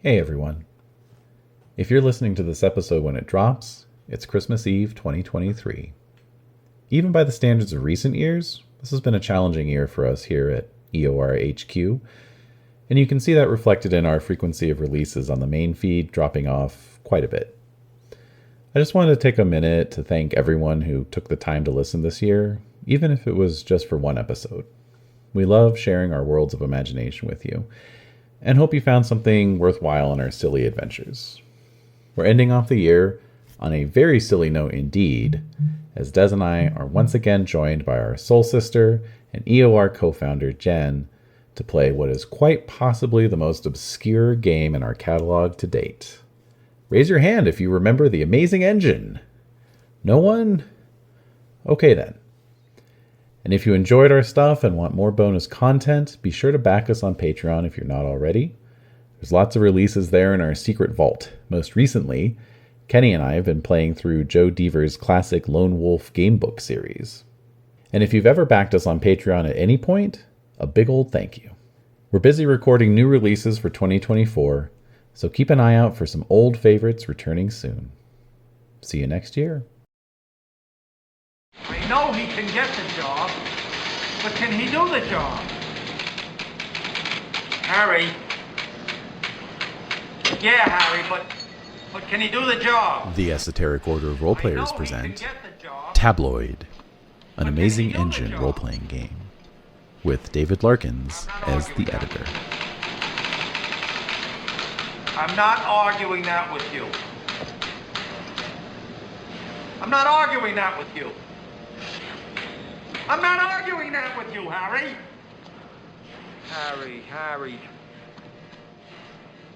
Hey everyone. If you're listening to this episode when it drops, it's Christmas Eve 2023. Even by the standards of recent years, this has been a challenging year for us here at EOR HQ, and you can see that reflected in our frequency of releases on the main feed dropping off quite a bit. I just wanted to take a minute to thank everyone who took the time to listen this year, even if it was just for one episode. We love sharing our worlds of imagination with you, and hope you found something worthwhile in our silly adventures. We're ending off the year on a very silly note indeed, as Des and I are once again joined by our soul sister and EOR co-founder Jen to play what is quite possibly the most obscure game in our catalog to date. Raise your hand if you remember The Amazing Engine. No one? Okay then. And if you enjoyed our stuff and want more bonus content, be sure to back us on Patreon if you're not already. There's lots of releases there in our secret vault. Most recently, Kenny and I have been playing through Joe Deaver's classic Lone Wolf Gamebook series. And if you've ever backed us on Patreon at any point, a big old thank you. We're busy recording new releases for 2024, so keep an eye out for some old favorites returning soon. See you next year. We know he can get the job, but can he do the job? Harry. Yeah, Harry, but can he do the job? The Esoteric Order of Roleplayers present Tabloid, an amazing engine role-playing game, with David Larkins as the editor. I'm not arguing that with you. I'm not arguing that with you. I'm not arguing that with you, Harry. Harry.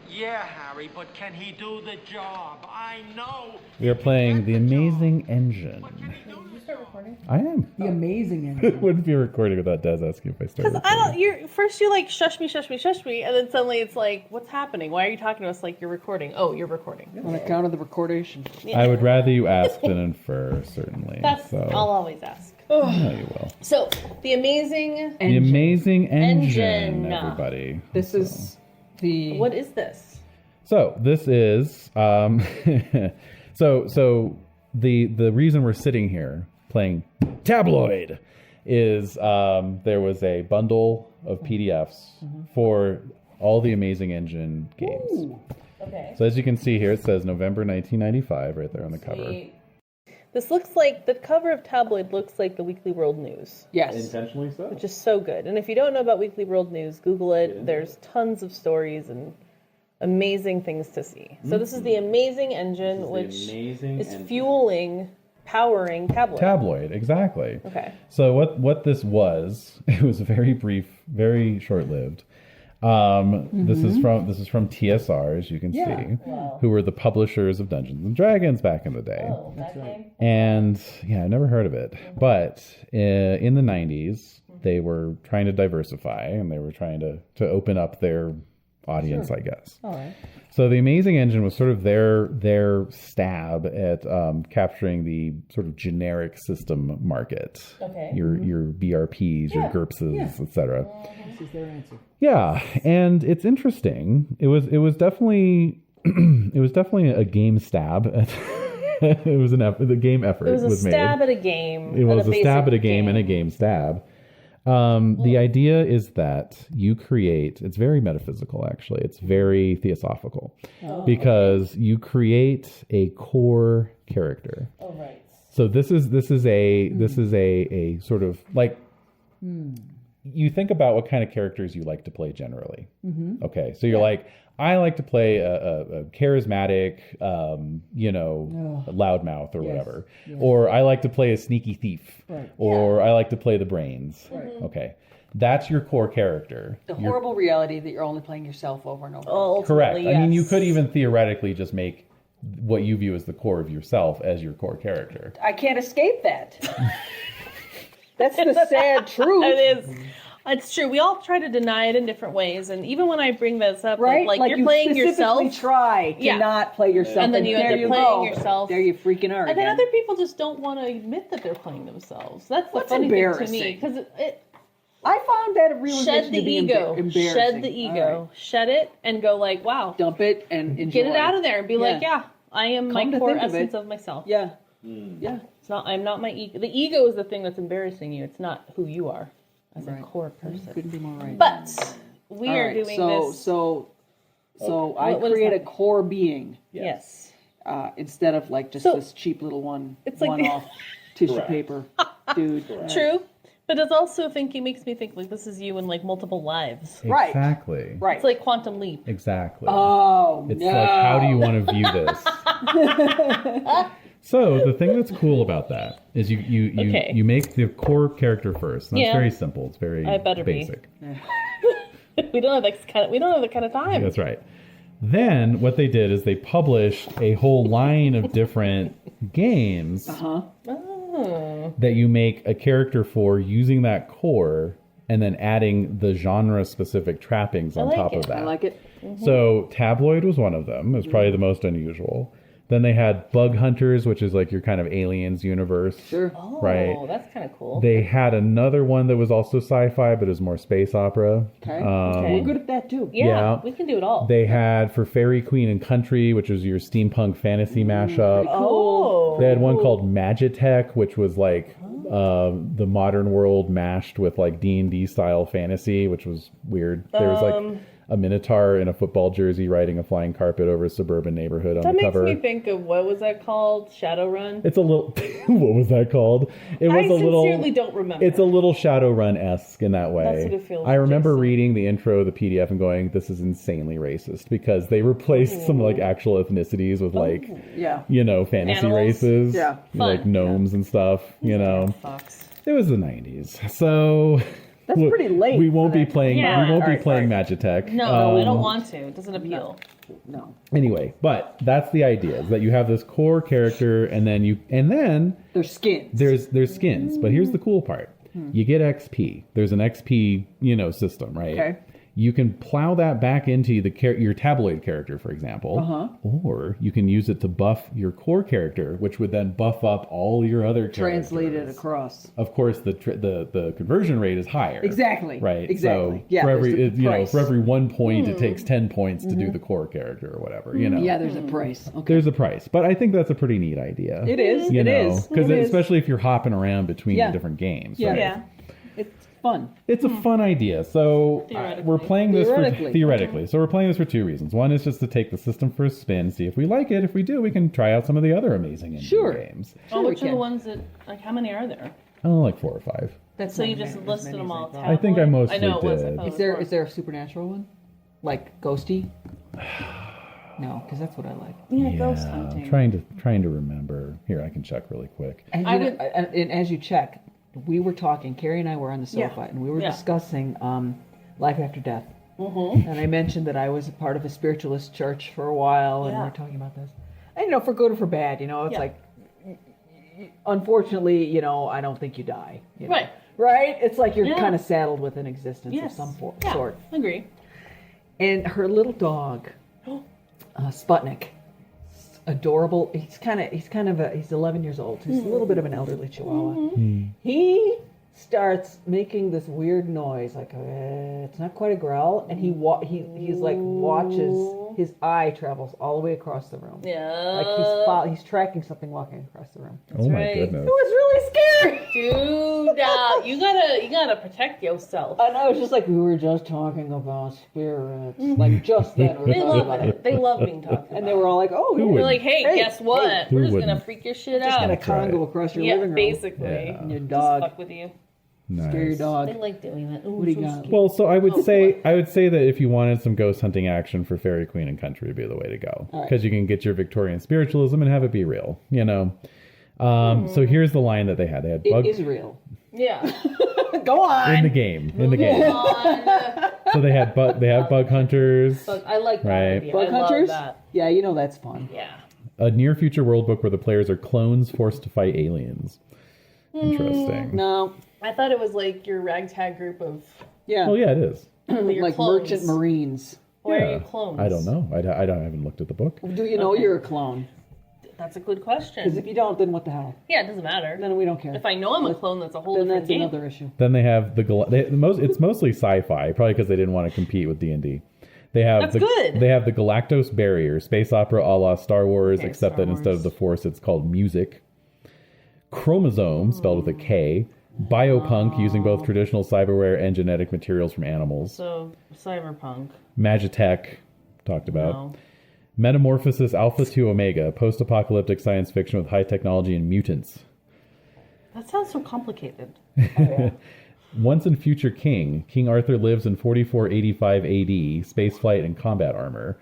Yeah, Harry, but can he do the job? I know. We are playing The Amazing Engine. Did you start recording? I am. The Amazing It Engine. wouldn't be recording without Des asking if I started. Because I don't. You're first. You like shush me, and then suddenly it's like, what's happening? Why are you talking to us like you're recording? Oh, you're recording. On account of the recordation. Yeah. I would rather you ask than infer, certainly. I'll always ask. No, you will. So, The Amazing The Amazing Engine, Engine. everybody. This is the... What is this? So this is so the reason we're sitting here playing Tabloid is there was a bundle of PDFs for all the Amazing Engine games. Ooh. Okay. So as you can see here, it says November 1995 right there on the cover. This looks like the cover of Tabloid looks like the Weekly World News. Yes. Intentionally so. Which is so good. And if you don't know about Weekly World News, Google it. There's tons of stories and amazing things to see. So this is the Amazing Engine, which is powering Tabloid. Tabloid, exactly. Okay. So what this was, it was very brief, very short-lived. This is from TSR, as you can see, who were the publishers of Dungeons and Dragons back in the day. Oh, that game? And yeah, I never heard of it. But in the 90s, they were trying to diversify and they were trying to open up their audience, I guess. All right. So the Amazing Engine was sort of their stab at capturing the sort of generic system market. Okay. Your BRPs, your GURPSs, etc. This is their answer. Yeah, and it's interesting. It was definitely a game stab. It was the game effort. It was a was stab made. at a game. It was a stab at a game game and a game stab. The idea is that you create, it's very metaphysical actually, it's very theosophical, because you create a core character. Oh, right. So this is a sort of like, you think about what kind of characters you like to play generally. Okay, so you're like, I like to play a charismatic, loudmouth or whatever. Yeah. Or I like to play a sneaky thief. Right. Or I like to play the brains. Right. Okay. That's your core character. The horrible reality that you're only playing yourself over and over. Oh, correct. Yes. I mean, you could even theoretically just make what you view as the core of yourself as your core character. I can't escape that. That's the sad truth. It is. It's true. We all try to deny it in different ways, and even when I bring this up, right? like you're playing yourself. Try to not play yourself, and then you end up playing yourself. There you freaking are. And then other people just don't want to admit that they're playing themselves. That's the funny thing to me, because I found that realization Shed the to be ego. embarrassing. Shed the ego. All right. Shed it and go like, wow. Dump it and enjoy. Get it out of there and be like, yeah, I am Come my to core think of essence it. of myself. Yeah. Yeah. It's not. I'm not my ego. The ego is the thing that's embarrassing you. It's not who you are as a core person. Couldn't be more right. But we All are right, doing so, this. So I what is create a happening? core being Yes. instead of like just So- this cheap little It's like one-off tissue paper, dude. True. But it's also makes me think like this is you in like multiple lives. Right. Exactly. Right. It's like quantum leap. Exactly. Oh It's no. like, how do you want to view this? So the thing that's cool about that is Okay. you make the core character first. And that's Yeah. very simple. It's very I better be. basic. We don't have that kind of time. That's right. Then what they did is they published a whole line of different games that you make a character for using that core and then adding the genre specific trappings on like top it. of that. I like it. So Tabloid was one of them. It was probably the most unusual. Then they had Bug Hunters, which is like your kind of aliens universe. Sure. Oh, Right. that's kind of cool. They had another one that was also sci-fi, but is more space opera. Okay. Okay. We're good at that too. yeah. We can do it all. They had for Fairy Queen and Country, which was your steampunk fantasy mashup. oh. They had one called Magitech, which was like the modern world mashed with like D&D style fantasy, which was weird. There was like a minotaur in a football jersey riding a flying carpet over a suburban neighborhood on That the makes cover. me think of what was that called? Shadowrun. It's a little. What was that called? It was I a little. sincerely don't remember. It's a little Shadowrun-esque in that way. That's what it feels I remember Jason. reading the intro, the PDF, and going, "This is insanely racist," because they replaced some like actual ethnicities with like, Yeah. fantasy Animals. races, Yeah. like Fun. gnomes and stuff. Fox. It was the '90s, so That's pretty late We won't for be that. playing. Yeah. We won't be Alright, playing Magitech. No, I don't want to. It doesn't appeal. No. Anyway, but that's the idea: is that you have this core character, and then They're skins. there's skins. But here's the cool part: you get XP. There's an XP system, right? Okay. You can plow that back into your tabloid character, for example, or you can use it to buff your core character, which would then buff up all your other characters. translated across. Of course, the conversion rate is higher. Exactly. Right. Exactly. So Yeah, for there's every the price. for every 1 point, it takes 10 points to do the core character or whatever. Yeah, there's a price. Okay. There's a price, but I think that's a pretty neat idea. It is. It is. Because It is. especially if you're hopping around between Yeah. the different games. Yeah. Right? Yeah. It's fun. It's a fun idea. So Theoretically. we're playing this Theoretically. So we're playing this for two reasons. One is just to take the system for a spin, see if we like it. If we do, we can try out some of the other amazing indie Sure. games. Oh, we which are the can. ones that how many are there? Oh, like 4 or 5. That's So not you as just many listed as them I all. thought. I think I Tabloid? mostly I know it was. I did. thought it Is was there more. is there a supernatural one, like Ghosty? No, because that's what I like. Yeah, ghost hunting. Trying to remember. Here, I can check really quick. And, and as you check, we were talking. Carrie and I were on the sofa, and we were Yeah. discussing life after death. Mm-hmm. And I mentioned that I was a part of a spiritualist church for a while, and Yeah. we were talking about this. And for good or for bad, it's Yeah. like, unfortunately, I don't think you die. Right. Right? It's like you're Yeah. kind of saddled with an existence Yes. of some Yeah, sort. Agree. And her little dog, Sputnik, adorable. He's 11 years old. He's a little bit of an elderly Chihuahua. He starts making this weird noise, like it's not quite a growl, and he's like watches. His eye travels all the way across the room. Yeah. Like he's tracking something walking across the room. Oh my right. goodness. It was really scary. Dude, you gotta protect yourself. And I was just like, we were just talking about spirits, like just then. We were They talking love about it. They love being talked about. And they were all like, "Oh, Who yeah. would- They're like, hey, guess what? hey, We're who just gonna wouldn't? freak your shit just gonna out. congo across your Yeah, living room, basically. Yeah. and your Just dog, fuck with you. Nice. scare your dog." They like doing that. Ooh, What do you so got? scary. Well, so I would Oh, say that if you wanted some ghost hunting action for Fairy Queen and Country would be the way to go, All right. because you can get your Victorian spiritualism and have it be real. So here's the line that they had. They had It bug is real. Yeah. Go on. in the game. In the game. On. So they have bug hunters. But I like that Right. idea. Bug I love hunters. that. Yeah, that's fun. Yeah. A near future world book where the players are clones forced to fight aliens. Interesting. No. I thought it was like your ragtag group of Yeah. Well, yeah, it is. your Like clones. merchant marines. Why are Yeah. you clones? I don't know. I haven't looked at the book. Do you know you're a clone? That's a good Because question. if you don't, then what the hell? Yeah, it doesn't matter. Then we don't care. If I know I'm a clone, that's a whole Then different that's game. another issue. Then they have it's mostly sci-fi, probably because they didn't want to compete with D&D. They have That's good. They have the Galactos Barrier, space opera a la Star Wars, Okay, except Star that instead of Wars. the Force, it's called music. Chromosome, spelled with a K. Biopunk, using both traditional cyberware and genetic materials from animals. So, cyberpunk. Magitech, talked about. No. Metamorphosis Alpha 2 Omega, post-apocalyptic science fiction with high technology and mutants. That sounds so complicated. Once and Future King, King Arthur lives in 4485 AD, spaceflight and combat armor.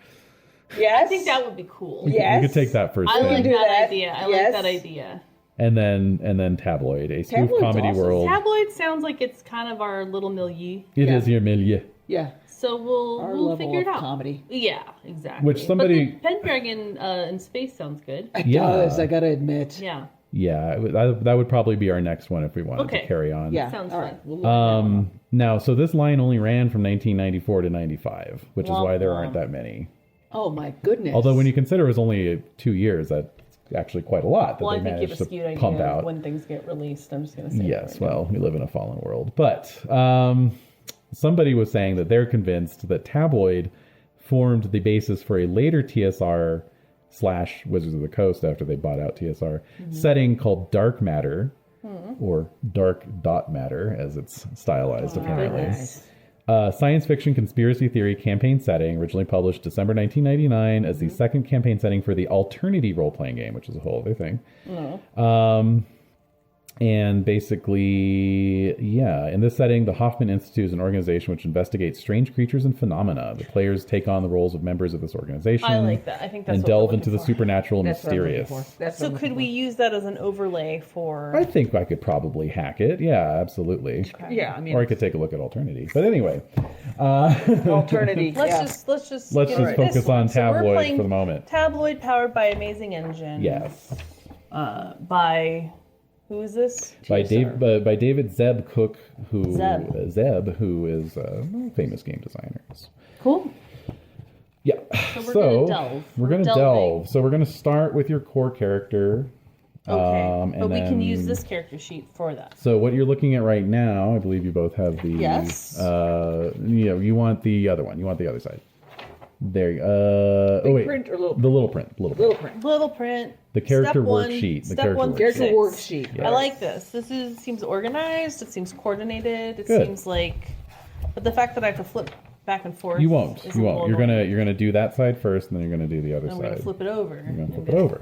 Yes. I think that would be cool. Yes. You could take that first I like spin. that that. idea. I Yes. like that idea. And then Tabloid, a spoof Tabloid's comedy awesome. world. Tabloid sounds like it's kind of our little milieu. It Yeah. is your milieu. Yeah. So we'll Level figure it of out. comedy. Yeah, exactly. Which somebody- But the Pendragon in space sounds good. It Yeah. does, I gotta admit. Yeah. Yeah, that would probably be our next one if we wanted Okay. to carry on. Yeah. Sounds All fun. right. We'll look at that one. Now, so this line only ran from 1994 to 95, which is Womp why there womp. aren't that many. Oh my goodness. Although when you consider it was only 2 years, that's actually quite a lot that Well, I they think you have managed a skewed to idea pump of out. when things get released. I'm just going to say Yes, that right well, we live in a fallen world. But somebody was saying that they're convinced that Tabloid formed the basis for a later TSR / Wizards of the Coast after they bought out TSR setting called Dark Matter, or Dark Dot Matter as it's stylized apparently. Nice. Science fiction conspiracy theory campaign setting, originally published December 1999 as the second campaign setting for the Alternity role-playing game, which is a whole other thing. And basically, yeah, in this setting, the Hoffman Institute is an organization which investigates strange creatures and phenomena. The players take on the roles of members of this organization. I like that. I think that's and what delve we're into the looking for. supernatural and That's what I'm looking mysterious. for. That's what So I'm could looking we use that as an overlay for... I think I could probably hack it. Yeah, absolutely. for. Yeah, I mean, Or I could take a look at Alternity. But anyway, alternity. Let's yeah. just let's get just into this focus one. on So we're Tabloid playing for the moment. Tabloid powered by Amazing Engine. Yes. By who is this? By David Zeb Cook, who Zeb. who is famous game designers. Cool. Yeah. So we're gonna delve. We're We're gonna delving. delve. So we're gonna start with your core character. Okay. and But we can use then- this character sheet for that. So what you're looking at right now, I believe you both have the. Yes. You want the other one. You want the other side. There. Oh wait. print or little The little print. Little print. Little print. Little print. The character Step one- worksheet. The step character one through worksheet. Character six. worksheet. I like this. Seems organized. It seems coordinated. It Good. seems like, but the fact that I have to flip back and forth. You won't. is You a won't. little You're gonna do that side first, and then you're gonna do the other And side. we're gonna flip it over. You're gonna flip it over,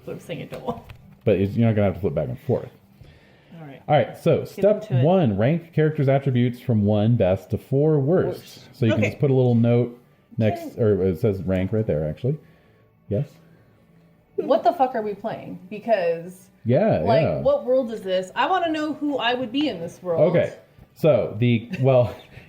Flip saying it don't want. but you're not gonna have to flip back and forth. All right. All right, so step into it. 1, rank characters' attributes from 1 best to 4 worst. So you can Okay. just put a little note next, or it says rank right there, actually. Yes? What the fuck are we playing? Because Yeah, like, yeah. what world is this? I want to know who I would be in this world. Okay, so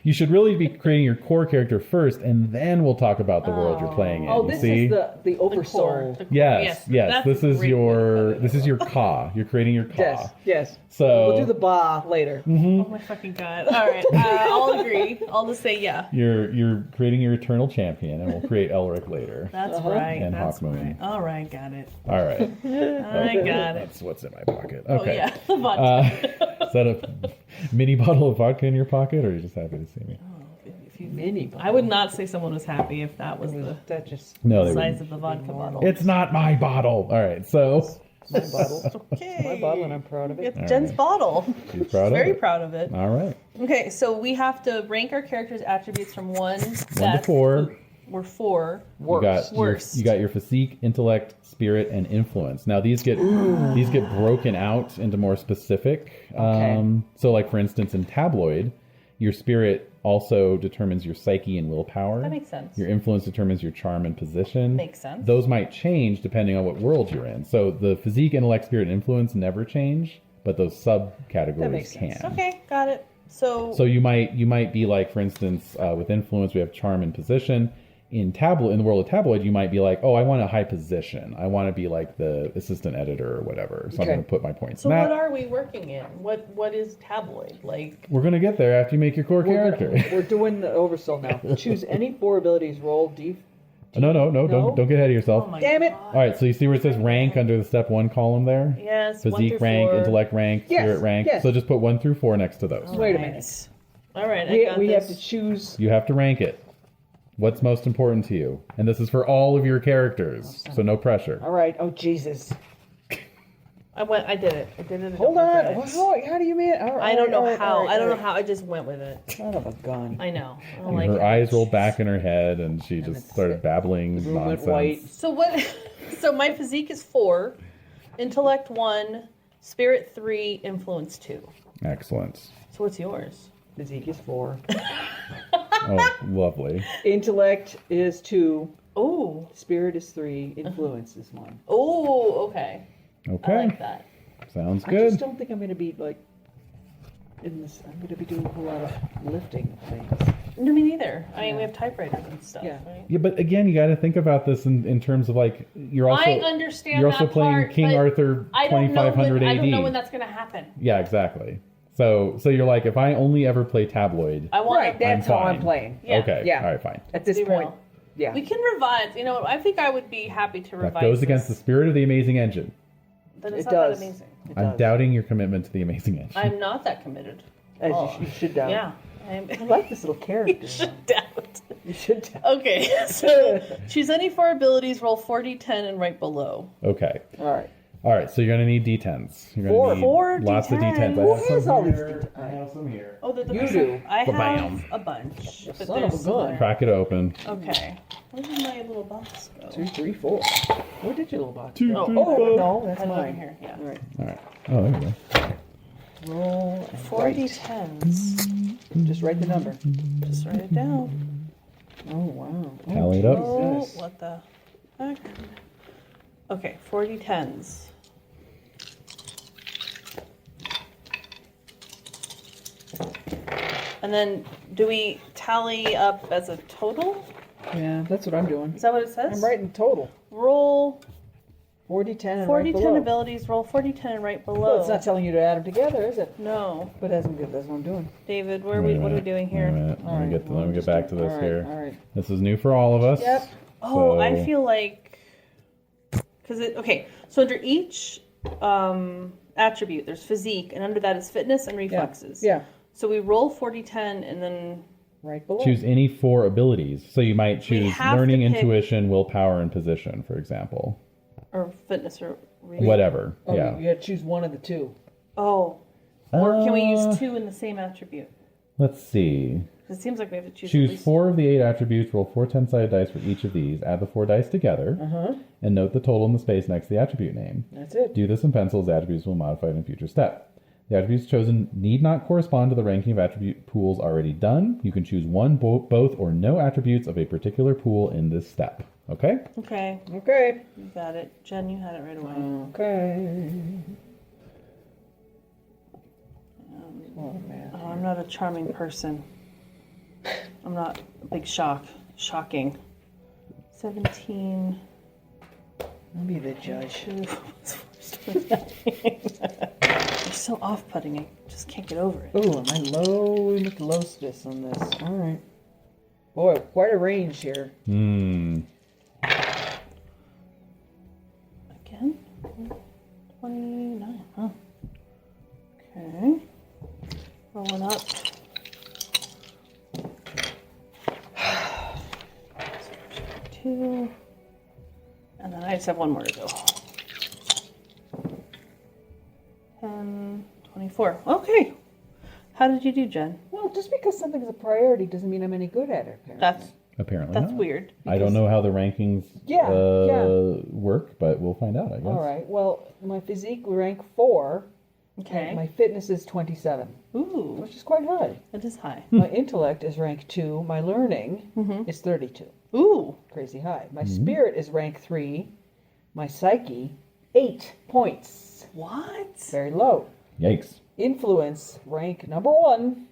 you should really be creating your core character first, and then we'll talk about the world you're playing in. Oh, you this see? is the The core. oversoul. The core. Yes, yes. that's This a is great your word. this is your ka. You're creating your ka. Yes, yes. So We'll do the ba later. Oh my fucking god! All right, I'll agree. I'll just say yeah. you're creating your eternal champion, and we'll create Elric later. That's right. And That's Hawkmoon. right. All right, got it. All right. I got it. That's what's in my pocket. Oh Okay. yeah, the vodka. Is that a mini bottle of vodka in your pocket, or are you just happy to see me? Mini. I would not say someone was happy if that was the That just No, they size wouldn't. of the vodka bottle. It's not my bottle. All right, so my bottle. okay. My bottle, and I'm proud of it. It's Jen's bottle. she's proud of Very it. proud of it. All right. Okay, so we have to rank our characters' attributes from 1 to 4. We're 4. You got Worst. you got your physique, intellect, spirit, and influence. Now these get broken out into more specific. Okay. So like for instance in Tabloid, your spirit also determines your psyche and willpower. That makes sense. Your influence determines your charm and position. Makes sense. Those might change depending on what world you're in. So the physique, intellect, spirit, and influence never change, but those subcategories makes can. sense. Okay, got it. So So you might be like, for instance, with influence, we have charm and position. In the world of Tabloid, you might be like, oh, I want a high position. I want to be like the assistant editor or whatever. So I'm Okay. going to put my points So in that. what are we working in? What is tabloid? Like We're going to get there after you make your core character. We're doing the oversoul now. Choose any 4 abilities. Roll No, don't get ahead of yourself. Oh my Damn it. All right, so you see where it says rank under the step 1 column there? Yes. 1 Physique through rank, 4. intellect rank, Yes, spirit rank. yes. So just put 1 through 4 next to those. Wait a minute. All right, I got We this. have to choose. You have to rank it. What's most important to you? And this is for all of your characters, so no pressure. All right. Oh, Jesus. I did it. I did it. Hold on. How do you mean? I don't know how. I don't know how. I just went with it. Son of a gun. I know. I don't And like her it. eyes rolled back in her head, and she just started babbling room went nonsense. white. So what? So my physique is 4, intellect 1, spirit 3, influence 2. Excellent. So what's yours? Physique is 4. Oh, lovely. Intellect is 2. Oh. Spirit is 3. Influence is 1. Oh. Okay. Okay. I like that. Sounds I just good. don't think I'm going to be like in this. I'm going to be doing a whole lot of lifting things. No, me neither. I mean, we have typewriters and stuff. Yeah. Right? Yeah, but again, you got to think about this in terms of like you're also I understand you're also that playing part, King but Arthur I don't know 2500 when, AD. I don't know when that's going to happen. Yeah, exactly. So you're like, if I only ever play tabloid, I want Right. That's how I'm fine. playing. Yeah. okay, Yeah. all right, fine. At this Be point. real. Yeah. We can revise. You know, I think I would be happy to That revise. goes against the this. spirit of the amazing engine. Then it's It not does. that amazing. It I'm does. doubting your commitment to the amazing engine. I'm not that committed. As Oh. you should doubt. Yeah. I like this little character. You should doubt. You should doubt. Okay, so choose any 4 abilities, roll 4d10, and right below. Okay. All right. So you're gonna need d10s. You're Four. gonna need Four lots of D10s. d10s. Who I have has some all these here. D10s? I have some here. Oh, You do. I Ba-bam. have a bunch. But son of there's a gun. some Crack it open. there. Okay. Where did my little box go? 2, 3, 4. Where did your little box Two, go? three, Oh, four. no, that's I have it over mine. here. Yeah. All right. All right. Oh, there we go. Roll and 4 write. d10s. Just write the number. Just write it down. Oh, wow. Oh, Tally it up. Oh, Jesus. what the heck? Okay, 4 d10s. And then, do we tally up as a total? Yeah, that's what I'm doing. Is that what it says? I'm writing total. Roll 40, 10, and 40, right 10 below. abilities, roll 40, 10 and right below. Well, it's not telling you to add them together, is it? No. But that's good. That's what I'm doing. David, Wait a what are we minute, doing wait a here? minute. All Let me right, get let me just get back to do- this all right, here. All right. This is new for all of us. Yep. Oh, I So- feel like, okay, so under each attribute, there's physique, and under that is fitness and reflexes. Yeah. So we roll 40, 10, and then, Right below. Choose any 4 abilities. So you might choose have to learning, pick- intuition, willpower, and position, for example. or fitness or reflex. Whatever. Oh, yeah. you got to choose one of the 2. Oh. Or can we Uh, use 2 in the same attribute? Let's see. 'Cause it seems like we have to choose at Choose least 4 of the 8 attributes. Roll 4 10-sided dice for each of these. Add the 4 dice together. Uh-huh. And note the total in the space next to the attribute name. That's it. Do this in pencil as attributes will modify in a future step. The attributes chosen need not correspond to the ranking of attribute pools already done. You can choose one, both, or no attributes of a particular pool in this step. Okay? Okay, Okay. you got it. Jen, you had it right away. Okay. Oh, man. Oh, I'm not a charming person. I'm not a big shocking. 17. I'll be the judge. You're so off-putting. I just can't get over it. Oh, am I low? We look low this on this. All right. Boy, quite a range here. Hmm. Again? 29, huh? Okay. Rolling up. 2. And then I just have one more to go. 10, 24. Okay. How did you do, Jen? Well, just because something's a priority doesn't mean I'm any good at it, apparently. Apparently That's not. weird. I don't know how the rankings Yeah, work, but we'll find out, I guess. All right. Well, my physique rank 4. Okay. And my fitness is 27, Ooh, which is quite high. that is high. My intellect is rank 2. My learning is 32. Ooh. Crazy high. My spirit is rank 3. My psyche, 8 points. What? Very low. Yikes. Influence, rank number 1.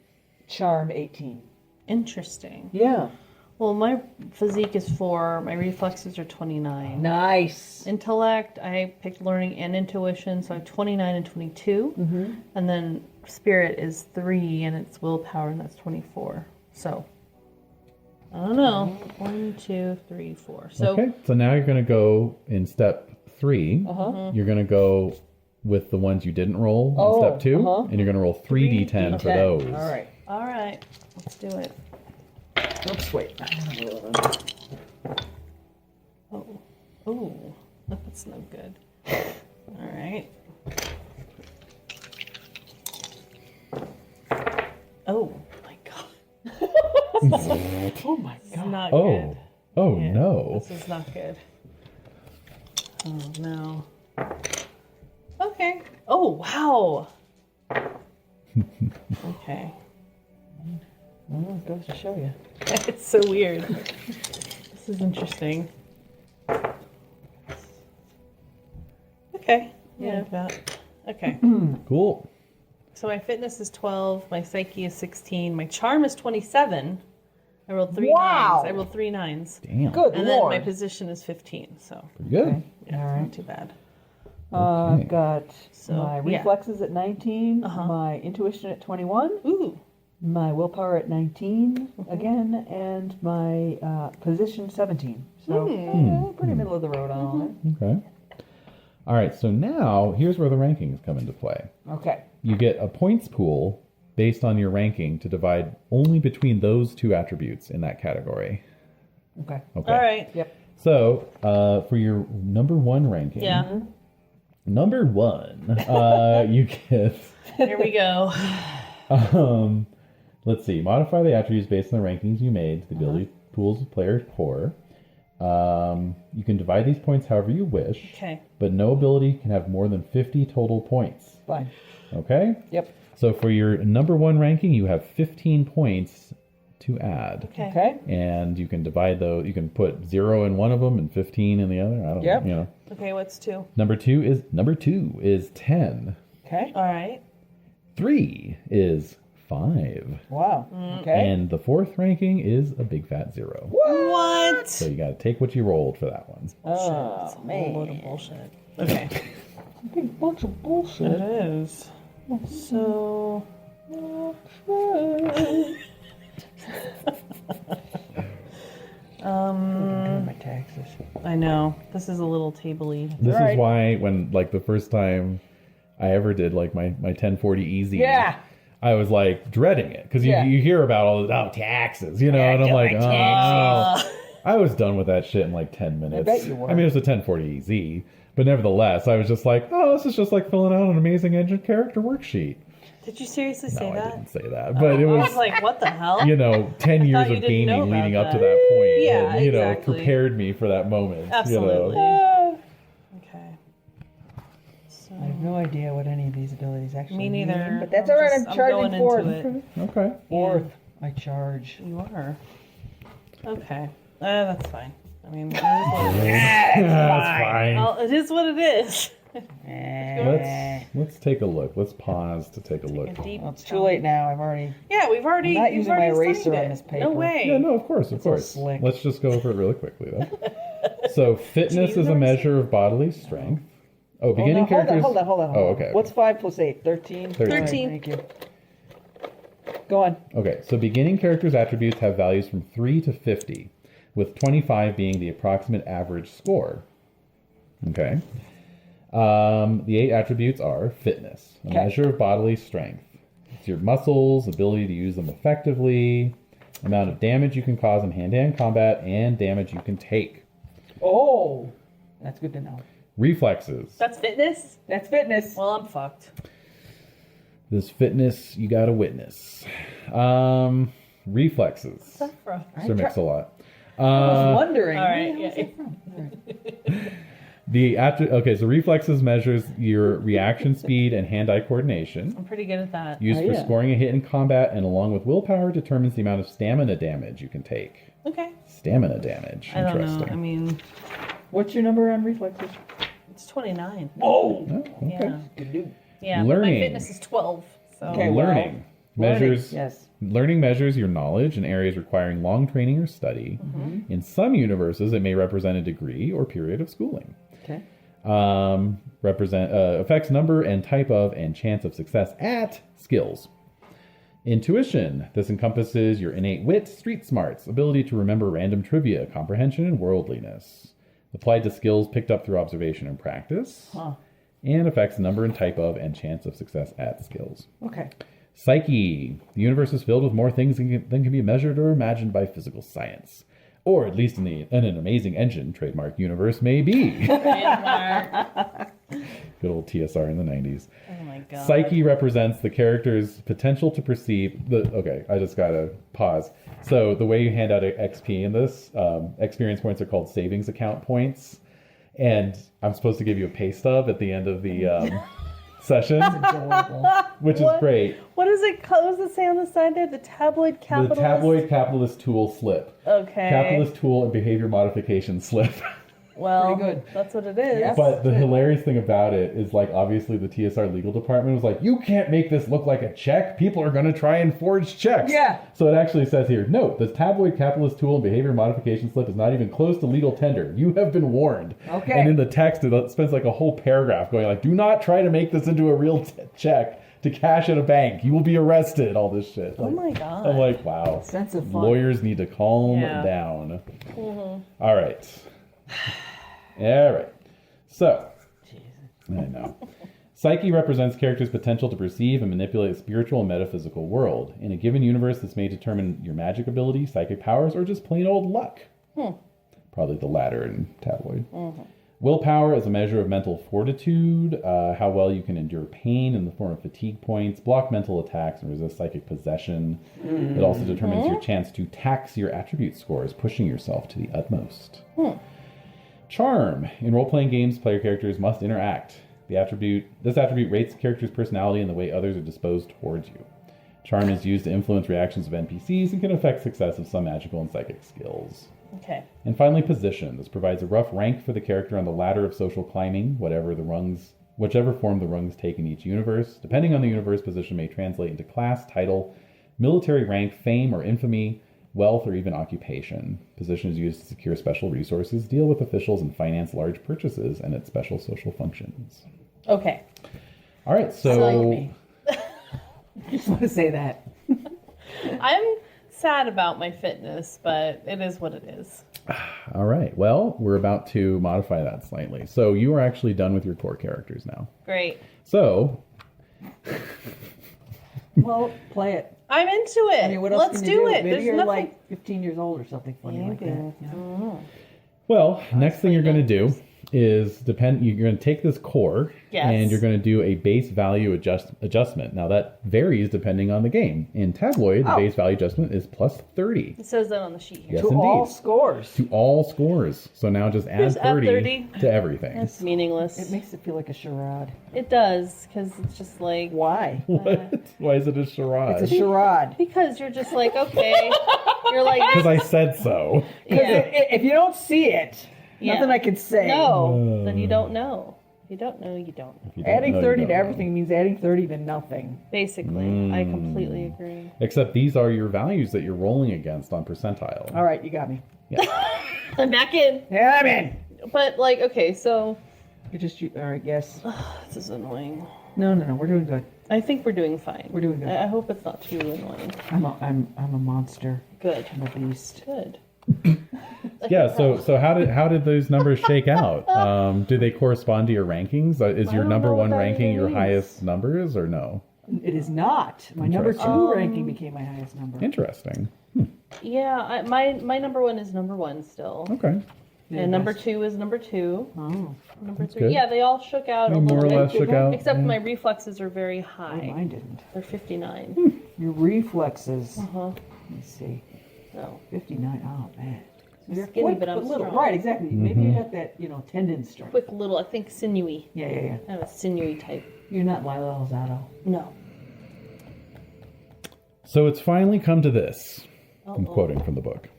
Charm, 18. Interesting. Yeah. Well, my physique is 4. My reflexes are 29. Nice. Intellect, I picked learning and intuition, so I have 29 and 22. And then spirit is 3, and it's willpower, and that's 24. So I don't know. 1, 2, 3, 4. So Okay, so now you're going to go in step 3. You're going to go with the ones you didn't roll in step 2, and you're going to roll 3d10 for those. all right, let's do it. Oops, wait. Oh, that's no good. All right. Oh my god. Oh my This is god. not good. Oh Yeah, no. This is not good. Oh no. Okay. Oh wow. Okay. Well, it goes to show you. It's so weird. This is interesting. Okay. Yeah. Okay. Cool. So my fitness is 12. My psyche is 16. My charm is 27. I rolled 3 Wow. 9s. I rolled 3 9s. Damn. Good And then lord. my position is 15. So Pretty good. yeah, All right. not too bad. I've got So, my yeah. reflexes at 19, my intuition at 21, Ooh. my willpower at 19 again, and my position 17. So pretty middle of the road on all Okay. All right, so now here's where the rankings come into play. that. Okay. You get a points pool based on your ranking to divide only between those 2 attributes in that category. Okay. Okay. All right. Yep. So for your number 1 ranking, Yeah. number 1, you get, Here we go. let's see, modify the attributes based on the rankings you made to the ability pools of player core. You can divide these points however you wish, Okay. but no ability can have more than 50 total points. Fine. Okay? Yep. So for your number 1 ranking, you have 15 points to add. Okay. Okay. And you can divide those, you can put 0 in one of them and 15 in the other. I don't Yep. know, Okay. What's 2? Number 2 is 10. Okay. All right. 3 is 5. Wow. Okay. And the 4th ranking is a big fat 0. What? So you got to take what you rolled for that one. Oh, It's a whole man. load of bullshit. Okay. Big bunch of bullshit. It is. So. Doing my taxes. I know. This is a little table-y. This Right. is why when like the first time I ever did like my 1040 easy, Yeah. I was like dreading it because Yeah. you hear about all the taxes, and I'm like, oh no. I was done with that shit in like 10 minutes. bet you were. I mean, it was a 1040 EZ, but nevertheless, I was just like, oh, this is just like filling out an amazing engine character worksheet. Did you seriously say No, that? I didn't say that, but it I was, was like, what the hell? 10 years you of didn't know gaming about leading up to that. that point. Yeah, had, exactly. prepared me for that moment. Absolutely. Okay. So, I have no idea what any of these abilities actually me mean, neither. but that's all right. I'm charging going fourth. into it. Okay. Fourth. I charge. You are. Okay. That's fine. I mean, it is what it is. That's fine. Well, it is what it is. Let's take a look. Let's pause to take a look. A deep Well, it's too late now. I've already. Yeah, we've already. I'm not you've using my already eraser signed on it. this paper. No way. Yeah, no, of course. so slick. Let's just go over it really quickly then. So, fitness is a measure of bodily strength. Oh, beginning characters. Hold on. Oh, okay. What's 5 plus 8? 13? 13. Thank you. Go on. Okay, so beginning characters' attributes have values from 3 to 50, with 25 being the approximate average score. Okay. The 8 attributes are fitness, a measure of bodily strength. It's your muscles, ability to use them effectively, amount of damage you can cause in hand-to-hand combat, and damage you can take. Oh, that's good to know. Reflexes. That's fitness? That's fitness. Well, I'm fucked. This fitness you gotta witness. Reflexes. What's that from? Sir Mix-a-Lot. I was wondering. All right, where the hell yeah. is that from? So reflexes measures your reaction speed and hand-eye coordination. I'm pretty good at that. Used for yeah. scoring a hit in combat, and along with willpower, determines the amount of stamina damage you can take. Okay. Stamina damage. I don't Interesting. know. I mean, What's your number on reflexes? it's 29. Whoa. Oh, okay. Yeah. Good dude. Yeah, but Learning. my fitness is 12. So. Okay. well, Learning measures. Yes. Learning measures your knowledge in areas requiring long training or study. Mm-hmm. In some universes, it may represent a degree or period of schooling. Okay. Affects number and type of and chance of success at skills. Intuition. This encompasses your innate wit, street smarts, ability to remember random trivia, comprehension, and worldliness. Applied to skills picked up through observation and practice. And affects the number and type of and chance of success at skills. Okay. Psyche. The universe is filled with more things than can be measured or imagined by physical science. Or at least in an amazing engine, trademark universe may be. Trademark. Good old TSR in the 90s. Oh my god. Psyche represents the character's potential to perceive okay, I just gotta pause. So the way you hand out XP in this, experience points are called savings account points. And I'm supposed to give you a pay stub at the end of the session, which is great. What is it called? What does it say on the side there? The tabloid capitalist? The tabloid capitalist tool slip. Okay. Capitalist tool and behavior modification slip. Well, Pretty good. that's what it is. Yes. But the hilarious thing about it is, like, obviously the TSR legal department was like, you can't make this look like a check. People are going to try and forge checks. Yeah. So it actually says here, note, the tabloid capitalist tool and behavior modification slip is not even close to legal tender. You have been warned. Okay. And in the text, it spends like a whole paragraph going like, do not try to make this into a real check to cash at a bank. You will be arrested. All this shit. Oh my god. I'm like, wow. Sense of fun. Lawyers need to calm Yeah. down. All right. All right. So, I know. Psyche represents characters' potential to perceive and manipulate the spiritual and metaphysical world. In a given universe, this may determine your magic ability, psychic powers, or just plain old luck. Probably the latter in tabloid. Willpower is a measure of mental fortitude, how well you can endure pain in the form of fatigue points, block mental attacks, and resist psychic possession. It also determines your chance to tax your attribute scores, pushing yourself to the utmost. Charm. In role-playing games, player characters must interact. This attribute rates the character's personality and the way others are disposed towards you. Charm is used to influence reactions of NPCs and can affect success of some magical and psychic skills. Okay. And finally, position. This provides a rough rank for the character on the ladder of social climbing, whichever form the rungs take in each universe. Depending on the universe, position may translate into class, title, military rank, fame or infamy, wealth, or even occupation. Position is used to secure special resources, deal with officials, and finance large purchases and its special social functions. Okay. All right, so... Like me. Just want to say that. I'm sad about my fitness, but it is what it is. All right, well, we're about to modify that slightly. So you are actually done with your core characters now. Great. So... Well, play it. I'm into it. I mean, what else Let's can you do do? it. Maybe There's you're nothing. like 15 years old or something funny like that. Maybe. Yeah. Well, next thing you're going to do is you're going to take this core Yes. and you're going to do a base value adjustment. Now that varies depending on the game. In Tabloid, the base value adjustment is plus 30. It says that on the sheet here. Yes, To indeed. all scores. To all scores. So now just add Just add 30, 30. to everything. It's meaningless. It makes it feel like a charade. It does, because it's just like... Why? What? Why is it a charade? It's a charade. Because you're just like, okay. You're like... Because I said so. Because Yeah. if you don't see it, Yeah. nothing I can say. No, then you don't know. You don't know, you don't know. If you don't Adding know, you 30 don't to know. everything means adding 30 to nothing. Basically, I completely agree. Except these are your values that you're rolling against on percentile. All right, you got me. Yeah. I'm back in. Yeah, I'm in. But, like, okay, so... All right, yes. This is annoying. No, we're doing good. I think we're doing fine. We're doing good. I hope it's not too annoying. I'm a monster. Good. I'm a beast. Good. Yeah, so how did those numbers shake out? Do they correspond to your rankings? Is your don't number know what one that ranking your means. highest numbers or no? It is not. My number 2 Interesting. ranking became my highest number. Interesting. Yeah, my number one is number one still. Okay. Yeah, And number nice. 2 is number 2. Oh, Number 3. good. Yeah, they all shook out a More or little less bit. shook out. Except yeah. my reflexes are very oh, high. mine didn't. They're 59. Your reflexes. Uh-huh. Let's see. So, 59. Oh man. So you're skinny, quite but I'm little. strong. Right, exactly. Maybe you got that, tendon strength. quick little, I think sinewy. Yeah. I have a sinewy type. You're not Lila Lozado. No. So it's finally come to this. I'm Uh-oh. quoting from the book.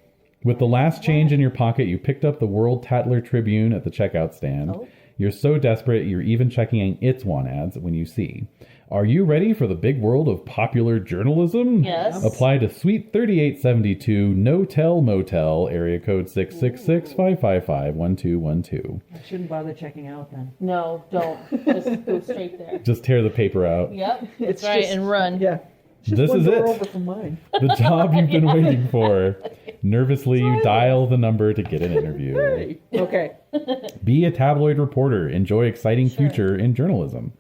With the last change in your pocket, you picked up the World Tattler Tribune at the checkout stand. Oh. You're so desperate, you're even checking its want ads when you see. Are you ready for the big world of popular journalism? Yes. Apply to Suite 3872, No-Tell Motel, area code 666-555-1212. I shouldn't bother checking out then. No, don't. Just go straight there. Just tear the paper out. Yep. It's That's right, just- and run. Yeah. This is it. Over from mine. The job you've been waiting for. Nervously, you dial the number to get an interview. Okay. Be a tabloid reporter. Enjoy exciting future in journalism.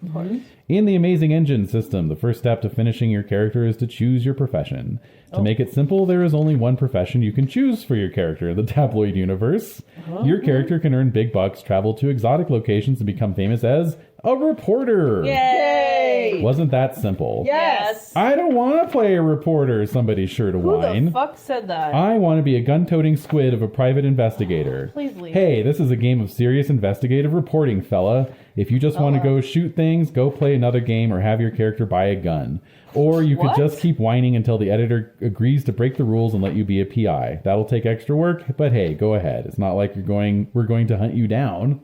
In the Amazing Engine system, the first step to finishing your character is to choose your profession. To make it simple, there is only one profession you can choose for your character in the tabloid universe. Your character can earn big bucks, travel to exotic locations, and become famous as a reporter. Yay! Wasn't that simple? Yes. I don't want to play a reporter, somebody's sure to whine. Who the fuck said that? I want to be a gun-toting squid of a private investigator. Please leave. Hey, this is a game of serious investigative reporting, fella. If you just want to go shoot things, go play another game or have your character buy a gun. Or you could just keep whining until the editor agrees to break the rules and let you be a PI. That'll take extra work, but hey, go ahead. It's not like we're going to hunt you down.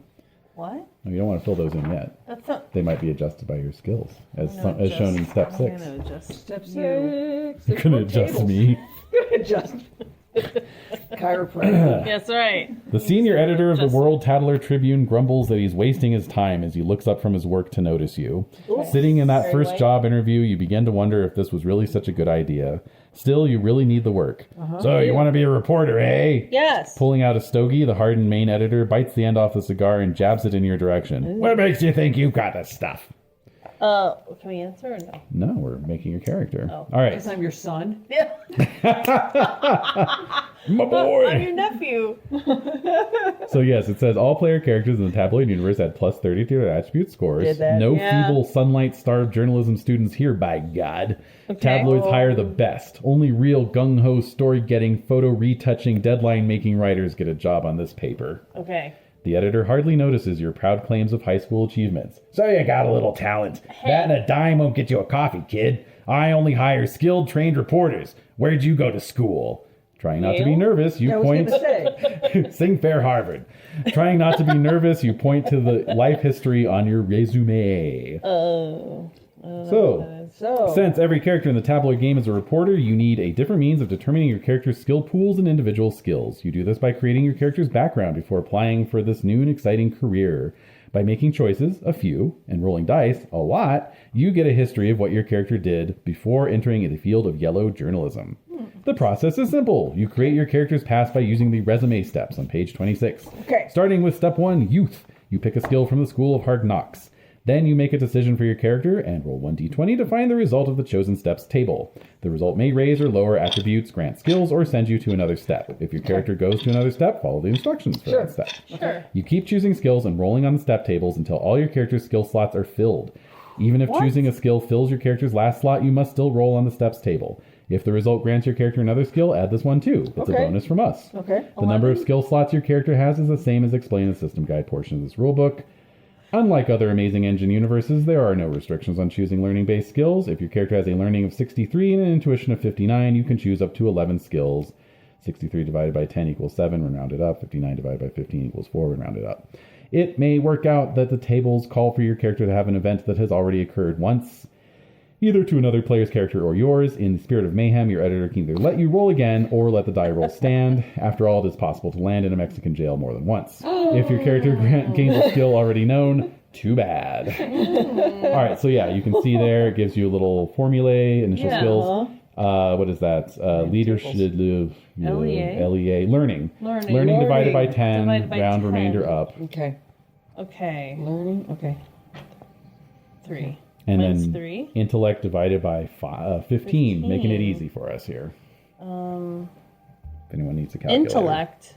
What? No, you don't want to fill those in yet. That's not... They might be adjusted by your skills, as shown in step 6. I'm going to adjust Step you. 6. You're going to adjust me. Adjust. Chiropractor. That's right. The senior editor of the World Tattler Tribune grumbles that he's wasting his time as he looks up from his work to notice you. Sitting in that first job interview, you begin to wonder if this was really such a good idea. Still, you really need the work. So, you want to be a reporter, eh? Yes. Pulling out a stogie, the hardened main editor bites the end off the cigar and jabs it in your direction. What makes you think you've got the stuff? Can we answer or no? No, we're making your character. Oh. All right. Because I'm your son. Yeah. My boy! I'm your nephew. So yes, it says all player characters in the tabloid universe had plus 30 to their attribute scores. Did that? No Yeah. feeble sunlight-starved journalism students here, by God. Okay. Tabloids hire the best. Only real gung-ho, story-getting, photo-retouching, deadline-making writers get a job on this paper. Okay. The editor hardly notices your proud claims of high school achievements. So you got a little talent. That and a dime won't get you a coffee, kid. I only hire skilled, trained reporters. Where'd you go to school? Trying not to be Yale? nervous, you I was point... going to say. Sing Fair Harvard. Trying not to be nervous, you point to the life history on your resume. So. Since every character in the tabloid game is a reporter, you need a different means of determining your character's skill pools and individual skills. You do this by creating your character's background before applying for this new and exciting career. By making choices, a few, and rolling dice, a lot, you get a history of what your character did before entering the field of yellow journalism. The process is simple. You create your character's past by using the resume steps on page 26. Okay. Starting with step 1, youth. You pick a skill from the School of Hard Knocks. Then you make a decision for your character and roll 1d20 to find the result of the chosen steps table. The result may raise or lower attributes, grant skills, or send you to another step. If your character goes to another step, follow the instructions for that step. Sure. You keep choosing skills and rolling on the step tables until all your character's skill slots are filled. Even if choosing a skill fills your character's last slot, you must still roll on the steps table. If the result grants your character another skill, add this one too. It's a bonus from us. Okay. The number of skill slots your character has is the same as explained in the system guide portion of this rulebook. Unlike other Amazing Engine universes, there are no restrictions on choosing learning-based skills. If your character has a learning of 63 and an intuition of 59, you can choose up to 11 skills. 63 divided by 10 equals 7 when rounded up. 59 divided by 15 equals 4 when rounded up. It may work out that the tables call for your character to have an event that has already occurred once, either to another player's character or yours. In the spirit of mayhem, your editor can either let you roll again or let the die roll stand. After all, it is possible to land in a Mexican jail more than once. If your character gains a skill already known, too bad. All right, so yeah, you can see there, it gives you a little formulae, initial skills. What is that? Leadership, LEA, learning. Learning divided by 10, Divided by round 10. remainder up. Okay. Okay. Learning. Okay. 3. And Mine's then 3. intellect divided by 15, making it easy for us here. If anyone needs a calculator. Intellect.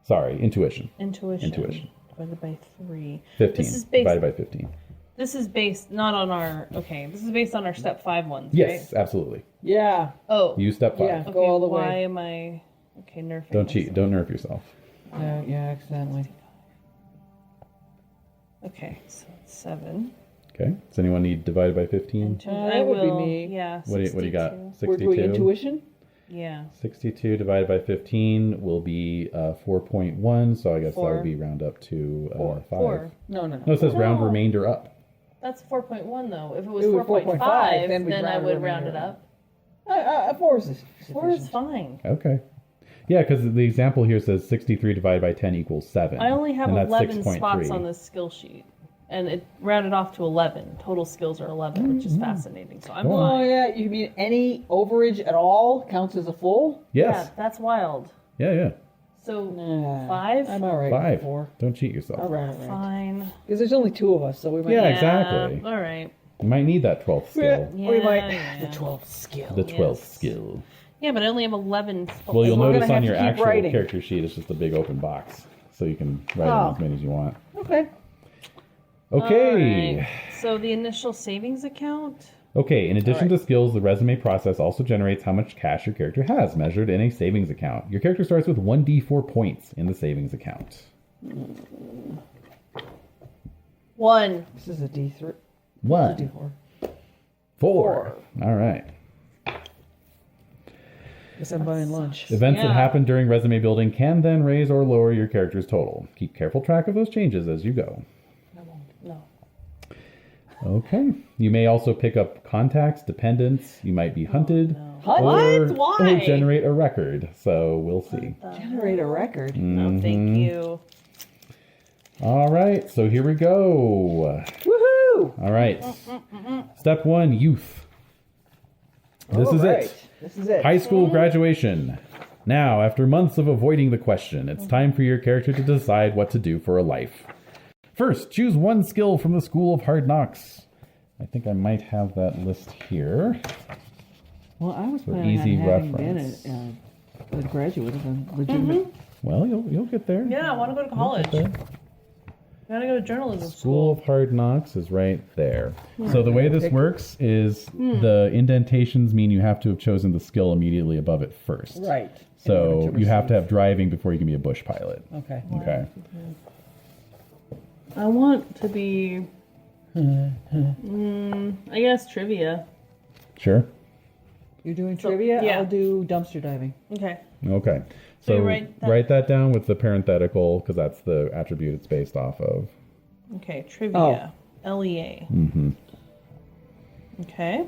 Sorry, intuition. Intuition. Divided by 3. 15 This is based, divided by 15. This is based not on our... Okay, this is based on our step 5 ones, Yes, right? absolutely. Yeah. Oh. Use step 5. Yeah. Okay, Go all the why way. am I... Okay, nerfing Don't cheat. myself. Don't nerf yourself. Yeah, accidentally. Okay, so it's 7. Okay. Does anyone need divided by 15? That would be me. Yeah, What do you got? 62. 62? We're doing intuition? Yeah. 62 divided by 15 will be 4.1, so I guess that 4. would be round up to 5. 4. No. No, it says round remainder up. That's 4.1 though. If it was It was 4.5, 4.5, then I would round it up. 4 is sufficient. 4 is fine. Okay. Yeah, because the example here says 63 divided by 10 equals 7. I only have and that's 11 6.3. spots on this skill sheet. And it rounded off to 11. Total skills are 11, which is fascinating. So I'm Oh lying. yeah, you mean any overage at all counts as a full? Yes. Yeah, that's wild. Yeah. So Nah, 5? I'm all right. 5. With 4. Don't cheat yourself. All right. Fine. Because there's only 2 of us, so we might. Yeah, exactly. All right. You might need that 12th skill. Yeah, we might. yeah. The 12th skill. The 12th Yes. skill. Yeah, but I only have 11. Well, you'll We're notice gonna on have your to keep actual writing. character sheet, it's just a big open box. So you can write in Oh. as many as you want. Okay. Okay. All right. So the initial savings account? Okay, in addition All right. to skills, the resume process also generates how much cash your character has, measured in a savings account. Your character starts with 1d4 points in the savings account. 1. This is a D3. 1. D4. 4. All right. Guess I'm buying lunch. Events that Yeah. happen during resume building can then raise or lower your character's total. Keep careful track of those changes as you go. No. Okay. You may also pick up contacts, dependents. You might be hunted. What? Or, Why? or generate a record. So we'll see. Generate a record. No, thank you. All right. So here we go. Woohoo! All right. Step 1, youth. This All is right. it. This is it. High school graduation. Now, after months of avoiding the question, it's time for your character to decide what to do for a life. First, choose one skill from the School of Hard Knocks. I think I might have that list here. Well, I was For planning easy on having reference. been a graduate of a legitimate. Well, you'll get there. Yeah, I want to go to college. I want to go to journalism School school. of Hard Knocks is right there. So the way this works is the indentations mean you have to have chosen the skill immediately above it first. Right. So you have to have driving before you can be a bush pilot. Okay. Okay. I want to be, I guess, trivia. Sure. You're doing trivia? yeah. I'll do dumpster diving. Okay. Okay. So So you write write that- that down with the parenthetical because that's the attribute it's based off of. Okay, trivia. LEA. Mm-hmm. Okay.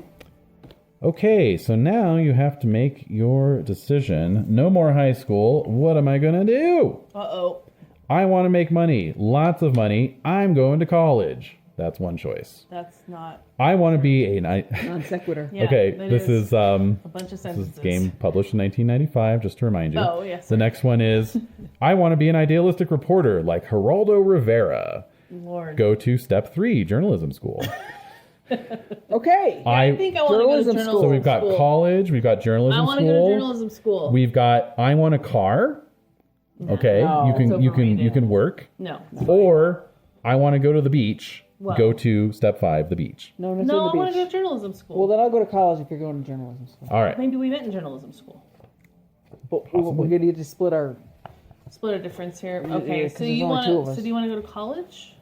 Okay, so now you have to make your decision. No more high school. What am I going to do? Uh-oh. I want to make money. Lots of money. I'm going to college. That's one choice. That's not... I want to be a... Non sequitur. Yeah, okay, that this is a bunch of this sentences. is a game published in 1995, just to remind you. Oh, yes. The next one is, I want to be an idealistic reporter like Geraldo Rivera. Lord. Go to step 3, journalism school. Okay. I think I want to go to Journalism journalism school. So we've got school. college, we've got journalism I school. want to go to journalism school. We've got I want a car. Okay, No, you can it's you can you overrated. can work. No. Or I want to go to the beach. Well. Go to step 5, the beach. No, that's No, on I the want to go beach. to journalism school. Well, then I'll go to college if you're going to journalism school. All right. Maybe we met in journalism school. But we're going to need to split our. Split a difference here. Yeah, Okay, 'cause so there's you only want two of to? us. So do you want to go to college?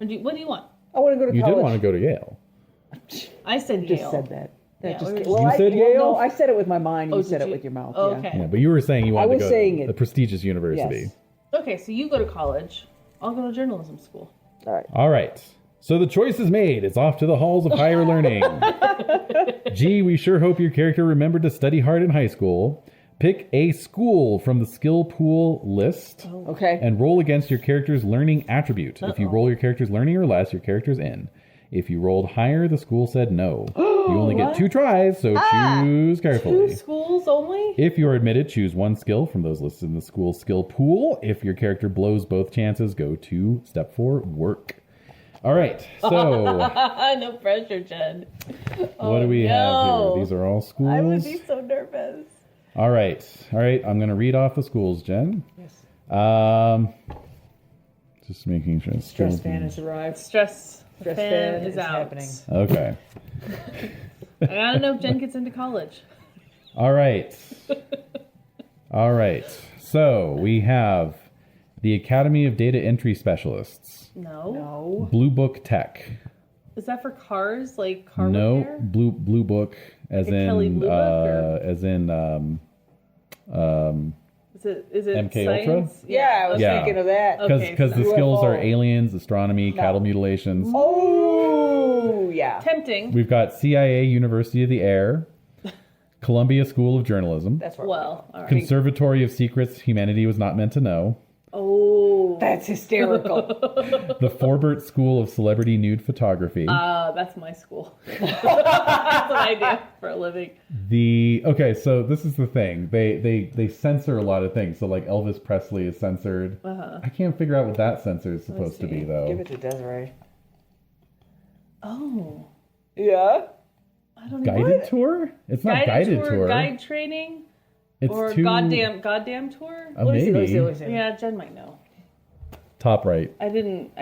Or what do you want? I want to go to You college. did want to go to Yale. I said Just Yale. said that. That Yeah, just we were came- just- well, You I, said well, Yale? No, I said it with my mind. Oh, You did said it you? with your mouth. Oh, yeah. okay. Yeah, but you were saying you wanted was to go saying to it. the prestigious university. Yes. Okay, so you go to college. I'll go to journalism school. All right. All right. So the choice is made. It's off to the halls of higher learning. Gee, we sure hope your character remembered to study hard in high school. Pick a school from the skill pool list Okay. and roll against your character's learning attribute. If you roll your character's learning or less, your character's in. If you rolled higher, the school said no. You only get 2 tries, so choose carefully. 2 schools only? If you are admitted, choose one skill from those listed in the school skill pool. If your character blows both chances, go to step 4, work. All right, so No pressure, Jen. what do we have here? These are all schools. I would be so nervous. All right, I'm going to read off the schools, Jen. Yes. Just making sure. it's Stress still- fan has arrived. Stress Stress fan is out. happening. Okay. I gotta know if Jen gets into college. All right. All right. So we have the Academy of Data Entry Specialists, No. No. Blue Book Tech. Is that for cars? Like car No, repair? blue book, as Like a Kelly in Blue Book, or- as in Is it MK science? Ultra? Yeah, I was Yeah. thinking of that. Okay. because the UFO. skills are aliens, astronomy, cattle mutilations. Oh, yeah. Tempting. We've got CIA, University of the Air, Columbia School of Journalism, That's right. Well, all right. Conservatory of Secrets Humanity Was Not Meant to Know, Oh. That's hysterical. The Forbert School of Celebrity Nude Photography. That's my school. That's what I do for a living. Okay, so this is the thing. They censor a lot of things. So like Elvis Presley is censored. I can't figure out what that censor is supposed to be though. Give it to Desiree. Oh. Yeah. I don't know. Guided tour? It's not guided tour. Guide training? It's or too... goddamn tour? Maybe. Let me see. Yeah, Jen might know. Top right. I didn't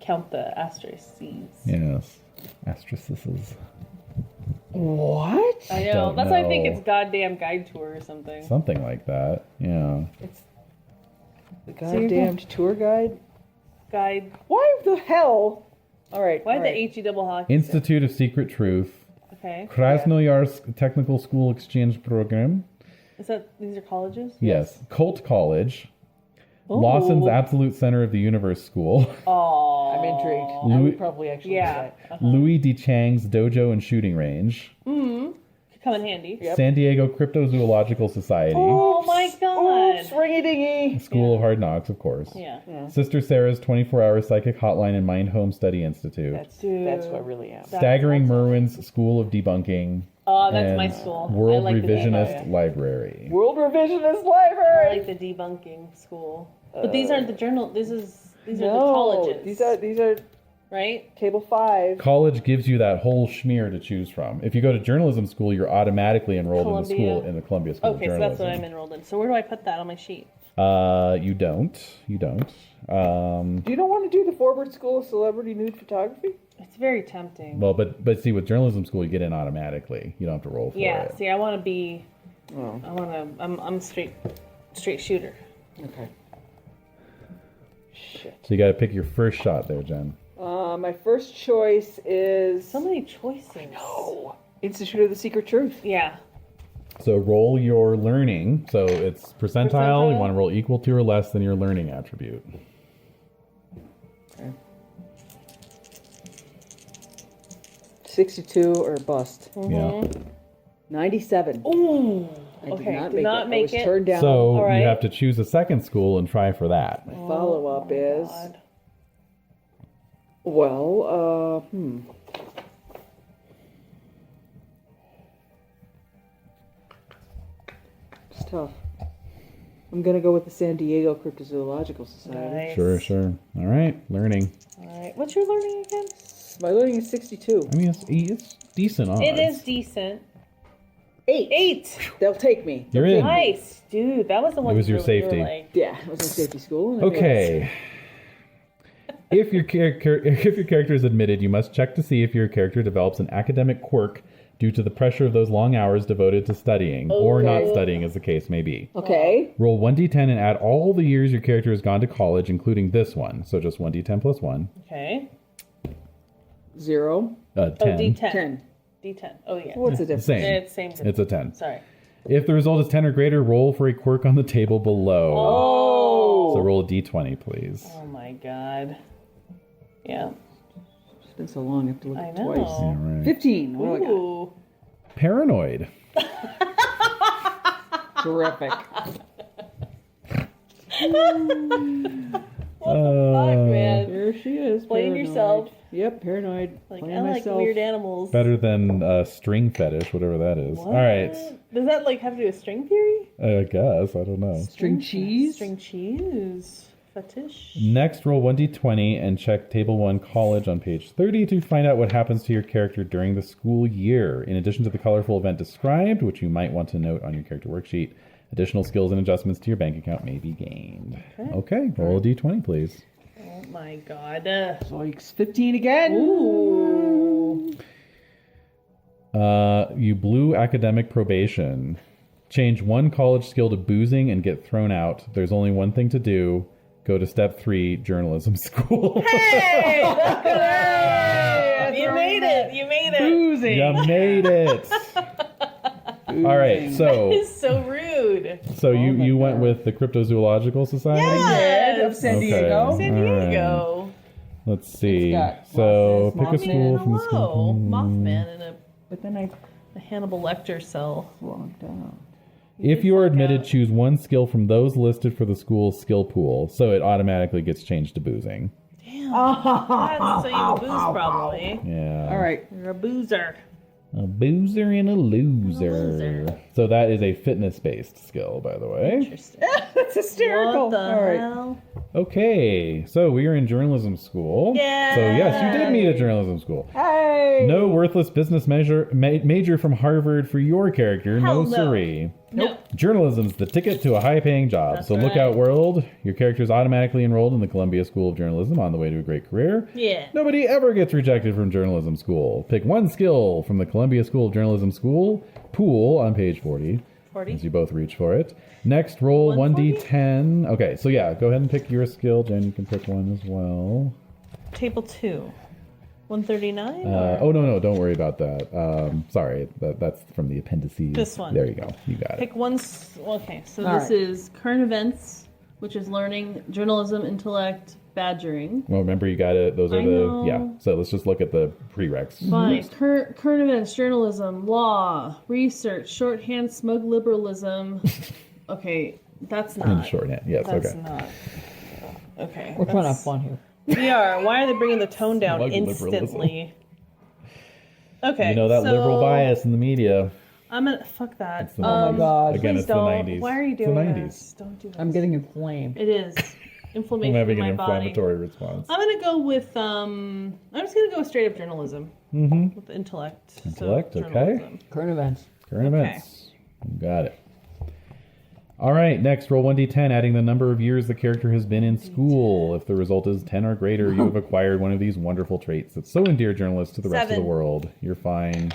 count the asterisks. Yes. Asterisks. What? I know. Don't That's why I think know. it's goddamn guide tour or something. Something like that. Yeah. It's the goddamn tour guide. Guide. Why the hell? All right. Why all the right. HE double hockey? Institute of Secret Truth. Okay. Krasnoyarsk Technical School Exchange Program. These are colleges? Yes. Colt College. Lawson's Absolute Center of the Universe School. Oh. I'm intrigued. I would probably actually do that. Louis D. Chang's Dojo and Shooting Range. Could come in handy. Yep. San Diego Cryptozoological Society. Oh my god. Oops, ringy dingy. School of Hard Knocks, of course. Yeah. Sister Sarah's 24-hour psychic hotline and Mind Home Study Institute. That's what I really am. Staggering Merwin's School of Debunking. Oh, that's and my school. World I like Revisionist Library. World Revisionist I Library. like the debunking school. But these aren't the journal. These are the colleges. These are right. table 5. College gives you that whole schmear to choose from. If you go to journalism school, you're automatically enrolled in the Columbia School of Okay, so Journalism. that's what I'm enrolled in. So where do I put that on my sheet? You don't. Do you don't want to do the Forbert School of Celebrity Nude Photography? It's very tempting. Well, but see, with journalism school, you get in automatically. You don't have to roll for it. See, I want to be. Oh. I'm straight shooter. Okay. Shit. So you got to pick your first shot there, Jen. My first choice is So many choices. Institute of the Secret Truth. Yeah. So roll your learning. So it's percentile. Percentile. You want to roll equal to or less than your learning attribute. Okay. 62 or bust. Yeah. 97. Ooh. I did Okay. not make it. I was turned down. So All right. you have to choose a second school and try for that. My follow-up is God. It's tough. I'm gonna go with the San Diego Cryptozoological Society. Nice. Sure. All right, learning. All right. What's your learning again? My learning is 62. I mean, it's decent odds. It is decent. 8. 8. They'll take me. You're in. Nice, dude. That was the one. It was your you were safety. like, Yeah, I was in safety school. and I Okay. If your character is admitted, you must check to see if your character develops an academic quirk due to the pressure of those long hours devoted to studying, or not studying, as the case may be. Okay. Roll 1d10 and add all the years your character has gone to college, including this one. So just 1d10 plus 1. okay. 0. 10. Oh, D10. 10. D10. Oh yeah. What's the difference? Same. It's same. It's a 10. Sorry. If the result is 10 or greater, roll for a quirk on the table below. Oh. So roll a d20, please. Oh my god. Yeah. It's been so long, I have to look I at it know. twice. All right. 15. What do I Ooh. Paranoid. got? Terrific. What the fuck, man? Here she is. Playing paranoid. yourself. Yep, paranoid. Like Playing I like myself. weird animals. Better than string fetish, whatever that is. What? All right. Does that like have to do with string theory? I guess. I don't know. String cheese. String cheese. Fetish. Next, roll 1d20 and check Table 1 College on page 30 to find out what happens to your character during the school year. In addition to the colorful event described, which you might want to note on your character worksheet, additional skills and adjustments to your bank account may be gained. Okay, roll a d20, please. Oh my god. Zoinks. 15 again. Ooh. You blew academic probation. Change one college skill to boozing and get thrown out. There's only one thing to do. Go to step 3, journalism school. Hey! You made it. You made it. Boozing. You made it. All right, so It's so rude. you went with the Cryptozoological Society? Yes. Of San Okay. Diego. San All right. Diego. Let's see. got So Mothman. pick a school from the Hello. school. Mothman in But then I a Hannibal Lecter cell. logged out. If you are admitted, choose one skill from those listed for the school's skill pool, so it automatically gets changed to boozing. Damn. That's so you have a booze problem, eh? Yeah. All right. You're a boozer. A boozer and a loser. So that is a fitness-based skill, by the way. Interesting. That's hysterical. What the All right. hell? Okay, so we are in journalism school. Yay! So yes, you did meet at journalism school. Hey. No worthless business major from Harvard for your character. Hell No no. siree. Nope. Journalism's the ticket to a high-paying job. That's so look right. out, world. Your character is automatically enrolled in the Columbia School of Journalism on the way to a great career. Yeah. Nobody ever gets rejected from journalism school. Pick one skill from the Columbia School of Journalism school pool on page 40. 40. As you both reach for it. Next, roll 1d10. Okay, so yeah, go ahead and pick your skill. Jen, you can pick one as well. Table 2. 139? Oh, no, don't worry about that. Sorry, that's from the appendices. This one. There you go. You got it. Pick one. Okay, so All this right. is current events, which is learning, journalism, intellect, badgering. Well, remember you got it. Those are I the know. yeah. So let's just look at the prereqs. Fine. Current events, journalism, law, research, shorthand, smug liberalism. Okay, that's In not. shorthand, yes. That's Okay. not. Okay. We're trying to have that's- fun here. We are. Why are they bringing the tone down Smug instantly? Okay. You know that so liberal bias in the media. I'm gonna fuck that. It's the Oh my God. Again, Please it's the don't. 90s. Why are you It's the doing 90s. this? Don't do this. I'm getting inflamed. It is I'm inflammation having in an my body. inflammatory response. I'm gonna go with I'm just gonna go with straight up journalism. Mm-hmm. With intellect. Intellect, okay. journalism. Current events. Current Okay. events. You got it. All right, next, roll 1d10, adding the number of years the character has been in school. If the result is 10 or greater, you have acquired one of these wonderful traits that so endear journalists to the rest of the 7. world. You're fine.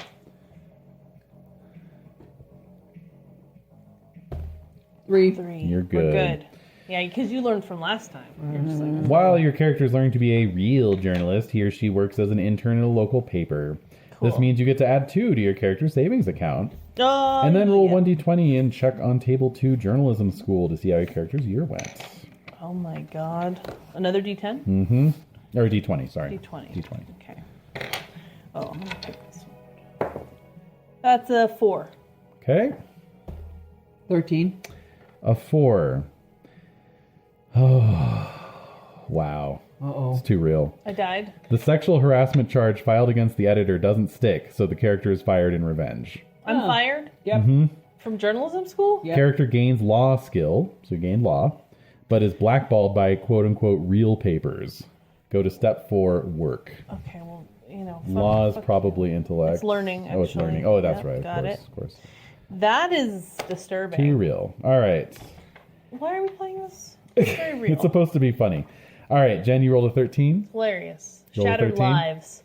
3. 3. You're We're good. good. Yeah, because you learned from last time. You're just like, While your character is learning to be a real journalist, he or she works as an intern at a local paper. This Cool. means you get to add 2 to your character's savings account. oh, And then roll yeah. 1d20 and check on table 2 journalism school to see how your character's year went. Oh my god. Another D10? Mm-hmm. Or d20, sorry. D20. D20. Okay. Oh, I'm gonna pick this one. That's a 4. Okay. 13. A 4. Oh, wow. Uh-oh. It's too real. I died. The sexual harassment charge filed against the editor doesn't stick, so the character is fired in revenge. I'm fired Yep. from journalism school? Yep. Character gains law skill, so you gain law, but is blackballed by quote-unquote real papers. Go to step 4, work. Okay, well, you know. Law is fuck probably intellect. It's learning, Oh, it's actually. learning. Oh, that's Yep, right. got Of course. That is Too disturbing. real. All right. Why are we playing this? It's very real. It's supposed to be funny. All right, Jen, you rolled a 13. Hilarious. Roll a Shattered 13? lives.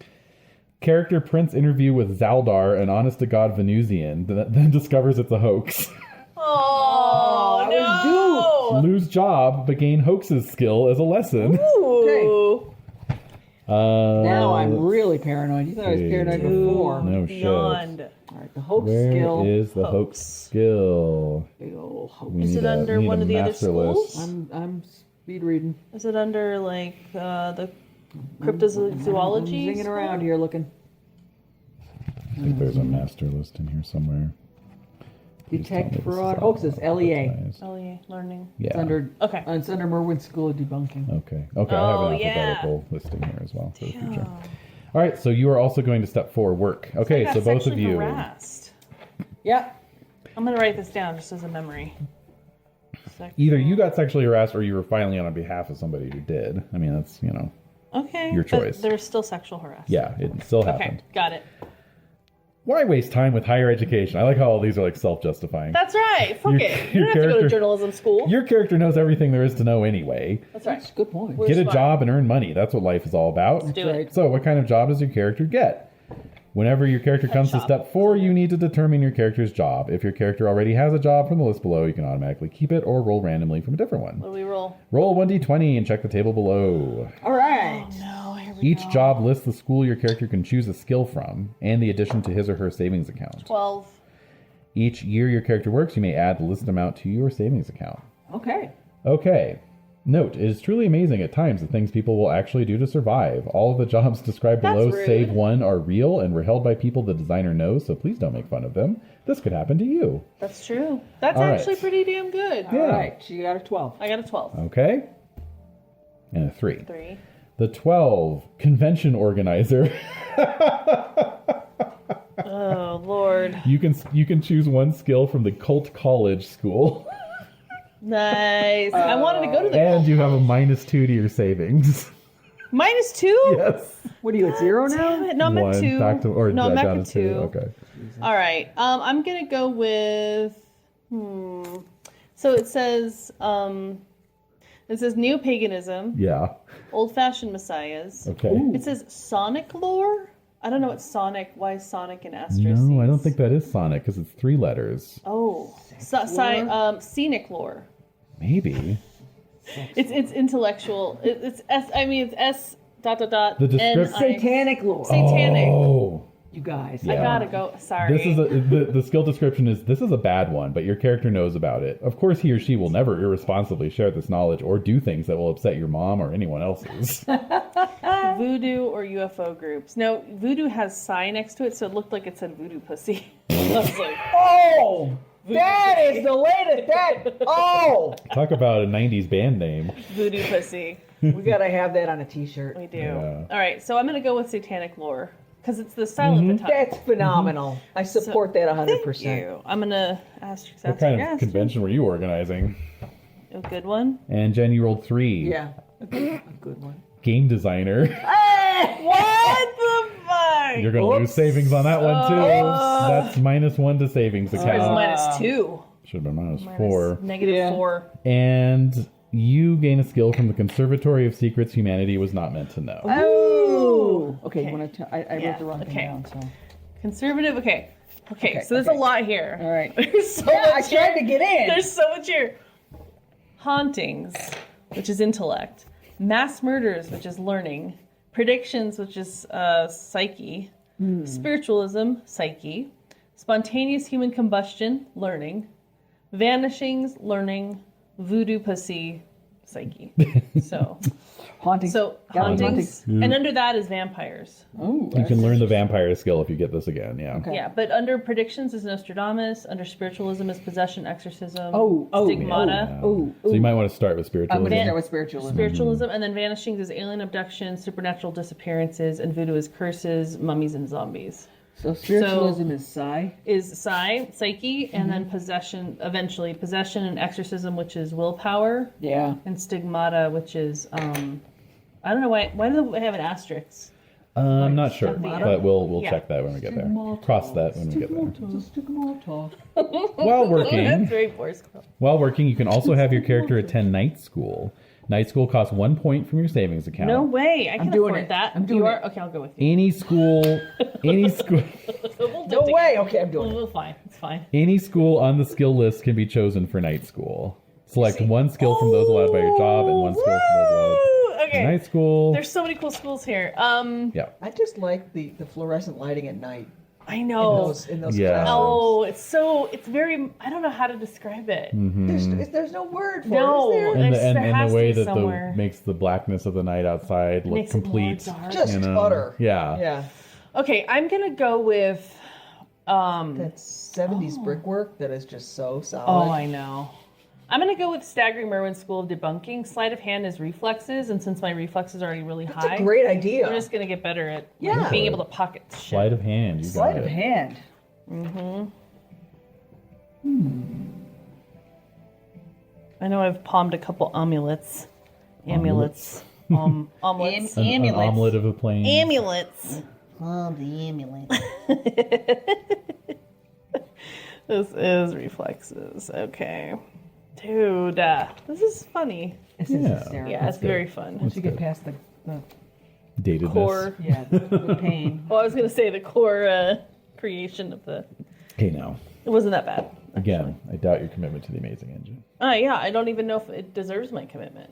Character prints interview with Zaldar, an honest-to-God Venusian, then discovers it's a hoax. Oh, I was no! Lose job, but gain hoaxes skill as a lesson. Ooh. Now I'm really paranoid. You thought I was paranoid before. No shit. Beyond. All right, the hoax Where skill. is the hoax skill? Big ol' hoax. We Is need it under we need one a of the other master list. schools? I'm speed reading. Is it under, like, the I'm cryptozoology? zinging around here looking. I think there's a master list in here somewhere. Please tell me Detect this is fraud all hoaxes. LEA. advertised. LEA, learning. Yeah. It's under. Okay. It's under Merwin School of Debunking. Okay. Okay. I Oh, have an yeah. alphabetical listing here as well for the future. All right. So you are also going to step 4, work. Okay. I got So both of sexually you. harassed. Yep. I'm gonna write this down just as a memory. Either you got sexually harassed or you were filing on behalf of somebody who did. I mean, that's, Okay. Your but choice. there's still sexual harassment. yeah, it still Okay, happened. got it. Why waste time with higher education? I like how all these are like self-justifying. That's right. Fuck Your- it. You your don't have to go to character- journalism school. Your character knows everything there is to know anyway. That's right. That's a good point. We're Get a smart. job and earn money. That's what life is all about. Do it. Right. So, what kind of job does your character get? Whenever your character comes to shop. step 4, you need to determine your character's job. If your character already has a job from the list below, you can automatically keep it or roll randomly from a different one. What do we roll? Roll 1d20 and check the table below. All right. No, here we Each go. job lists the school your character can choose a skill from and the addition to his or her savings account. 12. Each year your character works, you may add the listed amount to your savings account. Okay. Okay. Note, it is truly amazing at times the things people will actually do to survive. All of the jobs described below, That's rude. save one, are real and were held by people the designer knows, so please don't make fun of them. This could happen to you. That's true. That's All right. actually pretty damn good. Yeah. All right, she got a 12. I got a 12. Okay. And a 3. 3. The 12, convention organizer. Oh, Lord. You can choose one skill from the cult college school. Nice. I wanted to go to the And you have a -2 to your savings. -2? Yes. What are you at 0 now? Damn it. No, I'm at 2. Back to, or no, I'm down back to at 2. Okay. All right. I'm going to go with... So it says neo-paganism, Yeah. old-fashioned messiahs. Okay. It says Sonic lore. I don't know what Sonic. Why is Sonic and asterisk? No, I don't think that is Sonic because it's 3 letters. Oh, scenic lore. Maybe. It's intellectual. It's S. I mean, it's S. Dot. The description. Satanic lore. Satanic. Oh. You guys. Yeah. I gotta go. Sorry. This is the skill description is this is a bad one, but your character knows about it. Of course, he or she will never irresponsibly share this knowledge or do things that will upset your mom or anyone else's. Voodoo or UFO groups. No, voodoo has psi next to it, so it looked like it said voodoo pussy. I was like, Oh! That is the latest. Oh! Talk about a 90s band name. voodoo pussy. We gotta have that on a t-shirt. We do. Yeah. All right, so I'm gonna go with satanic lore because it's the style of the time. That's phenomenal. I support that 100%. Thank you. I'm gonna ask. What kind of convention were you organizing? A good one. And Jen, you rolled 3. Yeah. A good one. Game designer. What the fuck? You're going to lose savings on that one, too. That's -1 to savings account. It's -2. Should have been -4. -4. And you gain a skill from the Conservatory of Secrets humanity was not meant to know. Oh! Okay, Okay. you want to? I Yeah, wrote the wrong thing okay. down. So. Conservative. Okay. So there's a lot here. All right. There's so Yeah, I much tried here. to get in. There's so much here. Hauntings, which is intellect. Mass murders, which is learning. Predictions, which is psyche. Spiritualism, psyche. Spontaneous human combustion, learning. Vanishings, learning. Voodoo pussy, psyche. So Haunting. hauntings. And under that is vampires. Oh, You can learn the vampire skill if you get this again, yeah. Okay. Yeah, but under predictions is Nostradamus. Under spiritualism is possession, exorcism, Oh, stigmata. Oh, So you might want to start with I'm spiritualism. gonna start with spiritualism. Spiritualism, and then vanishings is alien abduction, supernatural disappearances, and voodoo is curses, mummies, and zombies. So spiritualism is psi. Is psyche, and then possession, eventually possession and exorcism, which is willpower, Yeah. and stigmata, which is I don't know why do they have an asterisk? I'm not sure, Stigmata? but we'll Yeah. check that when we get there. Stigmata. Cross that when we get there. Stigmata. While That's working, very forceful. you can also have your character attend night school. Night school costs 1 point from your savings account. No way, I can doing afford it. that. I'm doing you are it. okay. I'll go with you. Any school. We'll do No it way. Okay, I'm doing it. We'll fine. It's fine. Any school on the skill list can be chosen for night school. Select one skill from those allowed by your job and one skill from those allowed Woo! Okay. by night school. There's so many cool schools here. Yeah. I just like the fluorescent lighting at night I in know. those Yeah. classrooms. Oh, it's very. I don't know how to describe it. There's no word for No. it, is there? And There has the to way be that somewhere. makes the blackness of the night outside look Makes it more complete. dark. Just you know? utter. Yeah. Yeah. Okay, I'm gonna go with. That 70s brickwork that is just so Oh, solid. I know. I'm gonna go with Staggering Merwin School of Debunking. Sleight of hand is reflexes, and since my reflexes are already really That's high, a great idea. I'm just gonna get better at Yeah. being able to pocket shit. Sleight of hand. You got Sleight it. of hand. I know I've palmed a couple amulets. Omelets. Amulets. An omelet of a plane. Amulets. Oh, the amulet. This is reflexes. Okay. Dude, this is funny. This is Yeah. hysterical. Yeah, it's very fun. Once you get past the Datedness. Core. yeah, the pain. Well, I was going to say the core creation of the. Okay, now. It wasn't that bad. Again, I doubt your commitment to the amazing engine. Yeah, I don't even know if it deserves my commitment.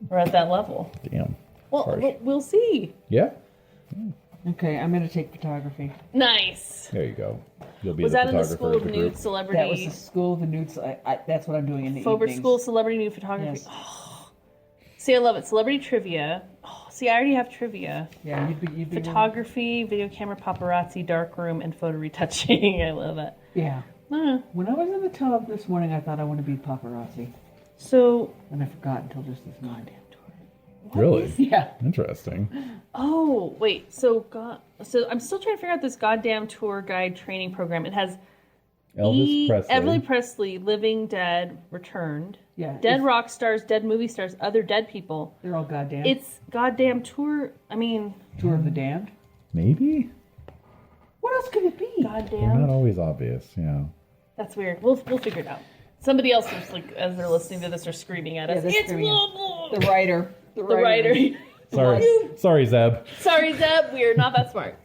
We're at that level. Damn. Well, Harsh. we'll see. Yeah? Okay, I'm gonna take photography. Nice. There you go. You'll be Was the that in the photographer School of of the Nude group. Celebrity? That was the school of the nudes. That's what I'm doing in the Fober evenings. School Celebrity Nude Photography. Yes. Oh, See, I love it. Celebrity trivia. Oh, see, I already have trivia. Yeah, you'd be Photography, video camera, paparazzi, darkroom, and photo retouching. I love it. Yeah. Uh, When I was in the tub this morning, I thought I wanted to be paparazzi. so, And I forgot until just this morning. Really? Yeah. Interesting. oh, wait. So I'm still trying to figure out this goddamn tour guide training program. It has Elvis Presley. Elvis Presley, living, dead, returned. Yeah. Dead rock stars, dead movie stars, other dead people. They're all goddamn. It's goddamn tour. I mean, Tour of the Damned. Maybe? What else could it be? They're not goddamn. always obvious, yeah. That's weird. We'll figure it out. Somebody else is like, as they're listening to this, are screaming at us. they're It's screaming. blah, blah. The writer. The writer. Sorry, Zeb. Sorry, Zeb. We're not that smart.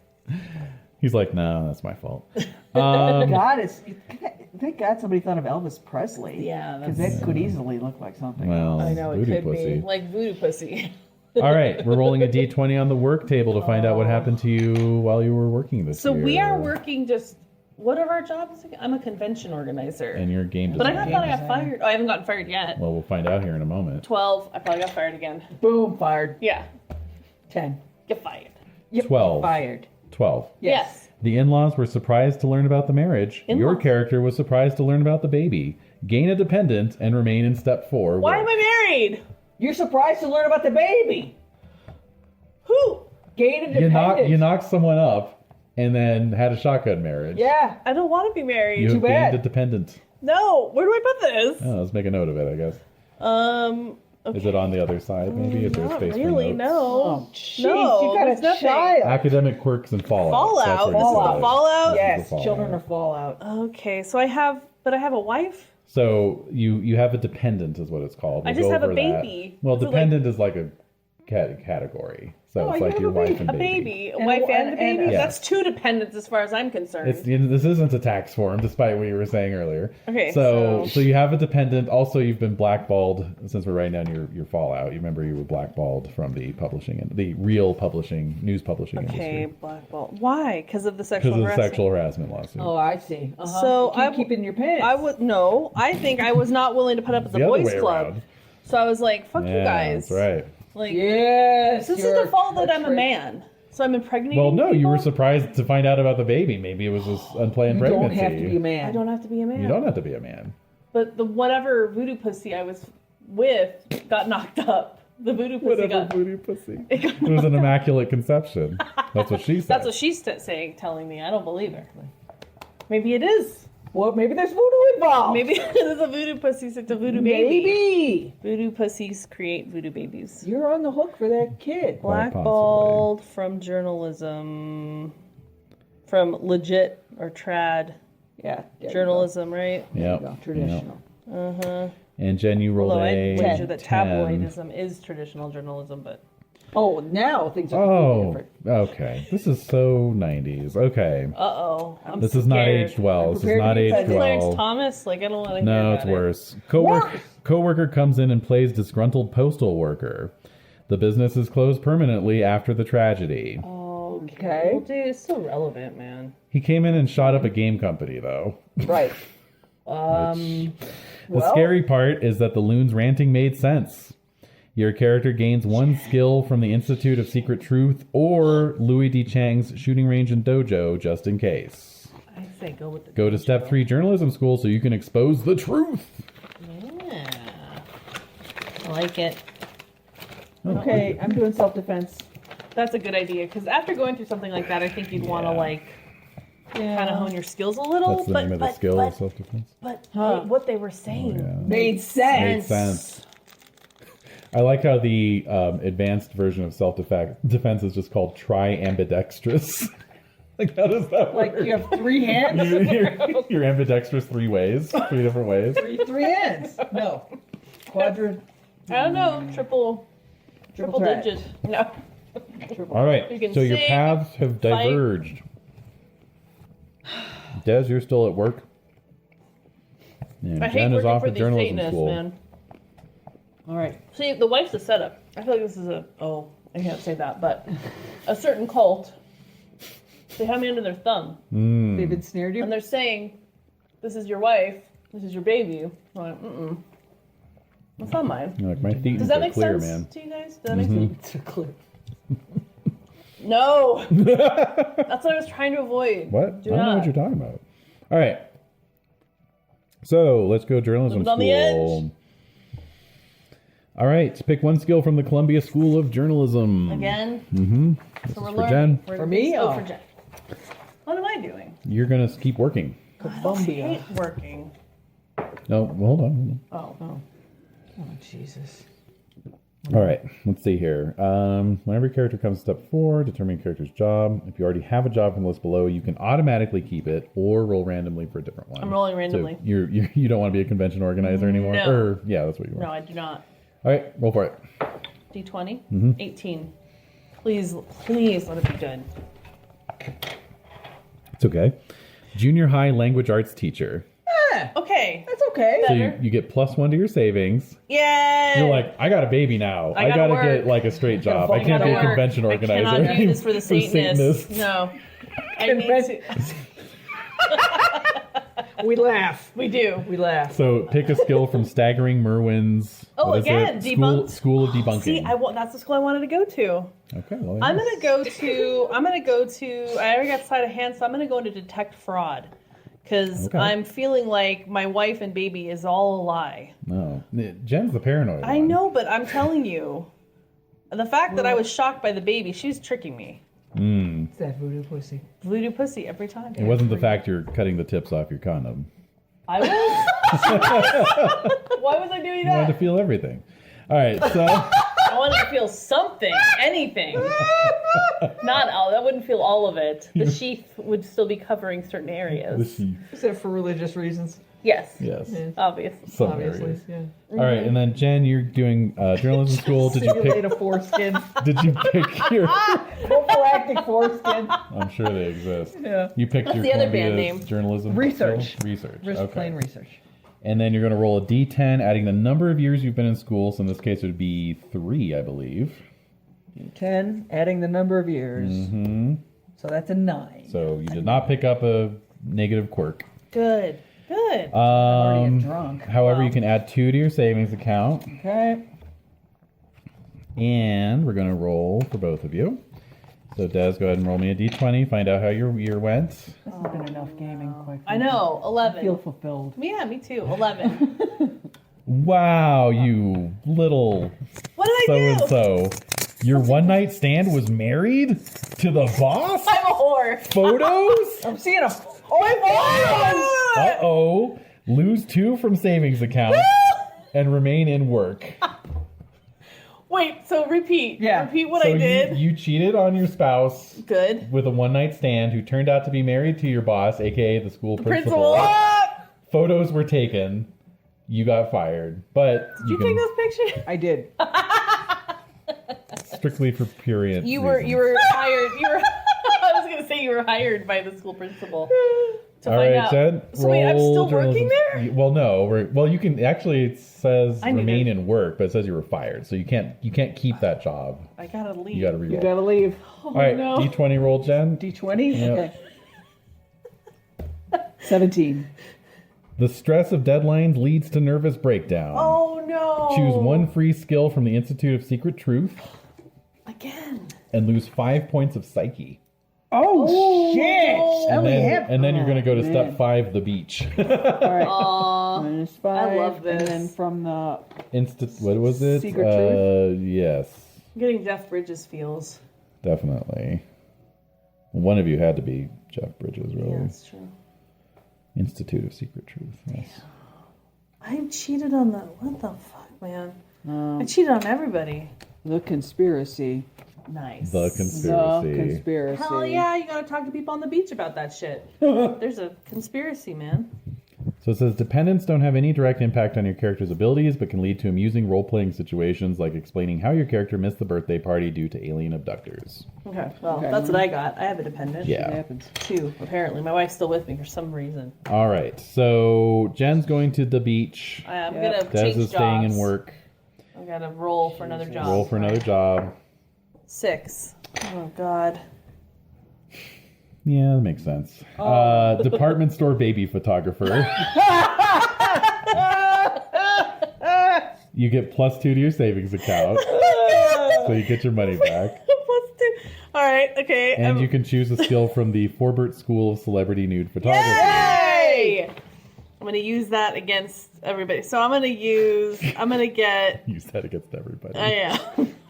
He's like, no, that's my fault. God, thank God somebody thought of Elvis Presley. Yeah, Because that could easily look like something. Well, I know it voodoo could pussy. be like voodoo pussy. All right, we're rolling a d20 on the work table to find out what happened to you while you were working this So year. we are working just. What are our jobs again? I'm a convention organizer. And your game But design. I thought I got fired. Oh, I haven't gotten fired yet. Well, we'll find out here in a moment. 12. I probably got fired again. Boom, fired. Yeah. 10. Get fired. Yep, 12. Fired. 12. Yes. The in-laws were surprised to learn about the marriage. In-laws? Your character was surprised to learn about the baby. Gain a dependent and remain in step 4. Why am I married? You're surprised to learn about the baby. Who? Gain a dependent. You knocked someone up and then had a shotgun marriage. Yeah. I don't want to be married. You Too have bad. gained a dependent. No. Where do I put this? Oh, let's make a note of it, I guess. Okay. Is it on the other side, maybe? Is there Not space for really. notes? No. Oh, jeez. No, you got there's a nothing. child. Academic quirks and fallout. Fallout. This is Fallout. the fallout. Yes, Fallout. children are fallout. Okay. So I have a wife. So you have a dependent, is what it's called. I We'll just go have a over that. baby. Well, So, dependent is like a category. So No, it's you like have your a wife baby. and A baby. baby, a And wife a- and a baby. and- Yeah. That's 2 dependents as far as I'm concerned. This isn't a tax form, despite what you were saying earlier. Okay, So so- you have a dependent. Also, you've been blackballed since we're writing down your fallout. You remember you were blackballed from the publishing and the real publishing, news publishing Okay, industry blackball. Why? Because of the sexual because of the harassment. sexual harassment lawsuit. Oh, I see. Uh-huh. So you I keep in your pants. I would no. I think I was not willing to put up with the, the other boys way club. around. So I was like, "Fuck Yeah, you guys!" that's right. Like, Yes. this is you're the fault that I'm a traitor. man. So I'm impregnating. Well, no, you were people? surprised to find out about the baby. Maybe it was this unplanned You don't pregnancy. have to be a man. I don't have to be a man. You don't have to be a man. But the whatever voodoo pussy I was with got knocked up. The voodoo pussy got. voodoo pussy. It was an immaculate conception. That's what she said. That's what she's telling me. I don't believe her. Maybe it is. Well, maybe there's voodoo involved. Maybe it is a voodoo pussy. It's a voodoo baby. Maybe. Voodoo pussies create voodoo babies. You're on the hook for that kid. Quite Blackballed from journalism, from legit or trad Yeah. there you journalism, right? go. Yep. There you go. Traditional. Uh-huh. And Jen, you rolled Although I a wager that 10. tabloidism is traditional journalism, but Oh, now things are Oh, different. okay. This is so 90s. Okay. I'm This is not scared. aged well. This is prepared not to be aged offended. Clarence well. Thomas, like I don't want to hear No, about it's it. worse. Worse. Coworker comes in and plays disgruntled postal worker. The business is closed permanently after the tragedy. Okay. Well, dude, it's so relevant, man. He came in and shot up a game company, though. Right. The Well- scary part is that the loon's ranting made sense. Your character gains 1 skill from the Institute of Secret Truth or Louis D. Chang's shooting range and dojo, just in case. I say go with the Go to Step 3 Journalism School so you can expose the truth. Yeah. I like it. Okay, I'm doing self-defense. That's a good idea because after going through something like that, I think you'd want to like kind of hone your skills a little. That's the name of the skill of self-defense. But Huh. what they were saying Yeah. Made sense. Made sense. I like how the advanced version of self-defense is just called tri-ambidextrous. Like, how does that work? Like you have 3 hands? You're ambidextrous 3 ways, 3 different ways. Three hands. No. Quadrant. I don't know, triple threat. digit. No. All right, You can so your sing, paths have fight. diverged. Des, you're still at work. And I hate Jen is working off for at these journalism Satanists, school. man. All right. See, the wife's a setup. I feel like this is I can't say that, but a certain cult. They have me under their thumb, They've ensnared you. and they're saying, "This is your wife. This is your baby." I'm like, That's not mine. You're like, my themes Does that are make clear, sense man. to you guys? Does that make sense? It's a clue. No. That's what I was trying to avoid. What? Do I don't know not. what you're talking about. All right. So let's go journalism Living on the school. All right. Pick one skill from the Columbia School of Journalism. Again? Mm-hmm. So This we're is for learning. Jen. We're For me? Oh, Oh. for Jen. What am I doing? You're going to keep working. I Columbia. hate working. No, well, hold on. Oh. Oh, Jesus. All right. Let's see here. Whenever your character comes to step 4, determine your character's job. If you already have a job from the list below, you can automatically keep it or roll randomly for a different one. I'm rolling randomly. So you don't want to be a convention organizer anymore? No. Or, yeah, that's what you want. No, I do not. All right. Roll for it. D20? 18. Please let it be good. It's okay. Junior high language arts teacher. Okay. That's okay. So Better. you get +1 to your savings. Yay! You're like, I got a baby now. I I gotta gotta work. get like a straight job. I I can't gotta be a work. convention organizer. I cannot do this for the Satanists. Satanists. No. I need to. We laugh. We do. We laugh. So pick a skill from Staggering Merwin's. Oh, what is again, it? debunked. School of Debunking. See, that's the school I wanted to go to. Okay, well, I'm gonna go to. I already got sleight of hand, so I'm gonna go into detect fraud, because Okay. I'm feeling like my wife and baby is all a lie. No, Jen's the paranoid. I one. know, but I'm telling you, the fact that I was shocked by the baby, she's tricking me. It's that voodoo pussy. Voodoo pussy every time. It wasn't the fact you're cutting the tips off your condom. I was. Why was I doing You wanted to that? feel everything. All right, so I wanted to feel something, anything. Not all. I wouldn't feel all of it. The sheath would still be covering certain areas. the sheath. Is that for religious reasons? Yes. Yes. Obviously. Some Obviously, areas. yeah. All right, and then Jen, you're doing journalism school. Did you Simulate pick? a foreskin. Did you pick your? Prophylactic foreskin. I'm sure they exist. Yeah. You picked your the other Columbia band name? journalism Research. skill? Research. Just Okay. plain research. And then you're going to roll a d10, adding the number of years you've been in school. So in this case, it would be 3, I believe. 10, adding the number of years. Mm-hmm. So that's a 9. So you did not pick up a negative quirk. Good. Good. Already a drunk. However, you can add 2 to your savings account. Okay. And we're going to roll for both of you. So Des, go ahead and roll me a d20. Find out how your year went. This has been enough gaming, quite I frankly. know. I 11. feel fulfilled. Yeah, me too. 11. Wow, you little What did I do? so-and-so. Your one-night stand was married to the boss? I'm a whore. Photos? I'm seeing a... Oh, my Uh-oh. Lose 2 from savings account and remain in work. Wait, so repeat. Yeah. Repeat what So I did. You cheated on your spouse Good. with a one-night stand who turned out to be married to your boss, aka the school principal. Principal. Photos were taken. You got fired. But Did you take those pictures? I did. strictly for purient You were reasons. hired. I was gonna say you were hired by the school principal to All find right, out. Jen. So wait, I'm roll still working journalism. there? Well, no. Well, you can actually. It says I need remain to- in work, but it says you were fired, so you can't keep that job. I gotta leave. You got to You reroll. gotta leave. All right, no. d20 roll, Jen. D20? Yep. Okay. 17. The stress of deadlines leads to nervous breakdown. Oh no! Choose one free skill from the Institute of Secret Truth again. and lose 5 points of psyche. Oh, shit! And then you're going to go to man. step 5, the beach. All right. Aw, Minus 5. I love this. And then from the... What was it? Secret Truth? Yes, I'm getting Jeff Bridges feels. definitely. One of you had to be Jeff Bridges, really. Yeah, that's true. Institute of Secret Truth. Yes. I cheated on the. What the fuck, man? I cheated on everybody. The conspiracy. Nice. The The conspiracy. conspiracy. Hell yeah, you gotta talk to people on the beach about that shit. There's a conspiracy, man. So it says dependents don't have any direct impact on your character's abilities, but can lead to amusing role-playing situations like explaining how your character missed the birthday party due to alien abductors. Okay, well, Okay. that's what I got. I have a dependent. Yeah. It happens. 2, apparently. My wife's still with me for some reason. All right. So Jen's going to the beach. I'm Yep. gonna Des change is staying in jobs. work. I gotta roll for another job. Roll for another job. 6. Oh, God. Yeah, that makes sense. Department store baby photographer. You get +2 to your savings account. So you get your money back. +2. All right, okay. And you can choose a skill from the Forbert School of Celebrity Nude Photography. Yay! I'm going to use that against everybody. So I'm going to get... Use that against everybody. I am.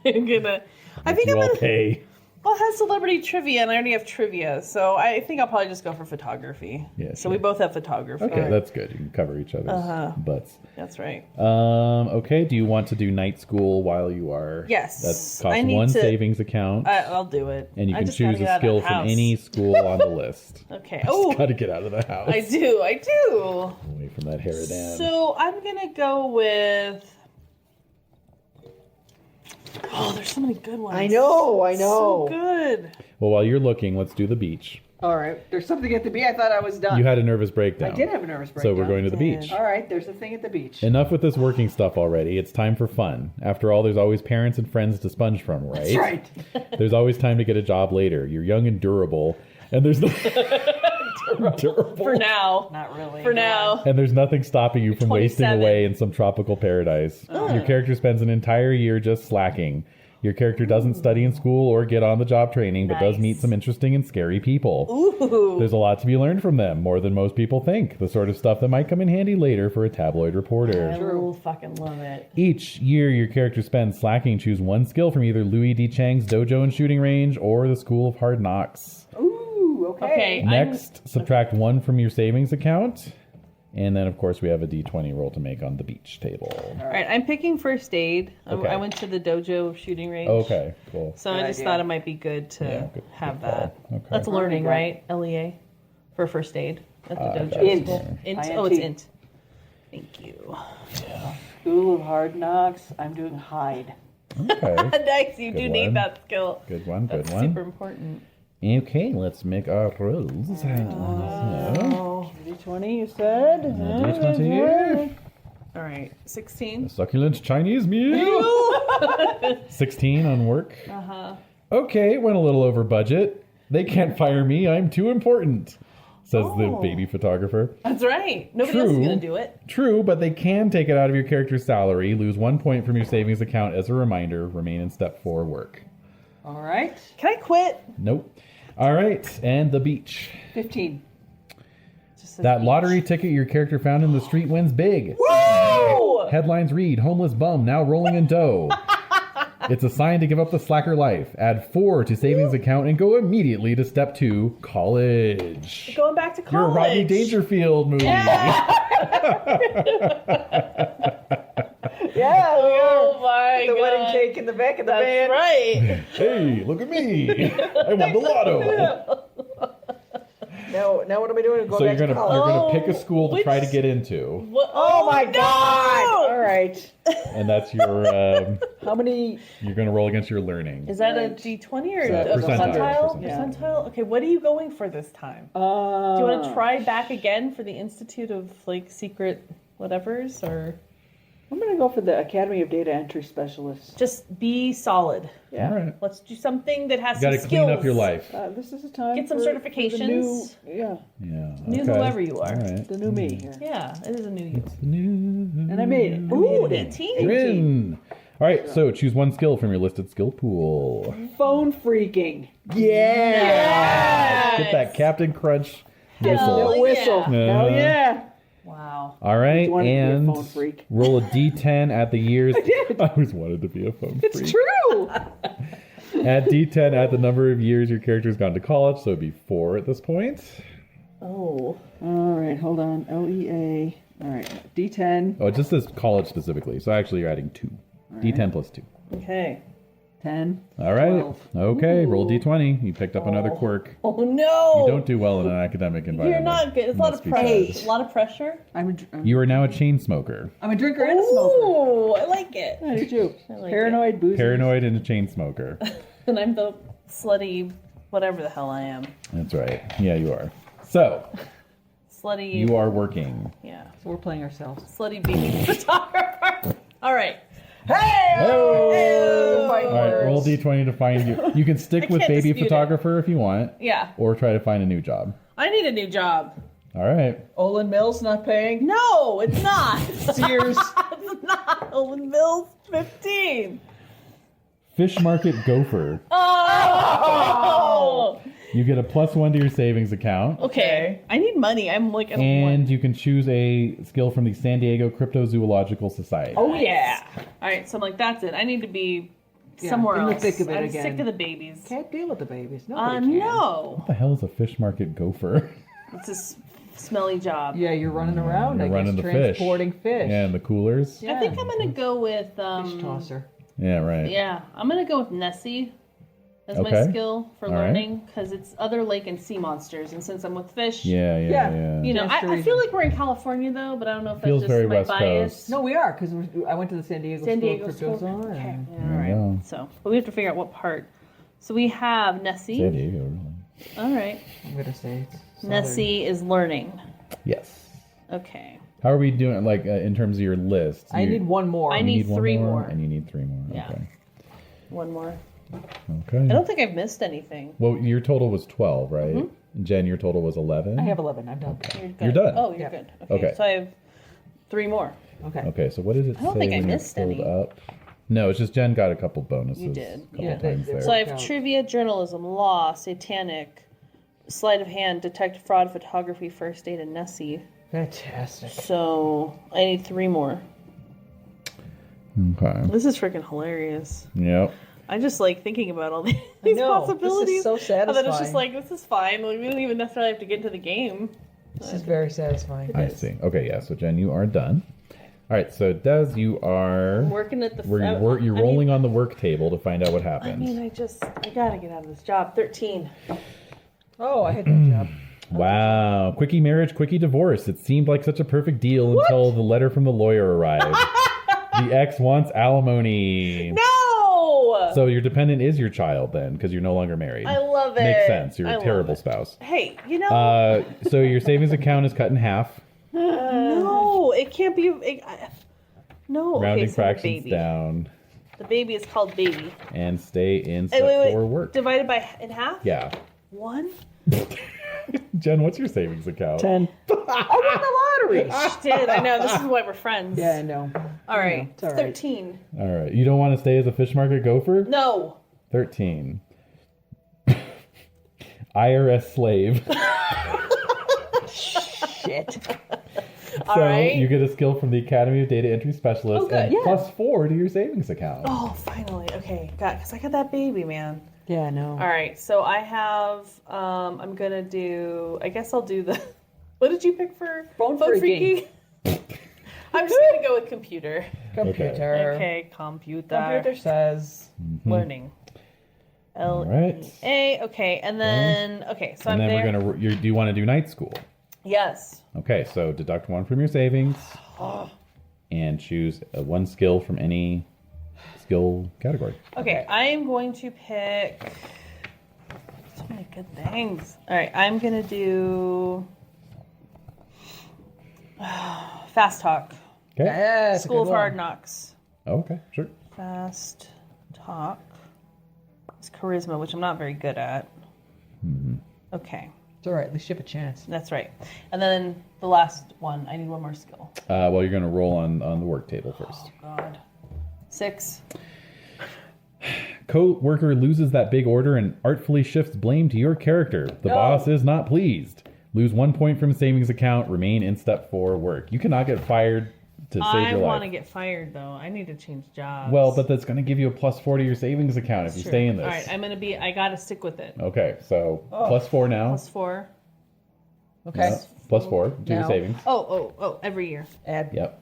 I'm going to... I think I'm all going to... pay. Well, it has celebrity trivia, and I already have trivia, so I think I'll probably just go for photography. Yeah, So we both have photography. Okay, that's good. You can cover each other's butts. That's right. Okay, do you want to do night school while you are... Yes. That costs 1 savings account. I'll do it. And you I can just gotta choose get a out of skill the from house. any school on the list. Okay. Just gotta get out of the house. I do. Away from that Harridan. So I'm going to go with... Oh, there's so many good ones. I know. So good. Well, while you're looking, let's do the beach. All right. There's something at the beach. I thought I was done. You had a nervous breakdown. I did have a nervous breakdown. So we're going to the beach. All right. There's a thing at the beach. Enough with this working stuff already. It's time for fun. After all, there's always parents and friends to sponge from, right? That's right. There's always time to get a job later. You're young and durable, and there's no... durable. For now. Not really. For now. And there's nothing stopping you from wasting 27. away in some tropical paradise. Your character spends an entire year just slacking. Your character doesn't study in school or get on the job training, but does meet some interesting and scary people. Ooh. There's a lot to be learned from them, more than most people think. The sort of stuff that might come in handy later for a tabloid reporter. I will fucking love it. Each year your character spends slacking, choose 1 skill from either Louis D. Chang's Dojo and Shooting Range or the School of Hard Knocks. Ooh, okay. Next, subtract 1 from your savings account. And then, of course, we have a D20 roll to make on the beach table. All right, I'm picking first aid. Okay. I went to the dojo shooting range. Okay, cool. So I just thought it might be good to have that. Okay. That's learning, right? LEA for first aid at the dojo. Int. School. Int. INT. Oh, it's int. Thank you. School of Hard Knocks. I'm doing hide. Okay. Nice. You Good do need one. that skill. Good one, good That's one. super important. Okay, let's make our rolls. So, D20, you said? D20. All right, 16. Succulent Chinese meal. 16 on work. Okay, went a little over budget. They can't fire me. I'm too important, says the baby photographer. That's right. Nobody else is going to do it. True, but they can take it out of your character's salary, lose 1 point from your savings account as a reminder, remain in step 4 work. All right. Can I quit? Nope. All right, and the beach. 15. Just a That beach. lottery ticket your character found in the street wins big. Woo! Headlines read, homeless bum now rolling in dough. It's a sign to give up the slacker life. Add 4 to savings account and go immediately to step 2, college. Going back to college. You're a Rodney Dangerfield movie. Yeah, Oh my the god. wedding cake in the back of the That's van. right. Hey, look at me. I won the lotto. Now what am I doing? Go So back you're to gonna college. pick a school to try to get into, What? Oh my no! God! All right. and that's your How many? you're gonna roll against your learning. Is that a Right. D20 or Percentile. a percentile? Yeah. Percentile? Okay, what are you going for this time? Do you want to try back again for the Institute of like Secret whatevers, or I'm going to go for the Academy of Data Entry Specialists. just be solid? Yeah. All right. Let's do something that has You gotta some clean skills. up your life. This is a time Get some for the certifications. new, yeah, Yeah. New okay. whoever you are. All right. the new me here. Yeah, it is a new you. New. And I made it. Ooh, I made it. 18. You're in. All right, so choose 1 skill from your listed skill pool. Phone freaking. Get that Captain Crunch whistle. No yeah. whistle. Uh-huh. Oh yeah. Wow. All right, wanted to be a and phone freak. roll a d10 at the year's. did. I always wanted to be a phone freak. It's true. Add d10 at the number of years your character's gone to college, so it'd be 4 at this point. Oh. All right, hold on. LEA. All right, D10. Oh, it just says college specifically, so actually you're adding 2. D10 plus 2. Okay. 10. All right. 12. Okay, roll d20. You picked up another quirk. Oh no. You don't do well in an academic environment. You're not good. It's a lot must of be pressure. said. A lot of pressure. You are now a chain smoker. I'm a drinker and a smoker. Ooh, I like it. I do too. like Paranoid, boozy. Paranoid and a chain smoker. And I'm the slutty, whatever the hell I am. That's right. Yeah, you are. So, Slutty. you are working. Yeah. So we're playing ourselves. Slutty baby photographer. All right. Hey! All right, roll d20 to find you. You can stick I with can't baby dispute it. photographer if you want, Yeah. or try to find a new job. I need a new job. All right. Olin Mills not paying. No, it's not. Sears. It's not. Owen Mills, 15. Fish market gopher. Oh! You get a +1 to your savings account. Okay. I need money. I'm like at a And 1. you can choose a skill from the San Diego Cryptozoological Society. Oh, yeah. All right, so I'm like, that's it. I need to be Yeah, somewhere in the else. thick of it I'm again. sick of the babies. Can't deal with the babies. Nobody can. No. What the hell is a fish market gopher? It's a smelly job. Yeah, you're running around, You're I running guess, the fish. transporting fish. Yeah, and the coolers. Yeah. I think I'm going to go with... Fish tosser. Yeah, right. Yeah, I'm going to go with Nessie as my Okay. skill for All right. learning because it's other lake and sea monsters. And since I'm with fish... Yeah. You know, That's the I feel reason. like we're in California though, but I don't know if Feels that's just very my West bias. Coast. No, we are, because I went to the San Diego San School Diego of School. Cryptozoology. Okay. and- All There you right. go. So, but we have to figure out what part. So we have Nessie. San Diego, really. All right. I'm going to say it's southern. Nessie is learning. Yes. Okay. How are we doing, like, in terms of your list? I need one more. I You need one 3 more. And you need 3 more. Yeah. Okay. One more. Okay. I don't think I've missed anything. Well, your total was 12, right? Mm-hmm. Jen, your total was 11? I have 11. I'm done. You're good. You're done. Oh, you're Yeah. good. Okay. So I have 3 more. Okay. Okay, so what did it say I don't think I when missed pulled any. up? No, it's just Jen got a couple bonuses. You did. A couple Yeah, times there. So I have out. trivia, journalism, law, satanic, sleight of hand, detect fraud, photography, first aid, and Nessie. Fantastic. So I need 3 more. Okay. This is freaking hilarious. Yep. I just like thinking about all these know. possibilities. This is so And then it's just satisfying. like, this is fine. Like, we don't even necessarily have to get into the game. This is very satisfying. I see. Okay, yeah, so Jen, you are done. All right, so Des, you are... I'm working at the You're rolling on the work table to find out what happens. I gotta get out of this job. 13. Oh, I had that job. Wow. Quickie marriage, quickie divorce. It seemed like such a perfect deal until the letter from the lawyer arrived. The ex wants alimony. No! So your dependent is your child then, because you're no longer married. I love it. Makes sense. You're I a love terrible it. spouse. Hey, you know... So your savings account is cut in half. no, it can't be... no, Rounding okay, so the fractions baby. down. The baby is called baby. And stay in Hey, step wait. 4 work. Divided by in half? Yeah. 1? Jen, what's your savings account? 10. I won the lottery. Did I know? This is why we're friends. Yeah, I know. All right. It's all right. 13. All right. You don't want to stay as a fish market gopher? No. 13. IRS slave. Shit. So right. you get a skill from the Academy of Data Entry Specialist Oh, good. and Yeah. +4 to your savings account. Oh, finally. Okay. Because I got that baby, man. Yeah, I know. All right. So I have, I'm going to do, I guess I'll do the, what did you pick for Phone freaking. I'm just going to go with computer. Computer. Okay. Computer. Computer says. Learning. right. L-E-A. Okay. And then, okay. So And I'm then there. we're going to, do you want to do night school? Yes. Okay, so deduct 1 from your savings and choose 1 skill from any skill category. Okay, I am going to pick so many good things. All right, I'm gonna do fast talk. Okay. Yeah, that's a School good of Hard one. Knocks. Oh, okay, sure. Fast talk. It's charisma, which I'm not very good at. Okay, It's all right. At least you have a chance. that's right. And then the last one, I need 1 more skill. Well, you're going to roll on the work table first. God. 6. Co-worker loses that big order and artfully shifts blame to your character. The boss is not pleased. Lose 1 point from savings account. Remain in step 4 work. You cannot get fired to save I your want to life. get fired though. I need to change jobs. Well, but that's going to give you a +4 to your savings account if you Sure. stay in this. All right, I gotta stick with it. Okay, so +4 now. +4. Okay. Yep. +4 to your Now. savings. Oh, every year. Add. Yep.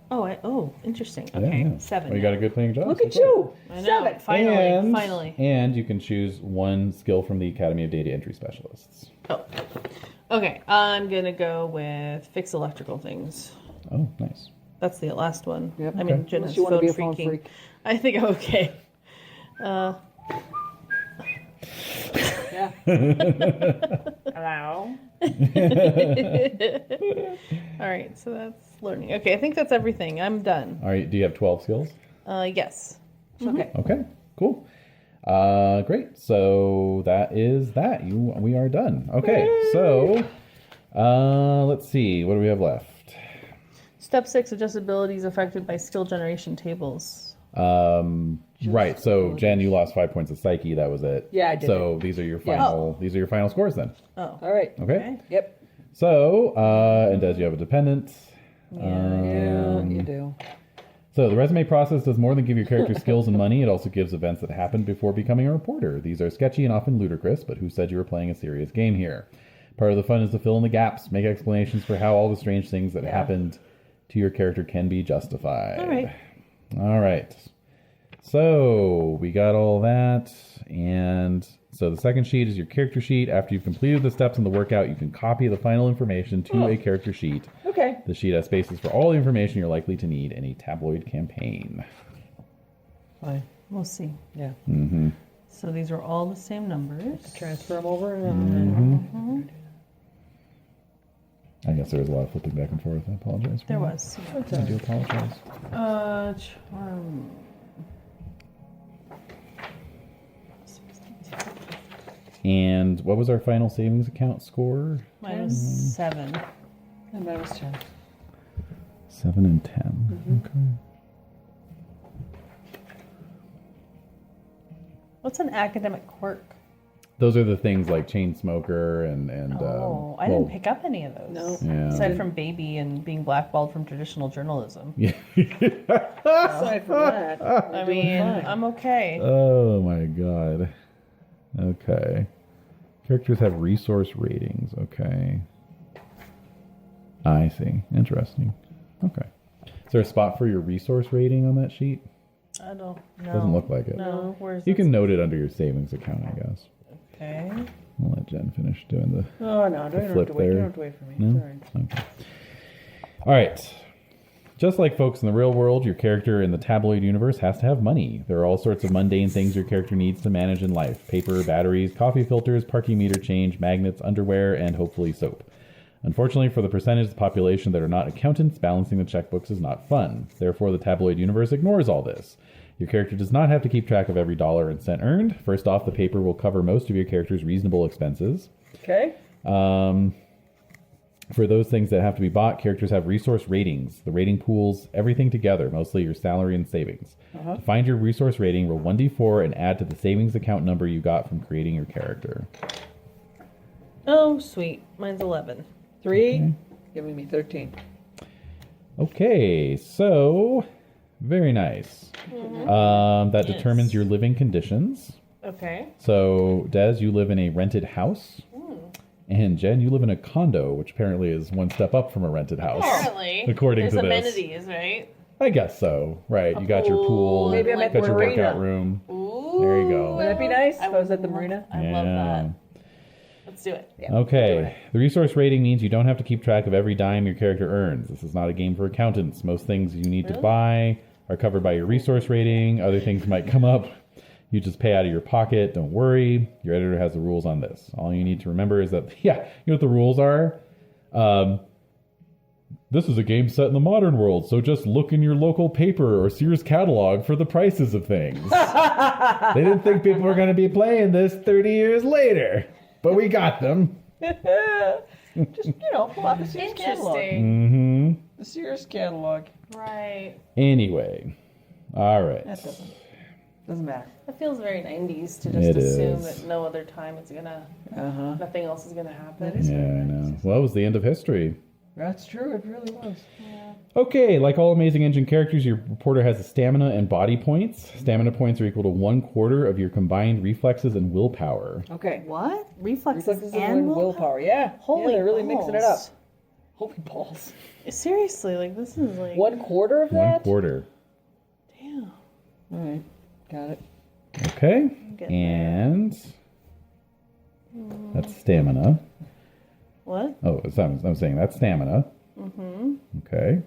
Interesting. Yeah, Okay, yeah. 7. Well, you got a good paying job. Look so at good. you. I know. 7. Finally. And you can choose 1 skill from the Academy of Data Entry Specialists. Oh. Okay, I'm gonna go with fix electrical things. Oh, nice. That's the last one. Yep. I mean, Okay. Jenna's Unless you want to be a phone phone freaking. freak. I think I'm okay. Yeah. Hello. All right, so that's learning. Okay, I think that's everything. I'm done. All right, do you have 12 skills? Yes. Okay. Okay, cool. Great. So that is that. We are done. Okay, so let's see. What do we have left? Step 6, adjustability affected by skill generation tables. Right. So Jen, you lost 5 points of psyche. That was it. Yeah, I did So these are your final. These are your final scores then. Oh. All right. Okay. Yep. So and Des, you have a dependent. Yeah, you do. So the resume process does more than give your character skills and money. It also gives events that happened before becoming a reporter. These are sketchy and often ludicrous, but who said you were playing a serious game here? Part of the fun is to fill in the gaps, make explanations for how all the strange things that happened to your character can be justified. All right. So we got all that. And so the second sheet is your character sheet. After you've completed the steps in the workout, you can copy the final information to a character sheet. Okay. The sheet has spaces for all the information you're likely to need in a tabloid campaign. Fine. We'll see. Yeah. Mm-hmm. So these are all the same numbers. Transfer them over. I guess there was a lot of flipping back and forth. I apologize for There that. was. I do apologize. Charm. And what was our final savings account score? Mine was 7. And that was 10. 7 and 10. Okay. What's an academic quirk? Those are the things like chain smoker and I didn't pick up any of those. No. Yeah. Aside from baby and being blackballed from traditional journalism. Yeah. Aside from that, I mean, I'm okay. Oh my god. Okay. Characters have resource ratings. Okay. I see. Interesting. Okay. Is there a spot for your resource rating on that sheet? I don't know. Doesn't look like it. No, where's You this? can note it under your savings account, I guess. Okay. I'll let Jen finish doing the Oh, no, don't flip have to wait. You there. don't have to wait for me. No? It's all right. Okay. All right. Just like folks in the real world, your character in the tabloid universe has to have money. There are all sorts of mundane things your character needs to manage in life. Paper, batteries, coffee filters, parking meter change, magnets, underwear, and hopefully soap. Unfortunately, for the percentage of the population that are not accountants, balancing the checkbooks is not fun. Therefore, the tabloid universe ignores all this. Your character does not have to keep track of every dollar and cent earned. First off, the paper will cover most of your character's reasonable expenses. Okay. For those things that have to be bought, characters have resource ratings. The rating pools everything together, mostly your salary and savings. To find your resource rating, roll 1d4 and add to the savings account number you got from creating your character. Oh, sweet. Mine's 11. 3, giving me 13. Okay, so very nice. That determines your living conditions. Okay. So, Des, you live in a rented house. And Jen, you live in a condo, which apparently is one step up from a rented house. Apparently. According There's to this. amenities, right? I guess so. Right. You got your pool. Maybe I'm at got the your marina. workout room. Ooh. There you go. Would that be nice if I was at the marina? I love that. Let's do it. Yeah. Okay. The resource rating means you don't have to keep track of every dime your character earns. This is not a game for accountants. Most things you need to buy are covered by your resource rating. Other things might come up. You just pay out of your pocket. Don't worry. Your editor has the rules on this. All you need to remember is that, you know what the rules are? This is a game set in the modern world, so just look in your local paper or Sears catalog for the prices of things. They didn't think people were going to be playing this 30 years later, but we got them. Just, pull out the Sears catalog. Interesting. The Sears catalog. Right. Anyway. All right. That doesn't matter. That feels very 90s to just It assume is. that no other time it's gonna, nothing else is gonna happen. That is Yeah, I know. Well, it was the end of history. That's true. It really was. Okay, like all Amazing Engine characters, your reporter has a stamina and body points. Stamina points are equal to 1/4 of your combined reflexes and willpower. Okay. What? Reflexes, Reflexes and willpower. Yeah. Holy they're really mixing it up. balls. Holy balls. Seriously, like this is like 1/4 of that? 1/4. Damn. All right. Got it. Okay, getting and that's stamina. What? Oh, I'm saying that's stamina. Mm-hmm. Okay.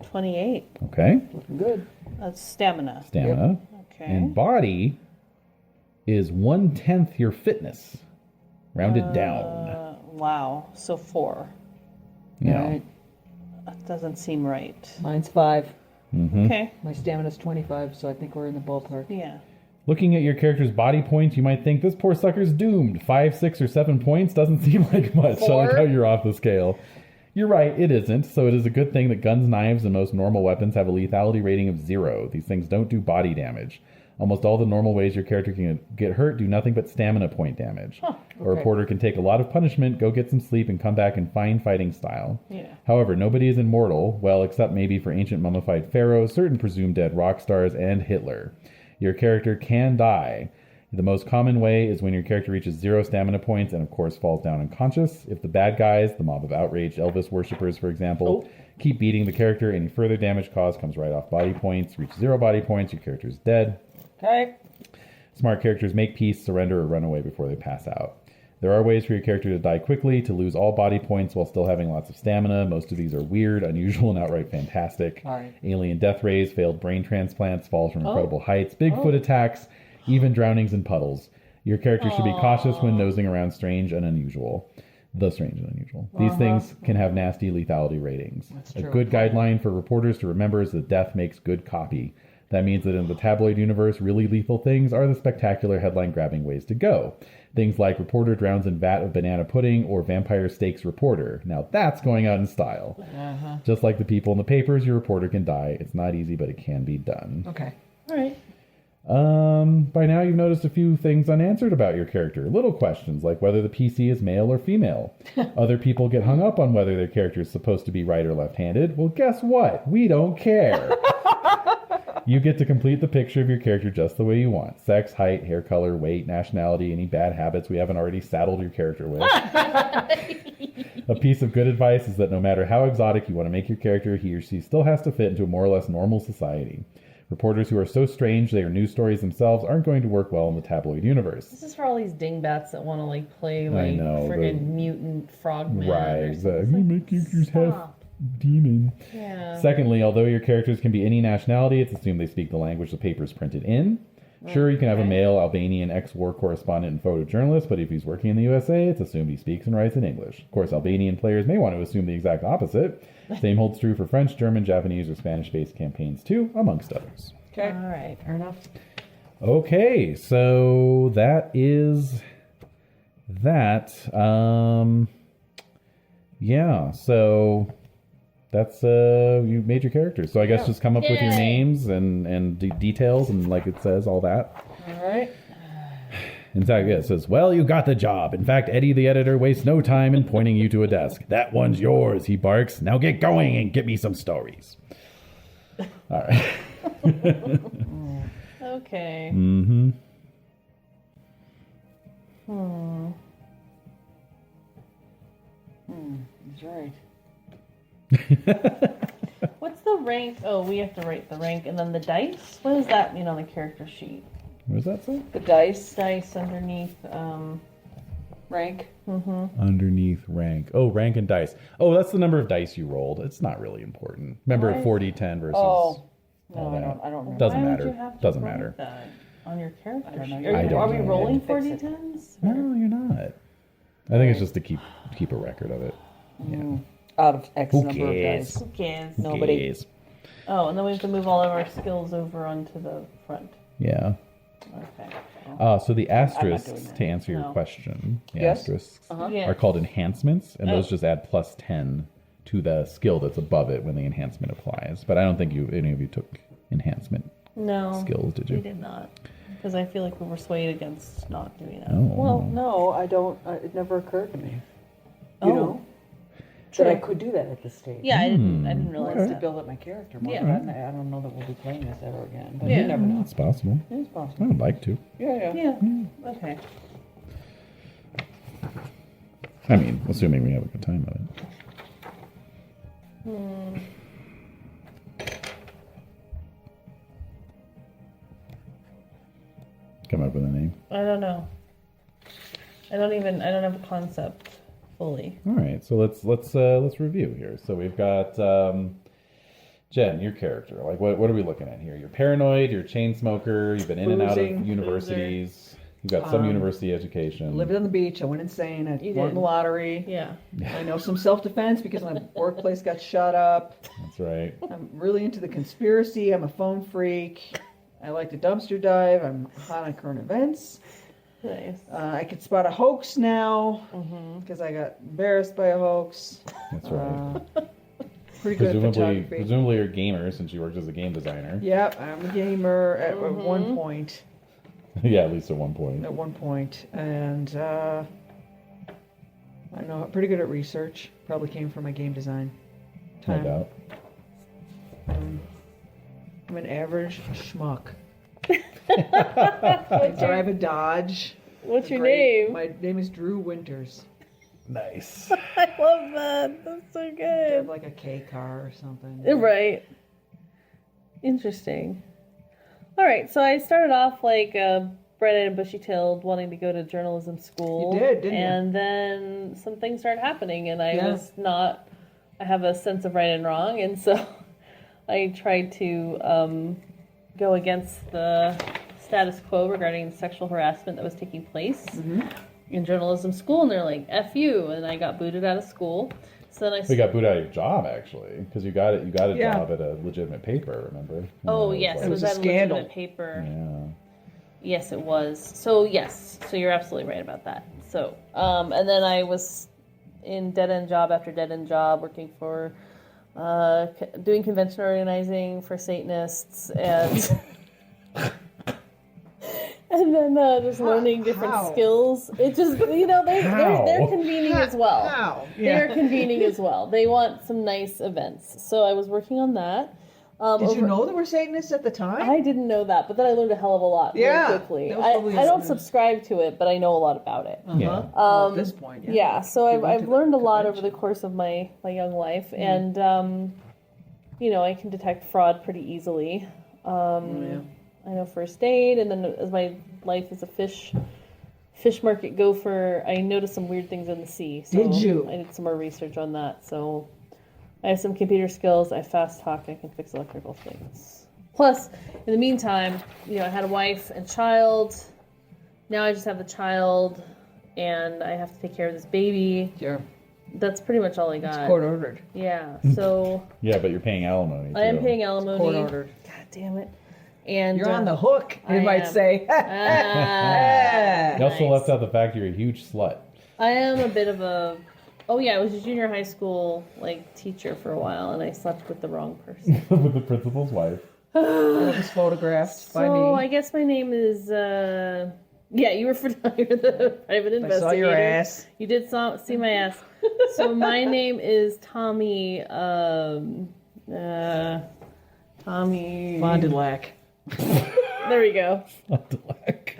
28. Okay. Looking good. That's stamina. Stamina. Okay. And body is 1/10 your fitness, rounded down. Wow. So 4. You know. All right. That doesn't seem right. Mine's 5. Okay. My stamina's 25, so I think we're in the ballpark. Yeah. Looking at your character's body points, you might think this poor sucker's doomed. 5, 6, or 7 points doesn't seem like much. I like 4? how you're off the scale. You're right, it isn't. So it is a good thing that guns, knives, and most normal weapons have a lethality rating of 0. These things don't do body damage. Almost all the normal ways your character can get hurt do nothing but stamina point damage. Huh, A reporter can take a lot of punishment, go get some sleep, and come back in fine fighting style. Yeah. However, nobody is immortal, well, except maybe for ancient mummified pharaohs, certain presumed dead rock stars, and Hitler. Your character can die. The most common way is when your character reaches 0 stamina points and, of course, falls down unconscious. If the bad guys, the mob of outraged Elvis worshippers, for example, keep beating the character, any further damage caused comes right off body points. Reach 0 body points, your character is dead. Okay. Smart characters make peace, surrender, or run away before they pass out. There are ways for your character to die quickly, to lose all body points while still having lots of stamina. Most of these are weird, unusual, and outright fantastic. Right. Alien death rays, failed brain transplants, falls from incredible heights, Bigfoot attacks, even drownings in puddles. Your character should be cautious when nosing around strange and unusual. The strange and unusual. These things can have nasty lethality ratings. A good guideline for reporters to remember is that death makes good copy. That means that in the tabloid universe, really lethal things are the spectacular headline-grabbing ways to go. Things like reporter drowns in vat of banana pudding or vampire stakes reporter. Now that's going out in style. Just like the people in the papers, your reporter can die. It's not easy, but it can be done. Okay. All right. By now you've noticed a few things unanswered about your character. Little questions like whether the PC is male or female. Other people get hung up on whether their character is supposed to be right or left-handed. Well, guess what? We don't care. You get to complete the picture of your character just the way you want. Sex, height, hair color, weight, nationality, any bad habits we haven't already saddled your character with. A piece of good advice is that no matter how exotic you want to make your character, he or she still has to fit into a more or less normal society. Reporters who are so strange they are news stories themselves aren't going to work well in the tabloid universe. This is for all these dingbats that want to like play like friggin' mutant frogman. Right. You make characters half demon. Yeah. Secondly, although your characters can be any nationality, it's assumed they speak the language the paper is printed in. Sure, you can have a male Albanian ex-war correspondent and photojournalist, but if he's working in the USA, it's assumed he speaks and writes in English. Of course, Albanian players may want to assume the exact opposite. Same holds true for French, German, Japanese, or Spanish-based campaigns too, amongst others. Okay. All right. Fair enough. Okay, so that is that. Yeah, so that's you made your characters. So I guess just come up with your names and details and like it says, all that. All right. In fact, yeah, it says, well, you got the job. In fact, Eddie the editor wastes no time in pointing you to a desk. That one's yours, he barks. Now get going and get me some stories. All right. Okay. Mm-hmm. That's right. What's the rank? Oh, we have to write the rank and then the dice. What does that mean on the character sheet? What does that say? The dice. Dice underneath. Rank. Underneath rank. Oh, rank and dice. Oh, that's the number of dice you rolled. It's not really important. Remember, 4d10 versus. Oh. all No, that. I don't know. Doesn't Why matter. would you have to Doesn't write matter. that on your character I don't sheet? know. I don't Are we know. rolling Fix it. 4d10s? No, you're not. I think it's just to keep a record of it. Yeah. Out of X Who number cares? of Who cares? Nobody. Yes. Oh, and then we have to move all of our skills over onto the front. Yeah. Okay. So the asterisks, that. to answer your No. question, the Yes? asterisks Yeah. are called enhancements, and those just add plus 10 to the skill that's above it when the enhancement applies. But I don't think any of you took enhancement No. skills, did you? We did not. Because I feel like we were swayed against not doing that. Oh. Well, no, I don't. It never occurred to me. You know? That I could do that at this stage. Yeah, I didn't realize To that. build up my character more. Yeah. But I don't know that we'll be playing this ever again. But Yeah. you never know. It's possible. It's I possible. would like to. Yeah. Yeah. Okay. I mean, assuming we have a good time of it. Come up with a name. I don't know. I don't have a concept fully. All right, so let's review here. So we've got Jen, your character. Like, what are we looking at here? You're paranoid. You're a chain smoker. You've been in and out of Boozing. universities. You've got some university education. Lived on the beach. I went insane. I won did. the lottery. Yeah. I know some self-defense because my workplace got shut up. That's right. I'm really into the conspiracy. I'm a phone freak. I like to dumpster dive. I'm hot on current events. Nice. I could spot a hoax now because I got embarrassed by a hoax. That's right. Pretty good at photography. Presumably you're a gamer since you worked as a game designer. Yep, I'm a gamer at one point. Yeah, at least at one point. At one point, and I know I'm pretty good at research. Probably came from my game design No time. doubt. I'm an average schmuck. I drive a Dodge. What's your Great. name? My name is Drew Winters. Nice. I love that. That's so I have good. like a K car or something. Right. Interesting. All right, so I started off like bright-eyed and bushy-tailed, wanting to go to journalism school. You did, didn't you? And then some things started happening, and I Yeah. was not. I have a sense of right and wrong, and so I tried to go against the status quo regarding sexual harassment that was taking place in journalism school, and they're like, "F you," and I got booted out of school. So then We got booted out of your job actually because you got a Yeah. job at a legitimate paper. Remember? Oh And yes, It was a that scandal. legitimate paper? Yeah. Yes, it was. So yes, so you're absolutely right about that. So, and then I was in dead end job after dead end job, working for, doing convention organizing for Satanists, and and then just learning different How? skills. It just they're How? convening as well. How? They're convening as well. They want some nice events. So I was working on that. Did you know there were Satanists at the time? I didn't know that, but then I learned a hell of a lot Yeah, very quickly. that was I probably don't a- subscribe to it, but I know a lot about it. Yeah. Well, at this point, Yeah, so You went I've to the learned a lot over convention. the course of my young life, and I can detect fraud pretty easily. Yeah. I know first aid, and then as my life as a fish market gopher, I noticed some weird things in the sea. So Did you? I did some more research on that. So I have some computer skills. I fast talk. I can fix electrical things. Plus, in the meantime, I had a wife and child. Now I just have the child, and I have to take care of this baby. Sure. That's pretty much all I It's got. court ordered. Yeah. So Yeah, but you're paying alimony. I am too. paying alimony. Court ordered. God damn it. And You're on the hook, you I might am. say. Ah, You also nice. left out the fact you're a huge slut. I am a bit of a. Oh yeah, I was a junior high school teacher for a while, and I slept with the wrong person. With the principal's wife. It was photographed by So I me. guess my name is. Yeah, you were the private I investigator. saw your ass. You did see my ass. So my name is Tommy. Tommy. Fond du Lac. There we go. Fond du Lac.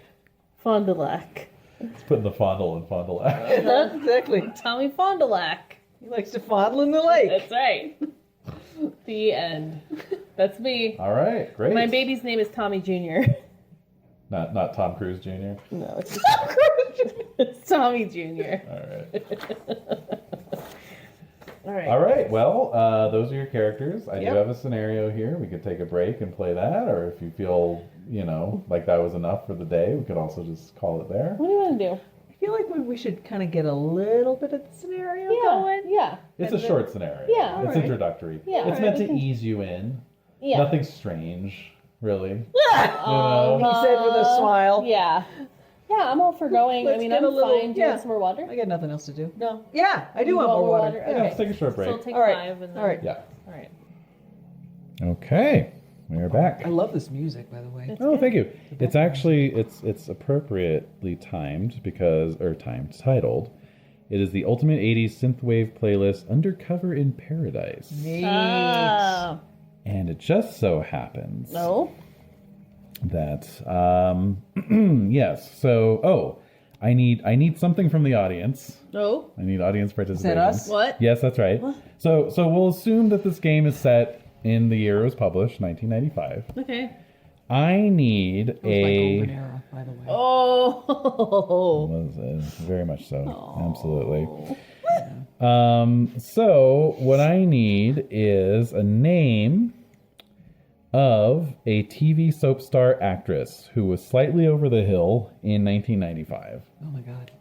Fond du Lac. It's putting the fondle in Fond du Lac. Exactly. Tommy Fond du Lac. He likes to fondle in the lake. That's right. The end. That's me. All right, great. My baby's name is Tommy Jr. Not Tom Cruise Jr. No, it's it's Tommy Jr. All right. All right. All right. Well, those are your characters. I Yep. do have a scenario here. We could take a break and play that, or if you feel, like that was enough for the day, we could also just call it there. What do you want to do? I feel like we should kind of get a little bit of the scenario Yeah. going. Yeah. It's And a then- short scenario. Yeah. It's Alright. introductory. Yeah. It's Alright, meant we to can- ease you in. Yeah. Nothing strange, really. Oh, He said with a smile. Yeah. Yeah, I'm all for going. Let's I mean, get I'm a little- fine. Do you yeah. want some more water? I got nothing else to do. No. Yeah, I do You want more water. Yeah, Okay. let's take a short break. So we'll take All right. 5 and then. All right. Yeah. All right. Okay. We are back. I love this music, by the way. It's Oh, good. thank you. It's actually it's appropriately timed titled. It is the ultimate 80s synthwave playlist Undercover in Paradise. Neat. Ah. And it just so happens No. that yes. So, I need something from the audience. No. I need audience participation. us? What? Yes, that's right. What? So we'll assume that this game is set in the year it was published, 1995. Okay. I need It was my golden a era, by the way. Oh. very much so. Absolutely. So what I need is a name of a TV soap star actress who was slightly over the hill in 1995. Oh my god.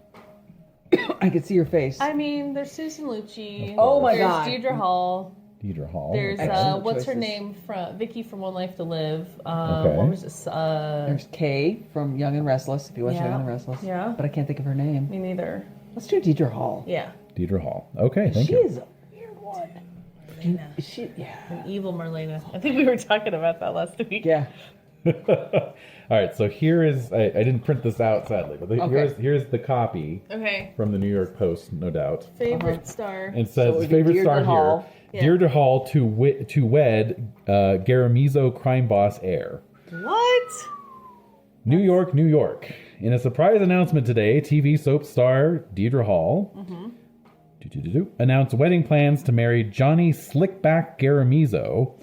I could see your face. I mean, there's Susan Lucci. Oh my there's God. Deirdre Hall. Deidre Hall. There's okay. what's her name from Vicky from One Life to Live. Okay. What was this? There's Kay from Young and Restless, if you watch Yeah. Young and Restless. Yeah. But I can't think of her name. Me neither. Let's do Deidre Hall. Yeah. Deidre Hall. Okay, thank She you. is a weird one. She, yeah. An evil Marlena. I think we were talking about that last week. Yeah. All right, so here is, I didn't print this out sadly, but Okay. here's the copy Okay. from the New York Post, no doubt. Favorite star. It So says it would be favorite Deirdre star Hall. here. Yeah. Deirdre Hall to wed Garamizo crime boss heir. What? New York, New York. In a surprise announcement today, TV soap star Deirdre Hall announced wedding plans to marry Johnny Slickback Garamizo,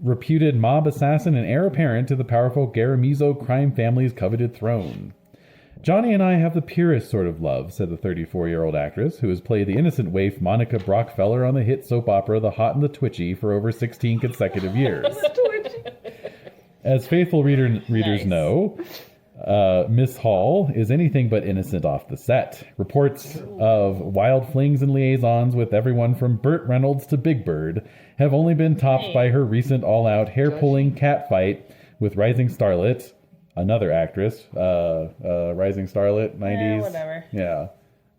reputed mob assassin and heir apparent to the powerful Garamizo crime family's coveted throne. Johnny and I have the purest sort of love, said the 34-year-old actress, who has played the innocent waif Monica Brockfeller on the hit soap opera The Hot and the Twitchy for over 16 consecutive years. As faithful readers Nice. know, Miss Hall is anything but innocent off the set. Reports of wild flings and liaisons with everyone from Burt Reynolds to Big Bird have only been topped by her recent all-out hair-pulling catfight with rising starlet, another actress, rising starlet, 90s. Whatever. Yeah.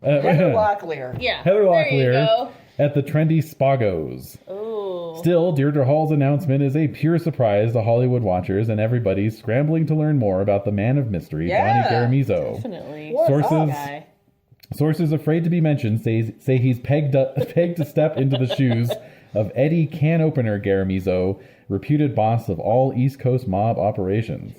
Heather Locklear. Yeah. Heather There you Locklear go. at the trendy Spagos. Ooh. Still, Deirdre Hall's announcement is a pure surprise to Hollywood watchers and everybody scrambling to learn more about the man of mystery, Yeah, Johnny Garamizo. Definitely. Sources Guy. Sources afraid to be mentioned say he's pegged to step into the shoes of Eddie Can Opener Garamizo, reputed boss of all East Coast mob operations.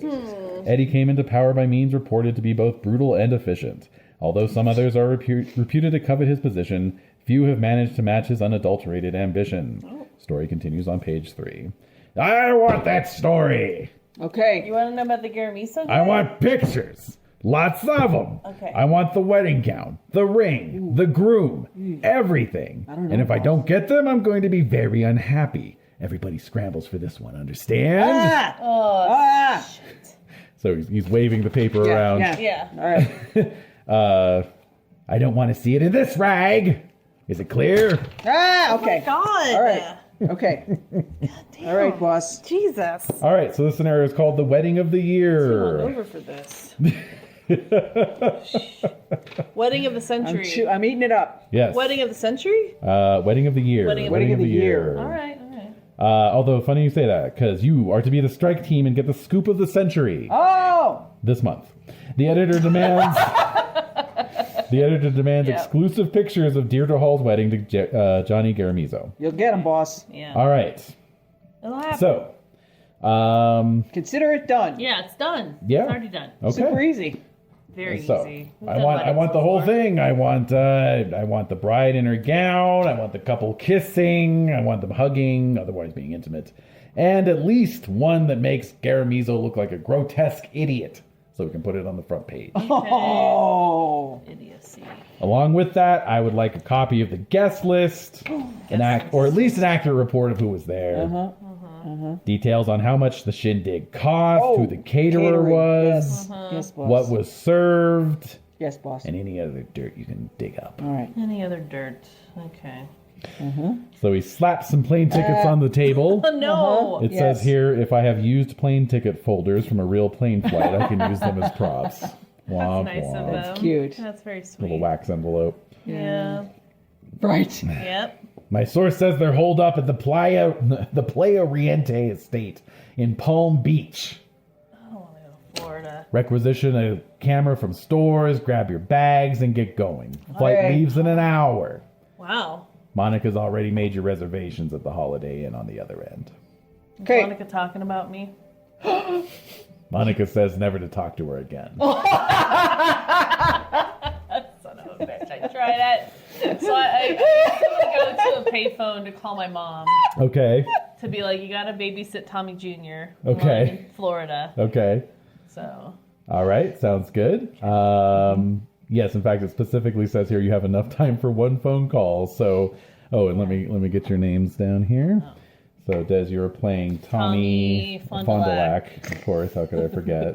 Eddie came into power by means reported to be both brutal and efficient. Although some others are reputed to covet his position, few have managed to match his unadulterated ambition. Story continues on page 3. I want that story. Okay. You want to know about the Garamizo guy? I want pictures. Lots of them. Okay. I want the wedding gown, the ring, the groom, everything. And if I don't get them, I'm going to be very unhappy. Everybody scrambles for this one, understand? So he's waving the paper around. Yeah. All right. I don't want to see it in this rag. Is it clear? Okay. God. All right. Okay. All right, boss. Jesus. All right, so this scenario is called the wedding of the I'm year. over for this. Wedding of the century. I'm eating it up. Yes. Wedding of the century? Wedding of the year. Wedding of the year. All right. Although funny you say that, because you are to be the strike team and get the scoop of the century Oh! this month. The editor demands exclusive pictures of Deirdre Hall's wedding to Johnny Garamizo. You'll get him, boss. Yeah. All right. It'll happen. So, Consider it done. Yeah, it's done. Yeah. It's already done. okay. Super easy. Very So easy. We've I done want weddings the whole before. thing. I want the bride in her gown. I want the couple kissing. I want them hugging, otherwise being intimate, and at least one that makes Garamizo look like a grotesque idiot, so we can put it on the front page. Oh! Idiocy. Along with that, I would like a copy of the guest list, or at least an accurate report of who was there. Details on how much the shindig cost, who the caterer Catering. was, Yes. Yes, boss. what was served, Yes, boss. and any other dirt you can dig up. All right. Any other dirt? Okay. So he slaps some plane tickets on the table. Oh no! It Yes. says here, if I have used plane ticket folders from a real plane flight, I can use them as props. Womp, Nice of womp. them. Cute. That's very sweet. Little wax envelope. Yeah. Right. Yep. My source says they're holed up at the Playa Oriente estate in Palm Beach. I don't want to go to Florida. Requisition a camera from stores, grab your bags, and get going. Flight Okay. leaves in an hour. Wow. Monica's already made your reservations at the Holiday Inn on the other end. Okay. Monica talking about me. Monica says never to talk to her again. Son of a bitch. I tried it. So I go to a payphone to call my mom Okay. to be like, you gotta babysit Tommy Jr. Okay. in Florida. Okay. So All right. Sounds good. Yes, in fact, it specifically says here you have enough time for one phone call. So, and let me get your names down here. So, Des, you were playing Tommy Fond du Fond du Lac. Lac. Of course, how could I forget?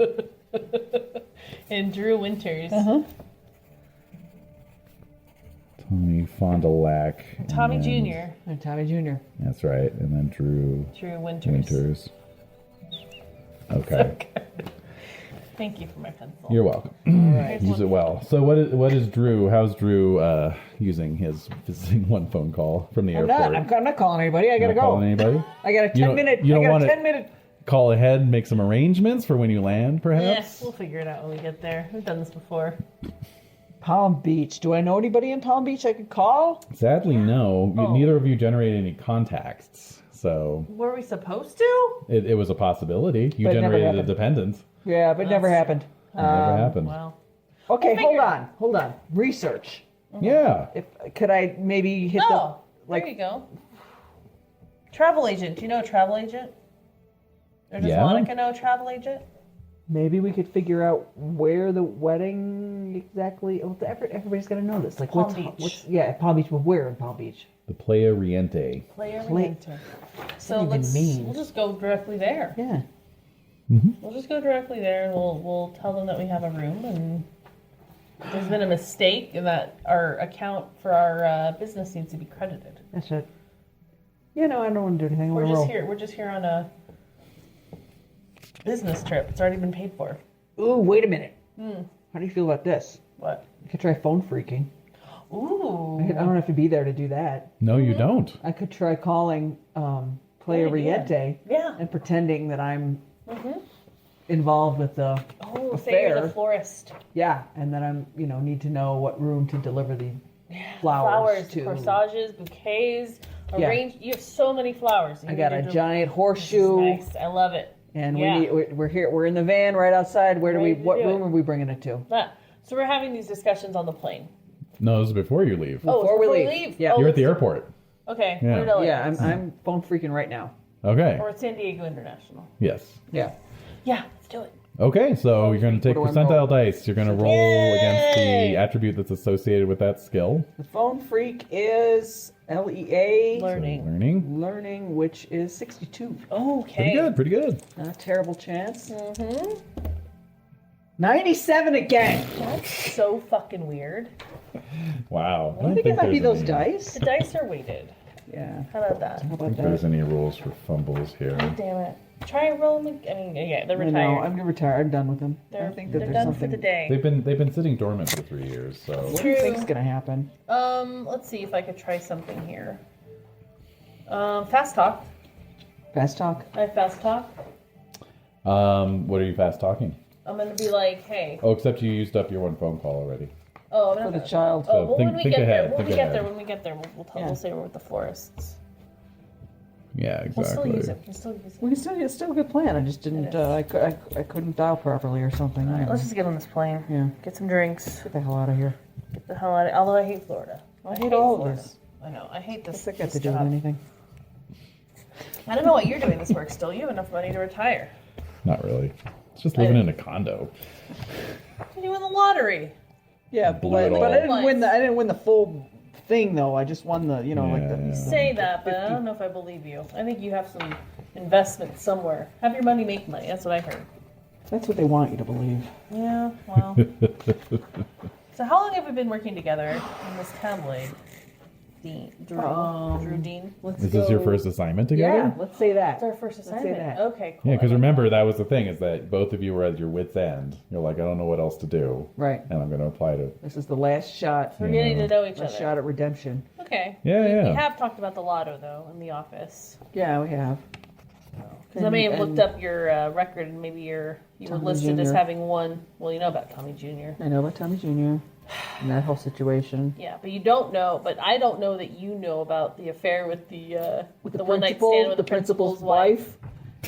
and Drew Winters. Tommy Fond du Lac. Tommy and then- Jr. And Tommy Jr. That's right. And then Drew Drew Winters. Winters. Okay. Thank you for my pencil. You're welcome. right. Use it well. So what is Drew? How's Drew using his visiting one phone call from the I'm airport? not calling anybody. I gotta Not go. calling anybody? I got a 10-minute. You don't I got want a to 10-minute. call ahead and make some arrangements for when you land, perhaps? Yes, we'll figure it out when we get there. We've done this before. Palm Beach. Do I know anybody in Palm Beach I could call? Sadly, no. Oh. Neither of you generated any contacts, so Were we supposed to? it was a possibility. You But it never generated a happened. dependence. Yeah, but it never happened. It never happened. Wow. Okay, Figure- hold on. Research. Yeah. If could I maybe hit Oh, the like there you go. Travel agent. Do you know a travel agent? Or does Yeah. Monica know a travel agent? maybe we could figure out where the wedding exactly. Oh, everybody's got to know this. Like Palm Beach. Palm Beach. But where in Palm Beach? The Playa Riente. Player Play- Oriented. So even mean? we'll just go directly there. Yeah. We'll just go directly there and we'll tell them that we have a room and there's been a mistake and that our account for our business needs to be credited. That's it. Yeah, no, I don't want to do anything. I We're wanna just roll. here. We're just here on a business trip. It's already been paid for. Ooh, wait a minute. How do you feel about this? What? I could try phone freaking. Ooh. I don't have to be there to do that. No, you don't. I could try calling Playa Good idea. Riente Yeah. and pretending that I'm involved with the Oh, say you're the affair. florist. Yeah, and that I'm need to know what room to deliver the Flowers, to. corsages, bouquets, Yeah. arrange. You have so many flowers. You I got need a to do- giant This is horseshoe, Nice. I love it. and Yeah. we're here. We're in the van right outside. Where do we? Ready to What do room it. are we bringing it to? Ah, so we're having these discussions on the plane. No, this is before you leave. Oh, Before we we leave. leave. Yeah. Oh, You're at the let's- airport. Okay. Yeah. Where to Yeah, I'm phone freaking right now. Okay. Or at San Diego International. Yes. Yeah. Yeah, let's do it. Okay, so you're going to take What do I percentile roll? dice. You're going to roll against the attribute that's associated with that skill. The phone freak is LEA Learning. Learning. learning, which is 62. Okay. Pretty good, pretty good. Not a terrible chance. 97 again. That's so fucking weird. Wow. I think it might be there's those any- dice. The dice are weighted. Yeah. How about that? How I about think there's that? any rules for fumbles here. Damn it. Try and roll them. I mean, yeah, they're I know. retired. I'm retired. I'm done with them. They're, I think that they're there's done something. for the day. They've been sitting dormant for 3 years, so What do you True. think's gonna happen? Let's see if I could try something here. Fast talk. Fast talk. I have fast talk. what are you fast talking? I'm gonna be like, hey. Oh, except you used up your one phone call already. Oh, I'm For not the gonna- child. Oh, So well, think- when we think get ahead, there, when think we get ahead. there, when we get there, Yeah. we'll say we're with the florists. Yeah, We'll still exactly. use it. We'll still use it. We can still. It's still a good plan. I just didn't. It is. I couldn't dial properly or something. All right, let's just get on this plane. Yeah. Get some drinks. Get the hell out of here. Get the hell out of it. Although I hate Florida. I hate all of Florida. this. I know. I hate this. What's that got this to do with job. anything? I don't know what you're doing this work still. You have enough money to retire. Not really. It's just living in a condo. You win the lottery. Yeah, Blew it but all. I didn't win the. I didn't win the full thing though. I just won the. Like Yeah, the. yeah. Say that, but I don't know if I believe you. I think you have some investment somewhere. Have your money make money. That's what I heard. That's what they want you to believe. Yeah, well. So how long have we been working together in this tabloid? Drew Dean. Let's Is this your first assignment together? Yeah, let's say that. It's our first Let's say assignment. that. Okay, cool. Yeah, because remember, that was the thing, is that both of you were at your wit's end. You're like, I don't know what else to do. Right. And I'm going to apply to... This is the last shot. We're getting to know each Last other. shot at redemption. Okay. Yeah, we, yeah. We have talked about the lotto though in the office. Yeah, we have. Because I may have And- looked up your record and maybe you were Tommy listed as Jr. having one. Well, you know about Tommy Jr. I know about Tommy Jr. and that whole situation. Yeah, but you don't know. But I don't know that you know about the affair with the one night principal, stand with the the principal's wife.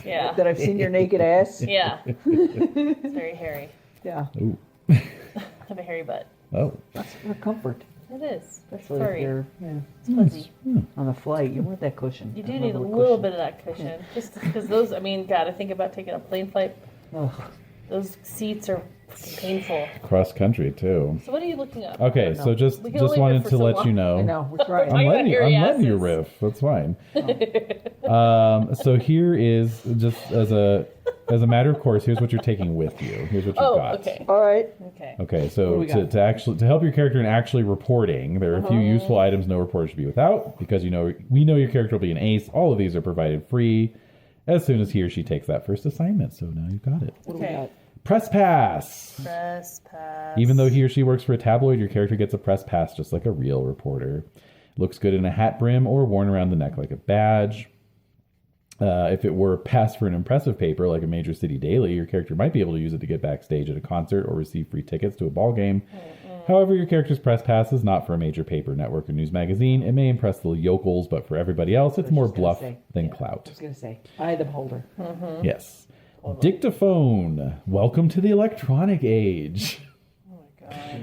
Yeah. That I've seen your naked ass. Yeah. It's very hairy. Yeah. Ooh. I have a hairy butt. Oh. That's for comfort. It is. It's Especially if furry. you're It's fuzzy. on the flight. You want that cushion. You do that need a lovely little cushion. bit of that cushion. Just because those, I mean, God, I think about taking a plane flight. Ugh. Those seats are painful. Cross country, too. So what are you looking up? Okay, so just We can only wanted riff for to so let long. you know. I know. We're trying. Talking about hairy I'm letting you asses. riff. That's fine. So here is, just as a as a matter of course, here's what you're taking with you. Here's what you've got. Okay. All right. Okay. Okay, so What do we got? to help your character in actually reporting, there are a few useful items no reporter should be without, because we know your character will be an ace. All of these are provided free as soon as he or she takes that first assignment. So now you've got it. What do we got? Press pass. Press pass. Even though he or she works for a tabloid, your character gets a press pass just like a real reporter. Looks good in a hat brim or worn around the neck like a badge. If it were passed for an impressive paper like a major city daily, your character might be able to use it to get backstage at a concert or receive free tickets to a ball game. However, your character's press pass is not for a major paper, network, or news magazine. It may impress the yokels, but for everybody else, it's more bluff than clout. I was going to say, I the beholder. Yes. Dictaphone. Welcome to the electronic age.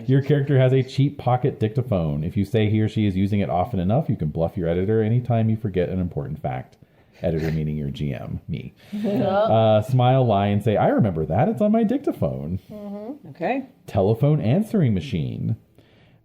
Your character has a cheap pocket dictaphone. If you say he or she is using it often enough, you can bluff your editor anytime you forget an important fact. Editor meaning your GM, me. Smile, lie, and say, I remember that. It's on my dictaphone. Okay. Telephone answering machine.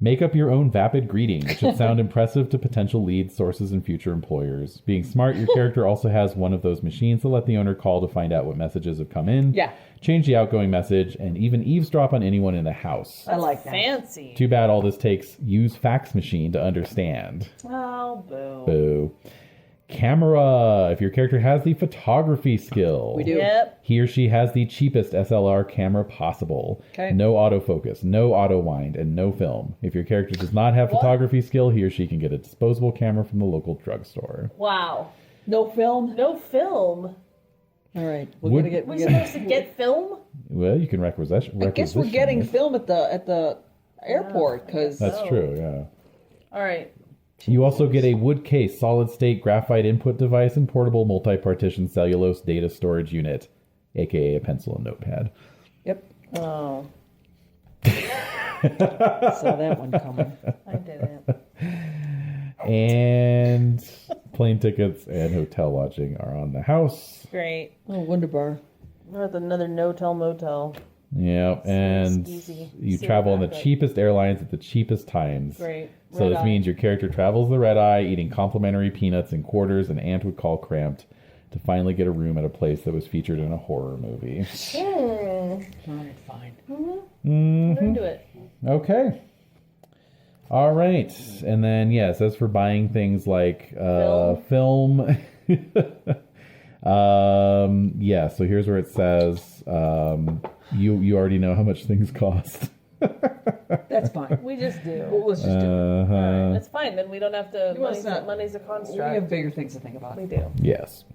Make up your own vapid greeting, which should sound impressive to potential leads, sources, and future employers. Being smart, your character also has one of those machines to let the owner call to find out what messages have come in. Yeah. Change the outgoing message, and even eavesdrop on anyone in the house. I like that. Fancy. Too bad all this takes use fax machine to understand. Oh, boo. Boo. Camera. If your character has the photography skill. We do. Yep. He or she has the cheapest SLR camera possible. Okay. No autofocus, no auto wind, and no film. If your character does not have photography skill, he or she can get a disposable camera from the local drugstore. Wow. No film? No film. All right. We're Would- gonna get. We're supposed to get film? Well, you can requisition. I guess we're getting it. film at the airport because That's true, yeah. All right. You also get a wood case, solid state graphite input device, and portable multi-partition cellulose data storage unit, aka a pencil and notepad. Yep. Oh, Saw that one coming. I didn't. And plane tickets and hotel lodging are on the house. Great. Oh, Wonderbar. We're at another no-tell motel. Yeah, and easy. you See travel on what the happens. cheapest airlines at the cheapest times. Great. So Red this eye. means your character travels the red eye, eating complimentary peanuts and quarters an aunt would call cramped, to finally get a room at a place that was featured in a horror movie. All right, fine. I'm into it. Okay. All right. And then, yes, as for buying things like film. Yeah, so here's where it says you already know how much things cost. That's fine. We just do. Well, let's just do it. All right, that's fine. Then we don't have to. You must not- Money's a We construct. have bigger things to think about. We do. Yes.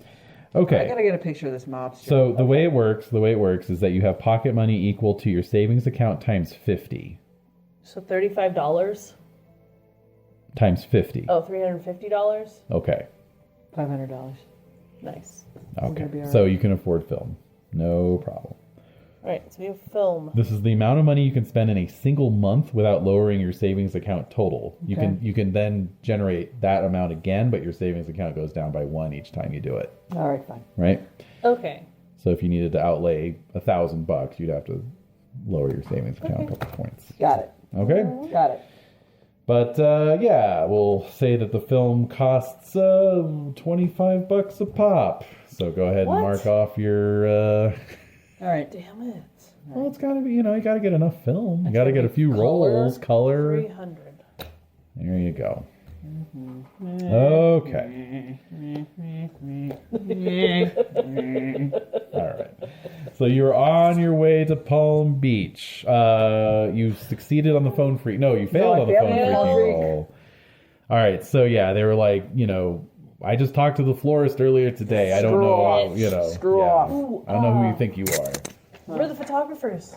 I Okay. gotta get a picture of this mobster. So the way it works is that you have pocket money equal to your savings account times 50. So $35. Times 50. Oh, $350. Okay. $500. Nice. gonna be Okay. all So you can afford film. No problem. All right. So we have film. This is the amount of money you can spend in a single month without lowering your savings account total. You can then generate that amount again, but your savings account goes down by 1 each time you do it. All right, fine. Right? Okay. So if you needed to outlay $1,000, you'd have to lower your savings account a couple points. Got it. Okay? Got it. But yeah, we'll say that the film costs $25 a pop. So go ahead What? and mark off your. All right. Damn it. Well, it's got to be, you gotta get enough film. You gotta get a few rolls, color. 300. There you go. Okay. All right. So you're on your way to Palm Beach. You succeeded on the phone freak. No, you failed on the phone failed. freaking roll. All right. So yeah, they were like, I just talked to the florist earlier today. I don't Screw know, off. Screw yeah. off. I don't know who you think you are. We're the photographers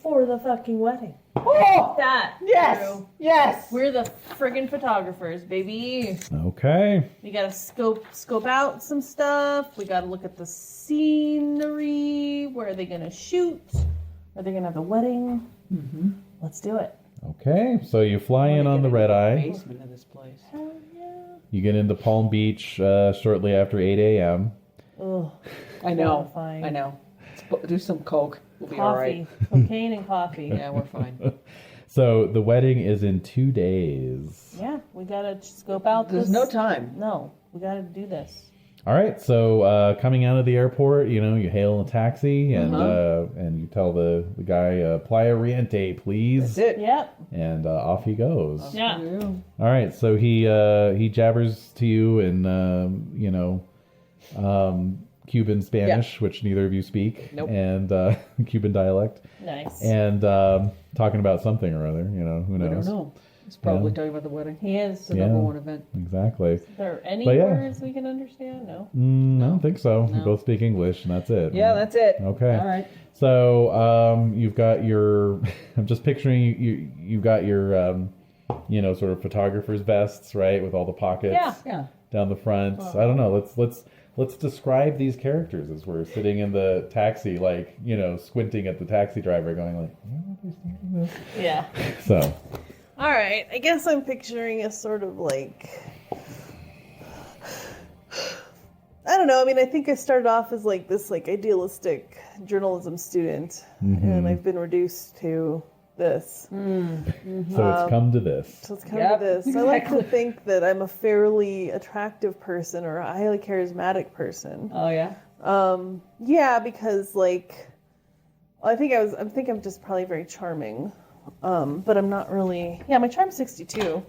for the fucking wedding. Oh! That. Yes! Drew. Yes! We're the friggin' photographers, baby. Okay. We gotta scope out some stuff. We gotta look at the scenery. Where are they gonna shoot? Are they gonna have the wedding? Mm-hmm. Let's do it. Okay. So you fly in on the red eye. Basement of this place. Hell yeah. You get into Palm Beach shortly after 8 a.m. Ugh. I know. Horrifying. I know. Let's do some coke. We'll be all Coffee. right. Cocaine and coffee. Yeah, we're fine. So the wedding is in 2 days. Yeah, we gotta scope out There's this. no time. No, we gotta do this. All right, so coming out of the airport, you hail a taxi and you tell the guy, Playa Riente, please. That's it. Yep. And off he goes. Yeah. All right, so he jabbers to you in Cuban Spanish, which neither of you speak, and Cuban dialect. Nice. And talking about something or other, who knows? I don't know. He's probably talking about the wedding. He is. It's the number one event. Exactly. Are there any But words we can understand? No. I don't think so. We both speak English, and that's it. Yeah, that's it. Okay. All right. So you've got your. I'm just picturing you've got your sort of photographer's vests, right, with all the pockets. Yeah. Down the front. I don't know. Let's describe these characters as we're sitting in the taxi, like squinting at the taxi driver, going like, "What are they thinking this?" Yeah. So. All right. I guess I'm picturing a sort of like. I don't know. I mean, I think I started off as like this like idealistic journalism student, and I've been reduced to this. So it's come to this. So it's come to this. I like to think that I'm a fairly attractive person or a highly charismatic person. Oh yeah. Yeah, because like I think I'm just probably very charming. But I'm not really. Yeah, my charm's 62.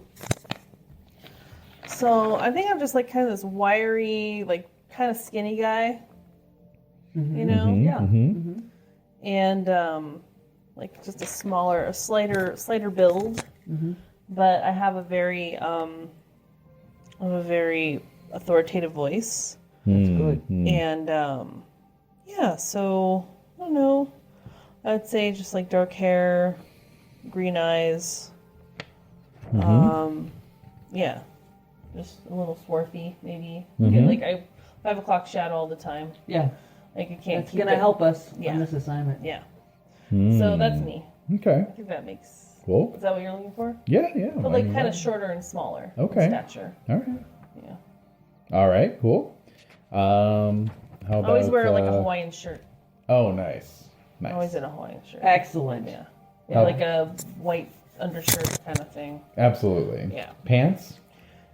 So I think I'm just like kind of this wiry, like kind of skinny guy. And like just a slighter build. But I have a very authoritative voice. That's good. And yeah, so I don't know. I would say just like dark hair, green eyes. Yeah, just a little swarthy, maybe. Like I 5 o'clock shadow all the time. Yeah. Like I can't. It's gonna help us Yeah. on this assignment. Yeah. So that's me. Okay. I think that makes. Cool. Is that what you're looking for? Yeah. But like kind of shorter and smaller. Okay. In stature. All right. Yeah. All right. Cool. How about? I always wear like a Hawaiian shirt. Oh, nice. Nice. Always in a Hawaiian shirt. Excellent. Yeah. Oh. Like a white undershirt kind of thing. Absolutely. Yeah. Pants.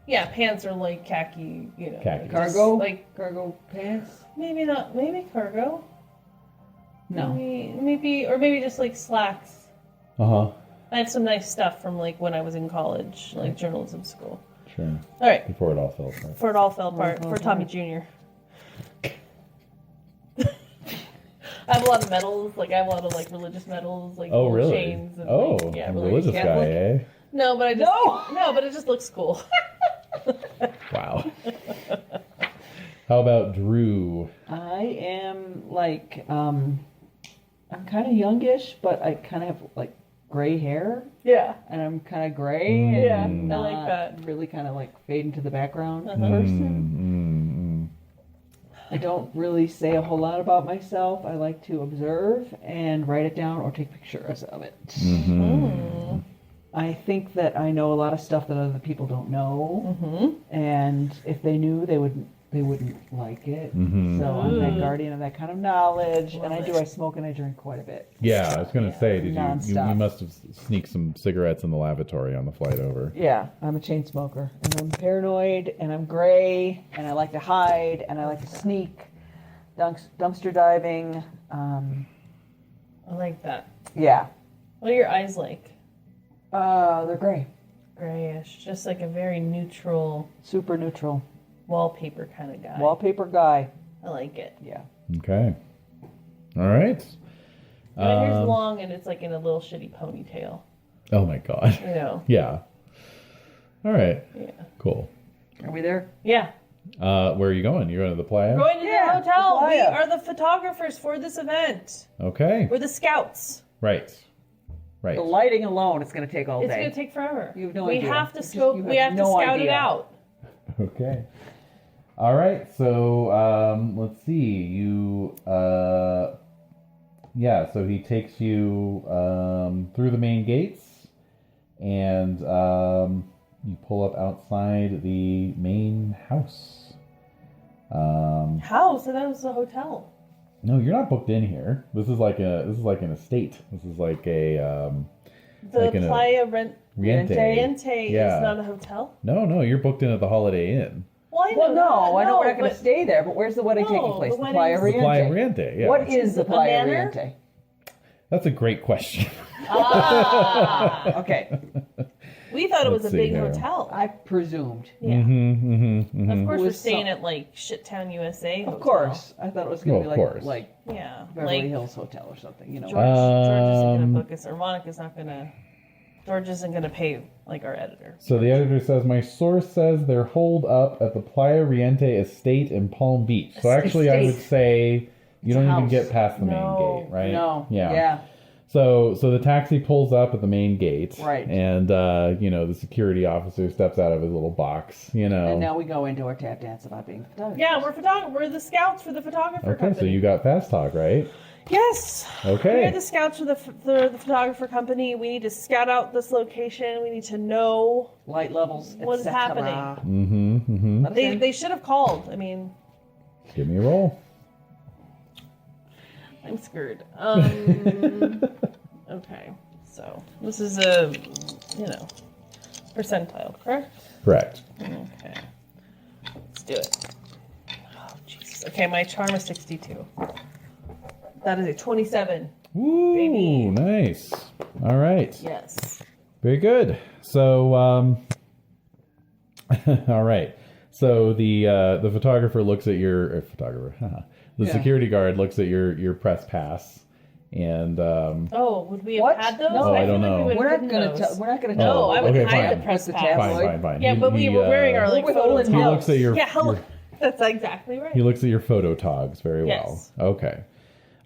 Yeah, pants are like khaki, Khaki. Cargo. Like cargo pants. maybe not. Maybe cargo. No. Maybe just like slacks. I I have some nice stuff from like when I was in college, like journalism school. Sure. All right. Before it all fell apart. Before it all fell apart. For Tommy Jr. I have a lot of medals. Like I have a lot of like religious medals, like Oh, gold really? chains. And, Oh, like, yeah, religious guy, Catholic. eh? No, but I just no, but it just looks cool. Wow. How about Drew? I am like I'm kind of youngish, but I kind of have like gray hair, Yeah. and I'm kind of gray. And Yeah, I not like that. really kind of like fade into the background Mm-hmm. person. I don't really say a whole lot about myself. I like to observe and write it down or take pictures of it. I think that I know a lot of stuff that other people don't know, and if they knew, they wouldn't like it. So I'm that guardian of that kind of knowledge, and I smoke and I drink quite a bit. Yeah, I was going to say, did you Nonstop. must have sneaked some cigarettes in the lavatory on the flight over. Yeah, I'm a chain smoker, and I'm paranoid, and I'm gray, and I like to hide, and I like to sneak, dumpster diving. I like that. Yeah, What are your eyes like? they're gray, Grayish, just like a very neutral super neutral, wallpaper kind of guy. wallpaper guy. I like it. Yeah. Okay. All right. My hair's long and it's like in a little shitty ponytail. Oh my God. You know. Yeah. All right. Yeah. Cool. Are we there? Yeah. Where are you going? You're going to the playa? Going to Yeah, the hotel. the We playa. are the photographers for this event. Okay. We're the scouts. Right. Right. The lighting alone, it's going to take all It's day. going to take forever. You have no we idea. have to It's just- scope. you We have have to no scout it idea. out. Okay. All right. So let's see. You yeah. So he takes you through the main gates, and you pull up outside the main house. House? So that was a hotel. No, you're not booked in here. This is like an estate. This is like a The Like in a- Playa Riente. Riente Yeah. is not a hotel. No, you're booked in at the Holiday Inn. Well, I know Well, no, I know we're not going to but- stay there, but where's the wedding No, taking place? the The wedding's- Playa The Riente. Playa Riente, yeah. What is the A Playa manor? Riente? That's a great question. Ah, Okay, we thought it was Let's a see big here. hotel. I presumed. Yeah. Of course, we're With staying some- at like Shittown, USA. Of Hotel. course, I thought it was going to Well, be of like course. like Yeah. Beverly Like Hills Hotel or something, you know. George isn't Um, gonna book us, or Monica's not gonna. George isn't gonna pay like our editor. So the editor says, my source says they're holed up at the Playa Riente Estate in Palm Beach. So actually, I would Estate. say you don't even house. get past the No. main gate, right? No, Yeah. yeah. So the taxi pulls up at the main gate, Right. And the security officer steps out of his little box, And now we go into our tap dance about being photographers. Yeah, we're the scouts for the photographer Okay, company. so you got fast talk, right? Yes. Okay. We're the scouts for the photographer company. We need to scout out this location. We need to know Light levels, what's etc. happening. Okay. They should have called. I mean, Give me a roll. I'm screwed. Okay, so this is a percentile, correct? Correct. Okay, let's do it. Oh Jesus. Okay, my charm is 62. That is a 27. Ooh, Baby. nice. All right. Yes. Very good. So, all right. So the photographer looks at your the Yeah. security guard looks at your press pass, and Oh, would we have What? had those? No. I feel don't like know. we would We're have not hidden going to those. we're not going to No, tell. I would okay, hide fine. the press The pass. tabloid. fine. Yeah, but we were wearing our like We're photo holding He No. looks at your Yeah, that's exactly right. he looks at your photo togs very Yes. well. Okay.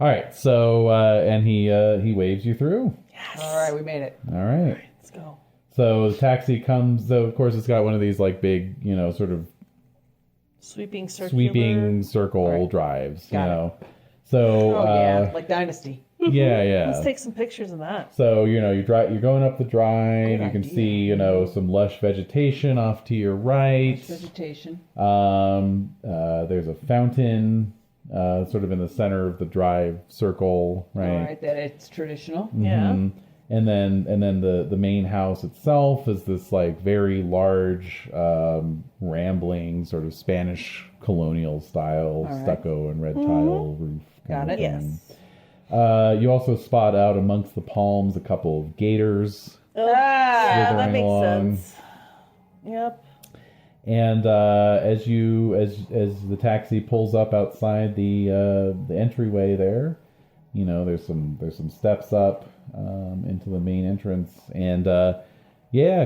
All right. So and he waves you through. All right, we made it. All right. Let's go. So the taxi comes. So of course it's got one of these like big, sort of Sweeping circular. sweeping circle Right. drives. Got You know. So Oh yeah, like Dynasty. yeah. Let's take some pictures of that. So you're going up the drive. Good You can idea. see some lush vegetation off to your right. Vegetation. There's a fountain sort of in the center of the drive circle, right? All right, that it's traditional. Yeah. And then the main house itself is this like very large, rambling sort of Spanish colonial style right. stucco and red tile roof. Got kind of it. thing. Yes. You also spot out amongst the palms a couple of gators. Oh, yeah, that Slithering makes along. sense. Yep. And as the taxi pulls up outside the entryway there, there's some steps up into the main entrance, and a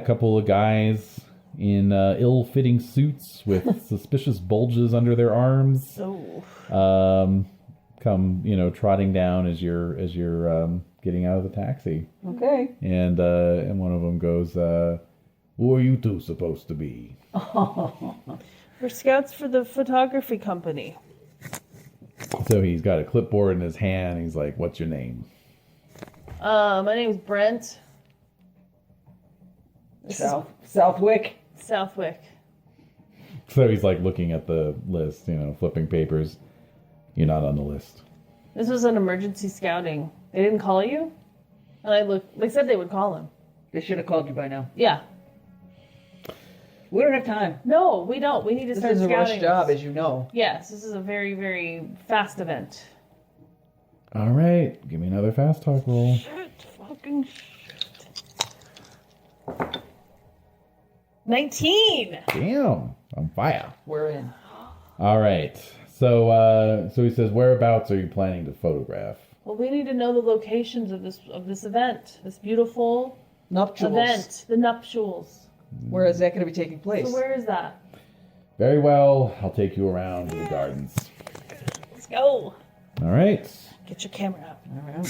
couple of guys in ill-fitting suits with suspicious bulges under their arms Oh. come trotting down as you're getting out of the taxi, Okay. and one of them goes, "Who are you two supposed to be?" We're scouts for the photography company. So he's got a clipboard in his hand. He's like, "What's your name?" My name's Brent. This is Southwick. Southwick. So he's like looking at the list, flipping papers. You're not on the list. This was an emergency scouting. They didn't call you? And they said they would call him. They should have called you by now. Yeah. We don't have time. No, we don't. We need to This start is a scouting. rush job, as you know. Yes, this is a very, very fast event. All right, give me another fast talk roll. Shit, fucking shit. 19! Damn, on fire. We're in. All right. So he says, "Whereabouts are you planning to photograph?" Well, we need to know the locations of this event. This beautiful Nuptials. event. The nuptials. Where is that going to be taking place? So where is that? Very well. I'll take you around to the gardens. Let's go. All right. Get your camera out.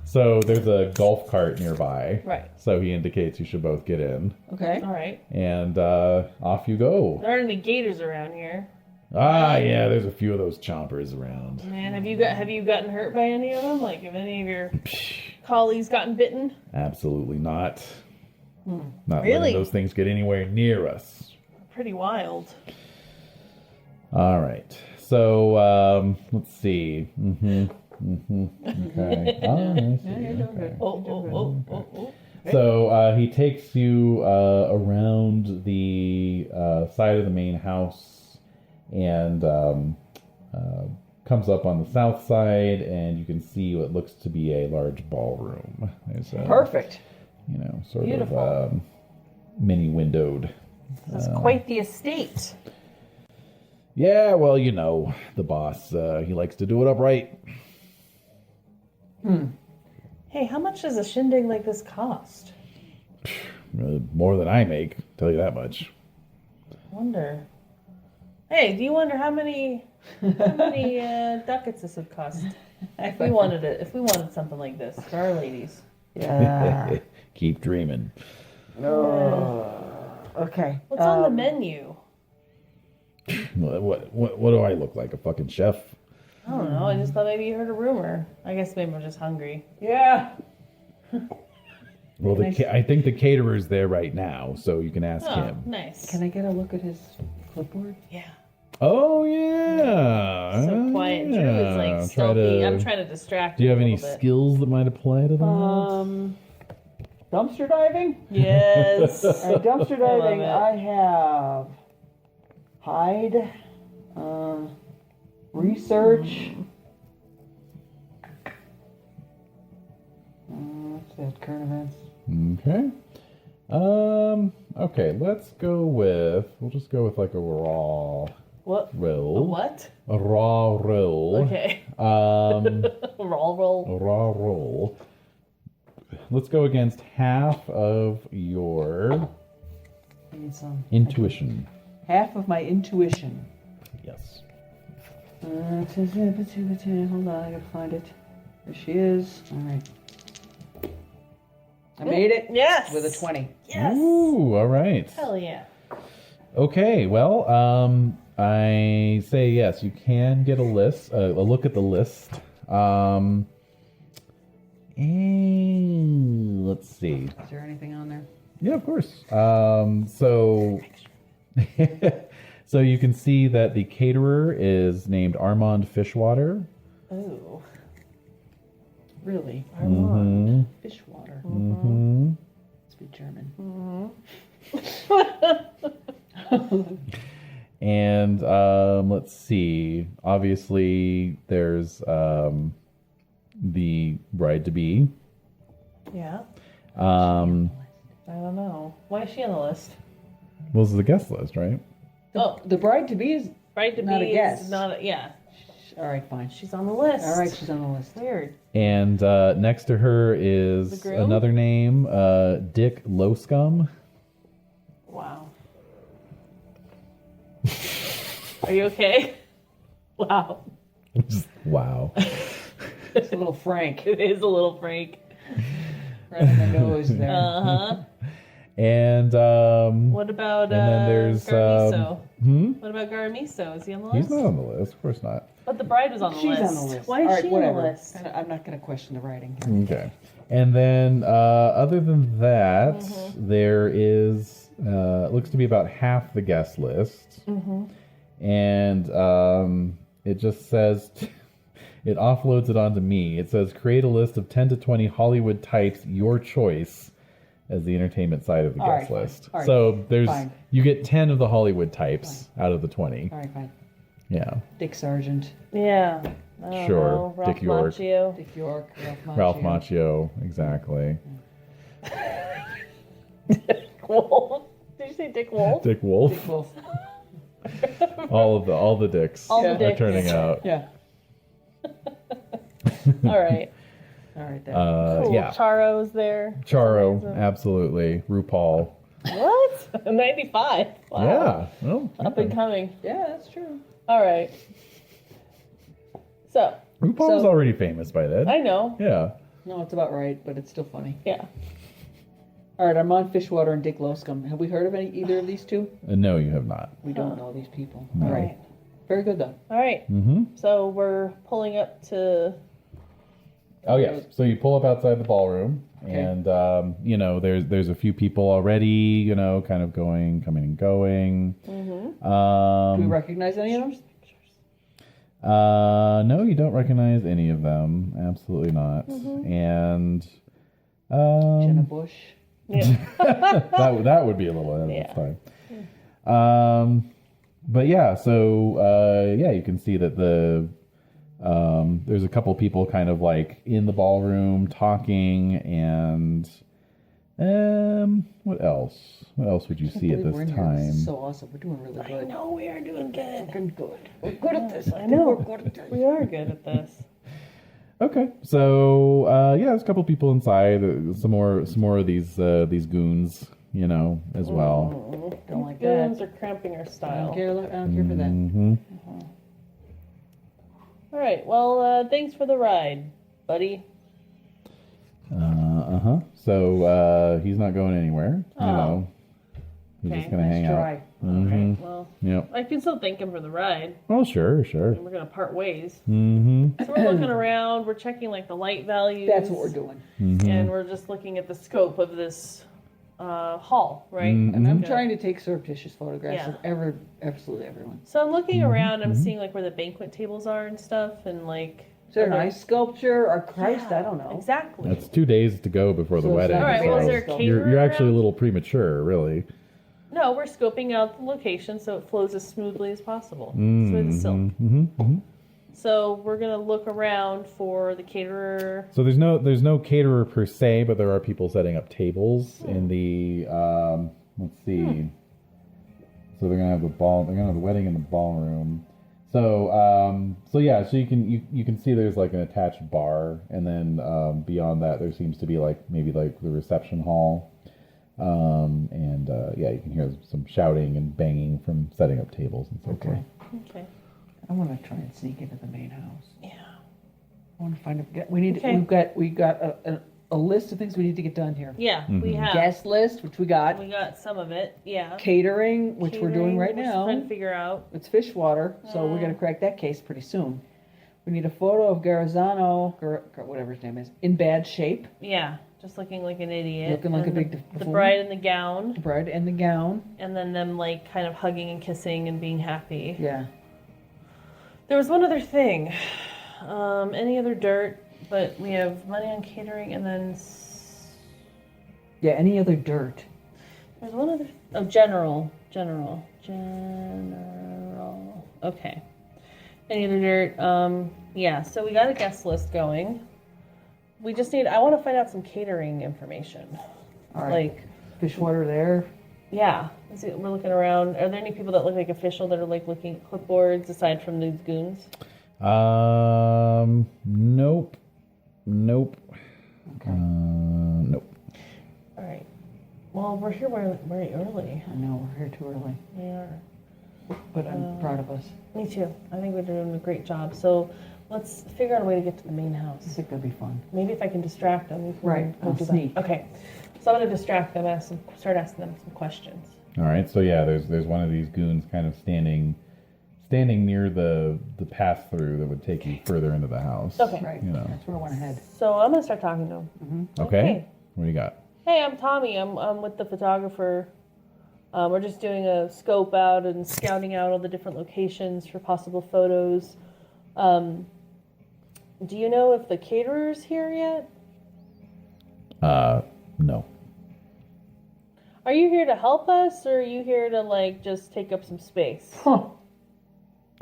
So there's a golf cart nearby. Right. So he indicates you should both get in, Okay. All right. and off you go. There aren't any gators around here. Ah, yeah. There's a few of those chompers around. Man, have you gotten hurt by any of them? Like, have any of your colleagues gotten bitten? Absolutely not. Not Really? letting those things get anywhere near us. Pretty wild. All right. So let's see. Okay. Oh, I see. Okay. Oh. So he takes you around the side of the main house and comes up on the south side, and you can see what looks to be a large ballroom. There's Perfect. Sort Beautiful. of mini windowed. That's quite the estate. Yeah, well, the boss, he likes to do it upright. Hey, how much does a shindig like this cost? More than I make, tell you that much. Wonder. Hey, do you wonder how many ducats this would cost if we wanted something like this for our ladies? Yeah. Keep dreaming. Okay. What's on the menu? What do I look like? A fucking chef? I don't know. I just thought maybe you heard a rumor. I guess maybe we're just hungry. Yeah. Well, I think the caterer's there right now, so you can ask him. Nice. Can I get a look at his clipboard? Yeah. Oh, yeah. So quiet. Drew is like stealthy. I'm trying to distract Do you him have a any little bit. skills that might apply to that? Dumpster diving? Yes. Dumpster I love diving, it. I have hide, research. What's that? Current events. Okay. Okay, let's go with... We'll just go with like a raw What? roll. A what? A raw roll. Okay. Um, Roll. a raw roll. Let's go against half of your I need some. intuition. Half of my intuition. Yes. Hold on, I gotta find it. There she is. All right. I made it. Yes. With a 20. Yes. Ooh, all right. Hell yeah. Okay, well, I say yes, you can get a look at the list. And let's see. Is there anything on there? Yeah, of course. So you can see that the caterer is named Armand Fishwater. Ooh. Really? Mhm. Fishwater. Mm-hmm. Speak German. And let's see. Obviously, there's the bride-to-be. Yeah. Um, I don't know. Why is she on the list? well, this is the guest list, right? The bride to be is. Bride to Not a be guest. is not a, yeah. All right, fine. She's on the list. All right, she's on the list. Weird. And next to her is The groom? another name, Dick Lowscum. Wow. Are you okay? Wow. Wow. It's a little frank. It is a little frank. Right on the nose there. Uh-huh. And What about and then there's Garmiso? hmm? What about Garmiso? Is he on the He's list? not on the list, of course not. But the bride was on the She's list. on the list. Why is All right, she whatever. on the list? I'm not going to question the writing here. Okay. And then other than that, there is looks to be about half the guest list. And it just says it offloads it onto me. It says create a list of 10 to 20 Hollywood types, your choice, as the entertainment side of the All guest right, fine. list. All right, So there's fine. you get 10 of the Hollywood types out of the 20. All right, fine. Yeah. Dick Sargent, Yeah. I don't Sure. know. Ralph Dick York. Macchio. Dick York, Ralph Macchio. Ralph Macchio, exactly. Wolf. Did you say Dick Wolf? Dick Wolf. Dick Wolf. All the dicks All the are dicks. turning out. Yeah. All right. All right, then. Cool. Yeah. Charo's there. Charo, Amazing. absolutely. RuPaul. What? 95. Wow. Yeah. Well, Up and coming. Yeah, that's true. All right. So, RuPaul was already famous by then. I know. Yeah. No, it's about right, but it's still funny. Yeah. All right, Armand Fishwater and Dick Lowscum. Have we heard of either of these two? No, you have not. We don't know these people. No. All right. Very good, though. All right. Mm-hmm. So we're pulling up to. Oh yes. So you pull up outside the ballroom, and there's a few people already, kind of coming and going. Do we recognize any of them? No, you don't recognize any of them. Absolutely not. And Jenna Bush. Yeah. that would be a little ahead of its time. But yeah, so you can see that there's a couple people kind of like in the ballroom talking, and what else? What else would you see at this time? This is so awesome. We're doing really good. I know we are doing good. Fucking good. We're good at this. I know. We're good at this. We are good at this. Okay, so there's a couple people inside. Some more of these goons, as well. Don't like Goons that. are cramping our I don't style. care for that. Mm-hmm. All right. Well, thanks for the ride, buddy. So he's not going anywhere. He's Okay, just gonna nice hang try. out. Mm-hmm. Well, Yep. I can still thank him for the ride. Oh, sure. And we're gonna part ways. Mm-hmm. So we're looking around. We're checking like the light values. That's what we're doing. And we're just looking at the scope of this hall, right? And I'm Okay. trying to take surreptitious photographs Yeah. of absolutely everyone. So I'm looking around. I'm seeing like where the banquet tables are and stuff, and like. Is there an other- ice sculpture or Christ? Yeah, I don't know. Exactly. That's 2 days to go before the So wedding. it's not All right. Well, is so there a You're- caterer you're actually a around? little premature, really. No, we're scoping out the location so it flows as smoothly as possible. Smooth as silk. Mm-hmm. So we're gonna look around for the caterer. So there's no caterer per se, but there are people setting up tables in the let's see. So they're gonna have the wedding in the ballroom. So so you can see there's like an attached bar, and then beyond that there seems to be maybe the reception hall. You can hear some shouting and banging from setting up tables and so forth. Okay. I want to try and sneak into the main house. Yeah. I want to find a. We need. Okay. We've got a list of things we need to get done here. Yeah, we have. Guest list, which we got. We got some of it. Yeah. Catering, which we're doing Catering, right we're just now. trying to figure out. It's fish water, so we're gonna crack that case pretty soon. We need a photo of Garazano, whatever his name is, in bad shape. Yeah. Just looking like an idiot. Looking like And a big the buffoon. bride in the gown, The bride and the gown. and then them like kind of hugging and kissing and being happy. Yeah. There was one other thing. Any other dirt? But we have money on catering, and then Yeah. Any other dirt? there's one other. Oh, general. Okay. Any other dirt? Yeah. So we got a guest list going. We just need. I want to find out some catering information. All right. Like, Fish water there. yeah. We're looking around. Are there any people that look like official that are like looking at clipboards aside from these goons? Nope. Okay. Nope. All right. Well, we're here very early. I know we're here too early, We are. but I'm proud of us. Me too. I think we're doing a great job. So let's figure out a way to get to the main I house. think that'll be fun. Maybe if I can distract them, we can Right, go I'll do sneak. that. Okay. So I'm going to distract them, start asking them some questions. All right. So there's one of these goons kind of standing near the path through that would take you further into the house. Okay. Right. That's where I want to head. So I'm going to start talking to them. Okay. What do you got? Hey, I'm Tommy. I'm with the photographer. We're just doing a scope out and scouting out all the different locations for possible photos. Do you know if the caterer's here yet? No. Are you here to help us, or are you here to just take up some space? Huh. All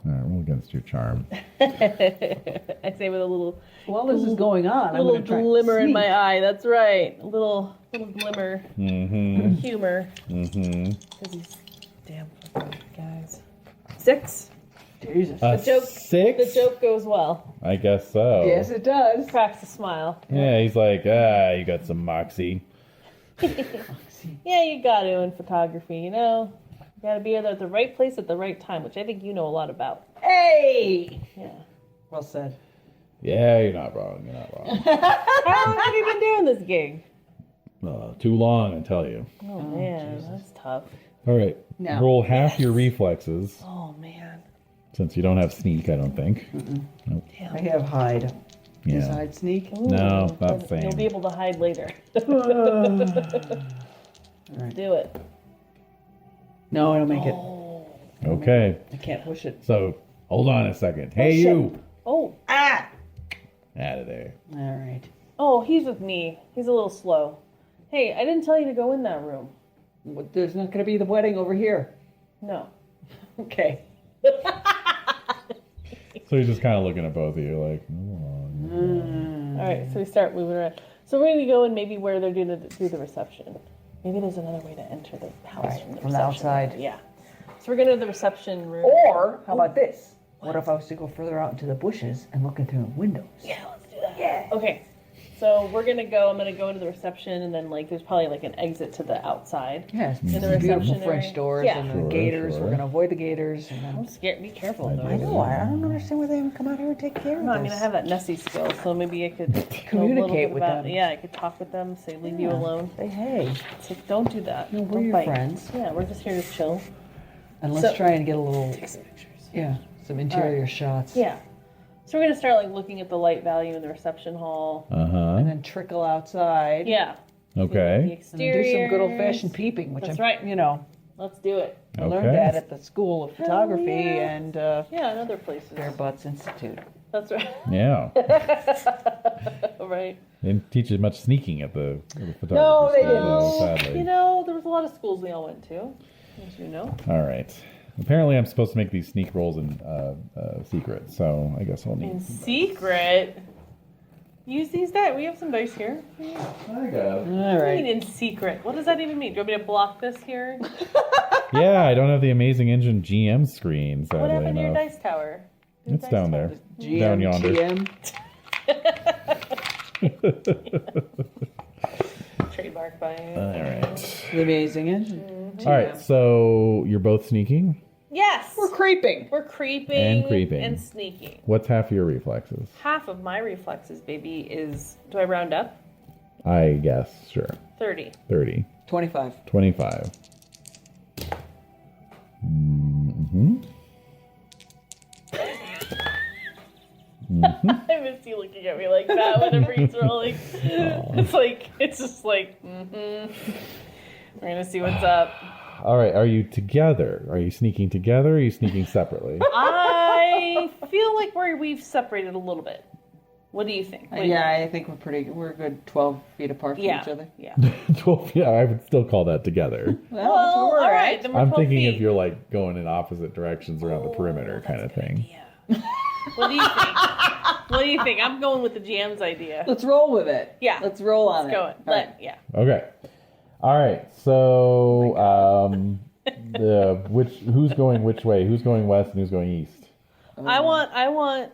right, roll against your charm. I say with a little While this is going on, I'm little going to try and glimmer in sneak. my eye. That's right, a little glimmer, Mm-hmm. humor. Mm-hmm. Because these damn fucking guys. 6. Jesus. A joke- 6? The joke goes well. I guess so. Yes, it does. Cracks a smile. Yeah, he's like, you got some moxie. Yeah, you got to in photography, you know. You got to be at the right place at the right time, which I think you know a lot about. Hey! Yeah. Well said. Yeah, you're not wrong. You're not wrong. How long have you been doing this gig? Too long, I tell you. Oh man, that's tough. All right. Now. Roll half your reflexes, Oh man. since you don't have sneak, I don't think. Nope. I have hide. Is Yeah. hide sneak? Ooh, No, not but the same. You'll be able to hide later. Right. Do it. No, I don't make it. Oh. Okay. I can't push it. So, hold on a second. Hey, shit. you! Oh. Out of there. All right. Oh, he's with me. He's a little slow. Hey, I didn't tell you to go in that room. Well, there's not going to be the wedding over here. No. Okay. So you're just kind of looking at both of you like, All right, so we start moving around. So we're going to go in maybe where they're doing do the reception. Maybe there's another way to enter the house Right, from the from the reception outside. room. Yeah. So we're going to the reception room. Or, how about this? What if I was to go further out into the bushes and look in through windows? Yeah, let's do that. Yeah. Okay. So I'm going to go into the reception, and then like there's probably like an exit to the outside. Yes, In the beautiful reception French area. doors Yeah. and the Sure, gators. sure. We're going to avoid the gators. And I'm then... scared. Be careful though. I know. I don't understand why they haven't come out here and take care of No, this. I mean I have that Nessie skill, so maybe I could know a little Communicate bit with about, them. Yeah, I could talk with them, say leave you alone. Say, hey, It's like don't do that. no, we're Don't your bite. friends. Yeah, we're just here to chill. And let's So- try and get a little, Take some pictures. yeah, some interior shots. Yeah. So we're gonna start like looking at the light value in the reception hall. And then trickle outside. Yeah. The Okay. And then exterior. do some good old-fashioned peeping, which That's I'm, right. you know, Let's do it. I learned Okay. that at the School of Photography and Yeah, and other places. Bare Butts Institute. That's right. Yeah. Right. They didn't teach you much sneaking at the photography No, they school, didn't. though, sadly. You know, there was a lot of schools we all went to, as you know. All right. Apparently, I'm supposed to make these sneak rolls in secret, so I guess I'll In need. secret. Use these dice. We have some dice here. I got it. All What do you right. mean in secret? What does that even mean? Do you want me to block this here? Yeah, I don't have the amazing engine GM screen, sadly What happened to your enough. dice tower? Your It's dice down tower. there. GM, Down yonder. Trademark by you. All right. The amazing engine. All right. So you're both sneaking. Yes! We're creeping. We're creeping. And creeping. And sneaking. What's half of your reflexes? Half of my reflexes, baby, is... Do I round up? I guess. Sure. 30. 30. 25. 25. Mm-hmm. I miss you looking at me like that whenever he's rolling. It's just like, We're gonna see what's up. All right. Are you together? Are you sneaking together or are you sneaking separately? I feel like we've separated a little bit. What do you think? What do you Yeah, I think we're a good 12 feet apart from think? each other. Yeah. 12. Yeah, I would still call that together. Well, Well, we're all right. Then we're I'm 12 thinking feet. if you're like going in opposite directions around the perimeter kind of thing. Yeah. What do you think? What do you think? I'm going with the GM's idea. Let's roll with it. Yeah. Let's roll on Let's go. it. All right. Yeah. Okay. All right. So, who's going which way? Who's going west and who's going east? I want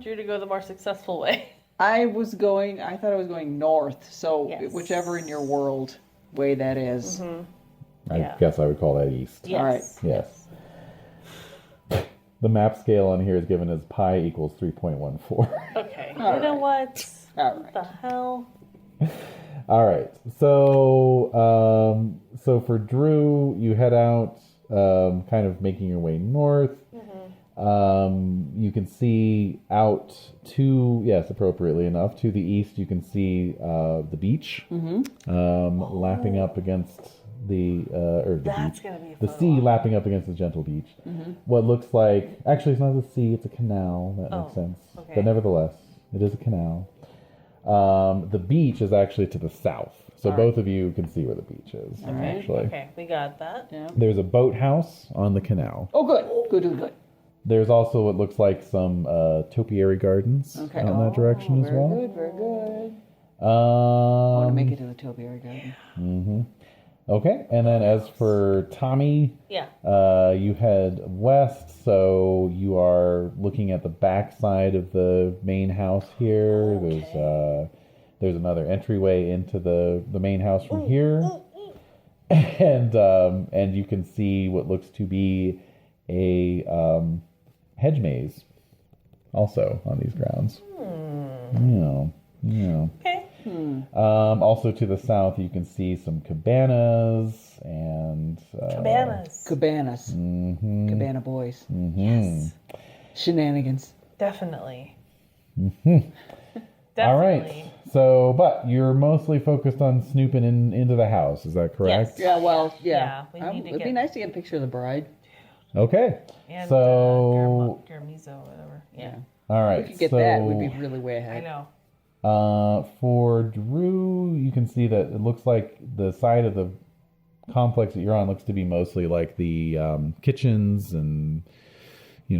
Drew to go the more successful way. I thought I was going north, so Yes. whichever in your world way that is. Mm-hmm. I Yeah. guess I would call that east. Yes. All right. Yes. The map scale on here is given as pi equals 3.14. Okay. All You know right. what? All What right. the hell? All right. So for Drew, you head out, kind of making your way north. You can see out to, yes, appropriately enough, to the east. You can see the beach, lapping up against the That's beach. gonna be a The fun sea one. lapping up against the gentle beach. What looks like, actually, it's not the sea; it's a canal. That makes sense. okay. But nevertheless, it is a canal. The beach is actually to the south, so both of you can see where the beach is. Actually, Okay, we got that. Yeah. there's a boathouse on the canal. Oh, good. There's also what looks like some topiary gardens Okay. out in that direction as very well. good, very good. I want to make Um, it to the topiary garden. okay, and then as for Tommy, Yeah. you head west, so you are looking at the back side of the main house here. There's another entryway into the main house from here, and you can see what looks to be a hedge maze also on these grounds. Yeah. Okay. Also to the south, you can see some cabanas and Cabanas. Cabanas. Cabana boys. Yes. Shenanigans. Definitely. All right. So, but you're mostly focused on snooping into the house. Is that correct? Yes. Yeah, well, yeah. Yeah, we need to It'd be get- nice to get a picture of the bride. Okay. And So, Garamizo, whatever. Yeah. all right. If we could get so, that, we'd be really way I ahead. know. For Drew, you can see that it looks like the side of the complex that you're on looks to be mostly like the kitchens and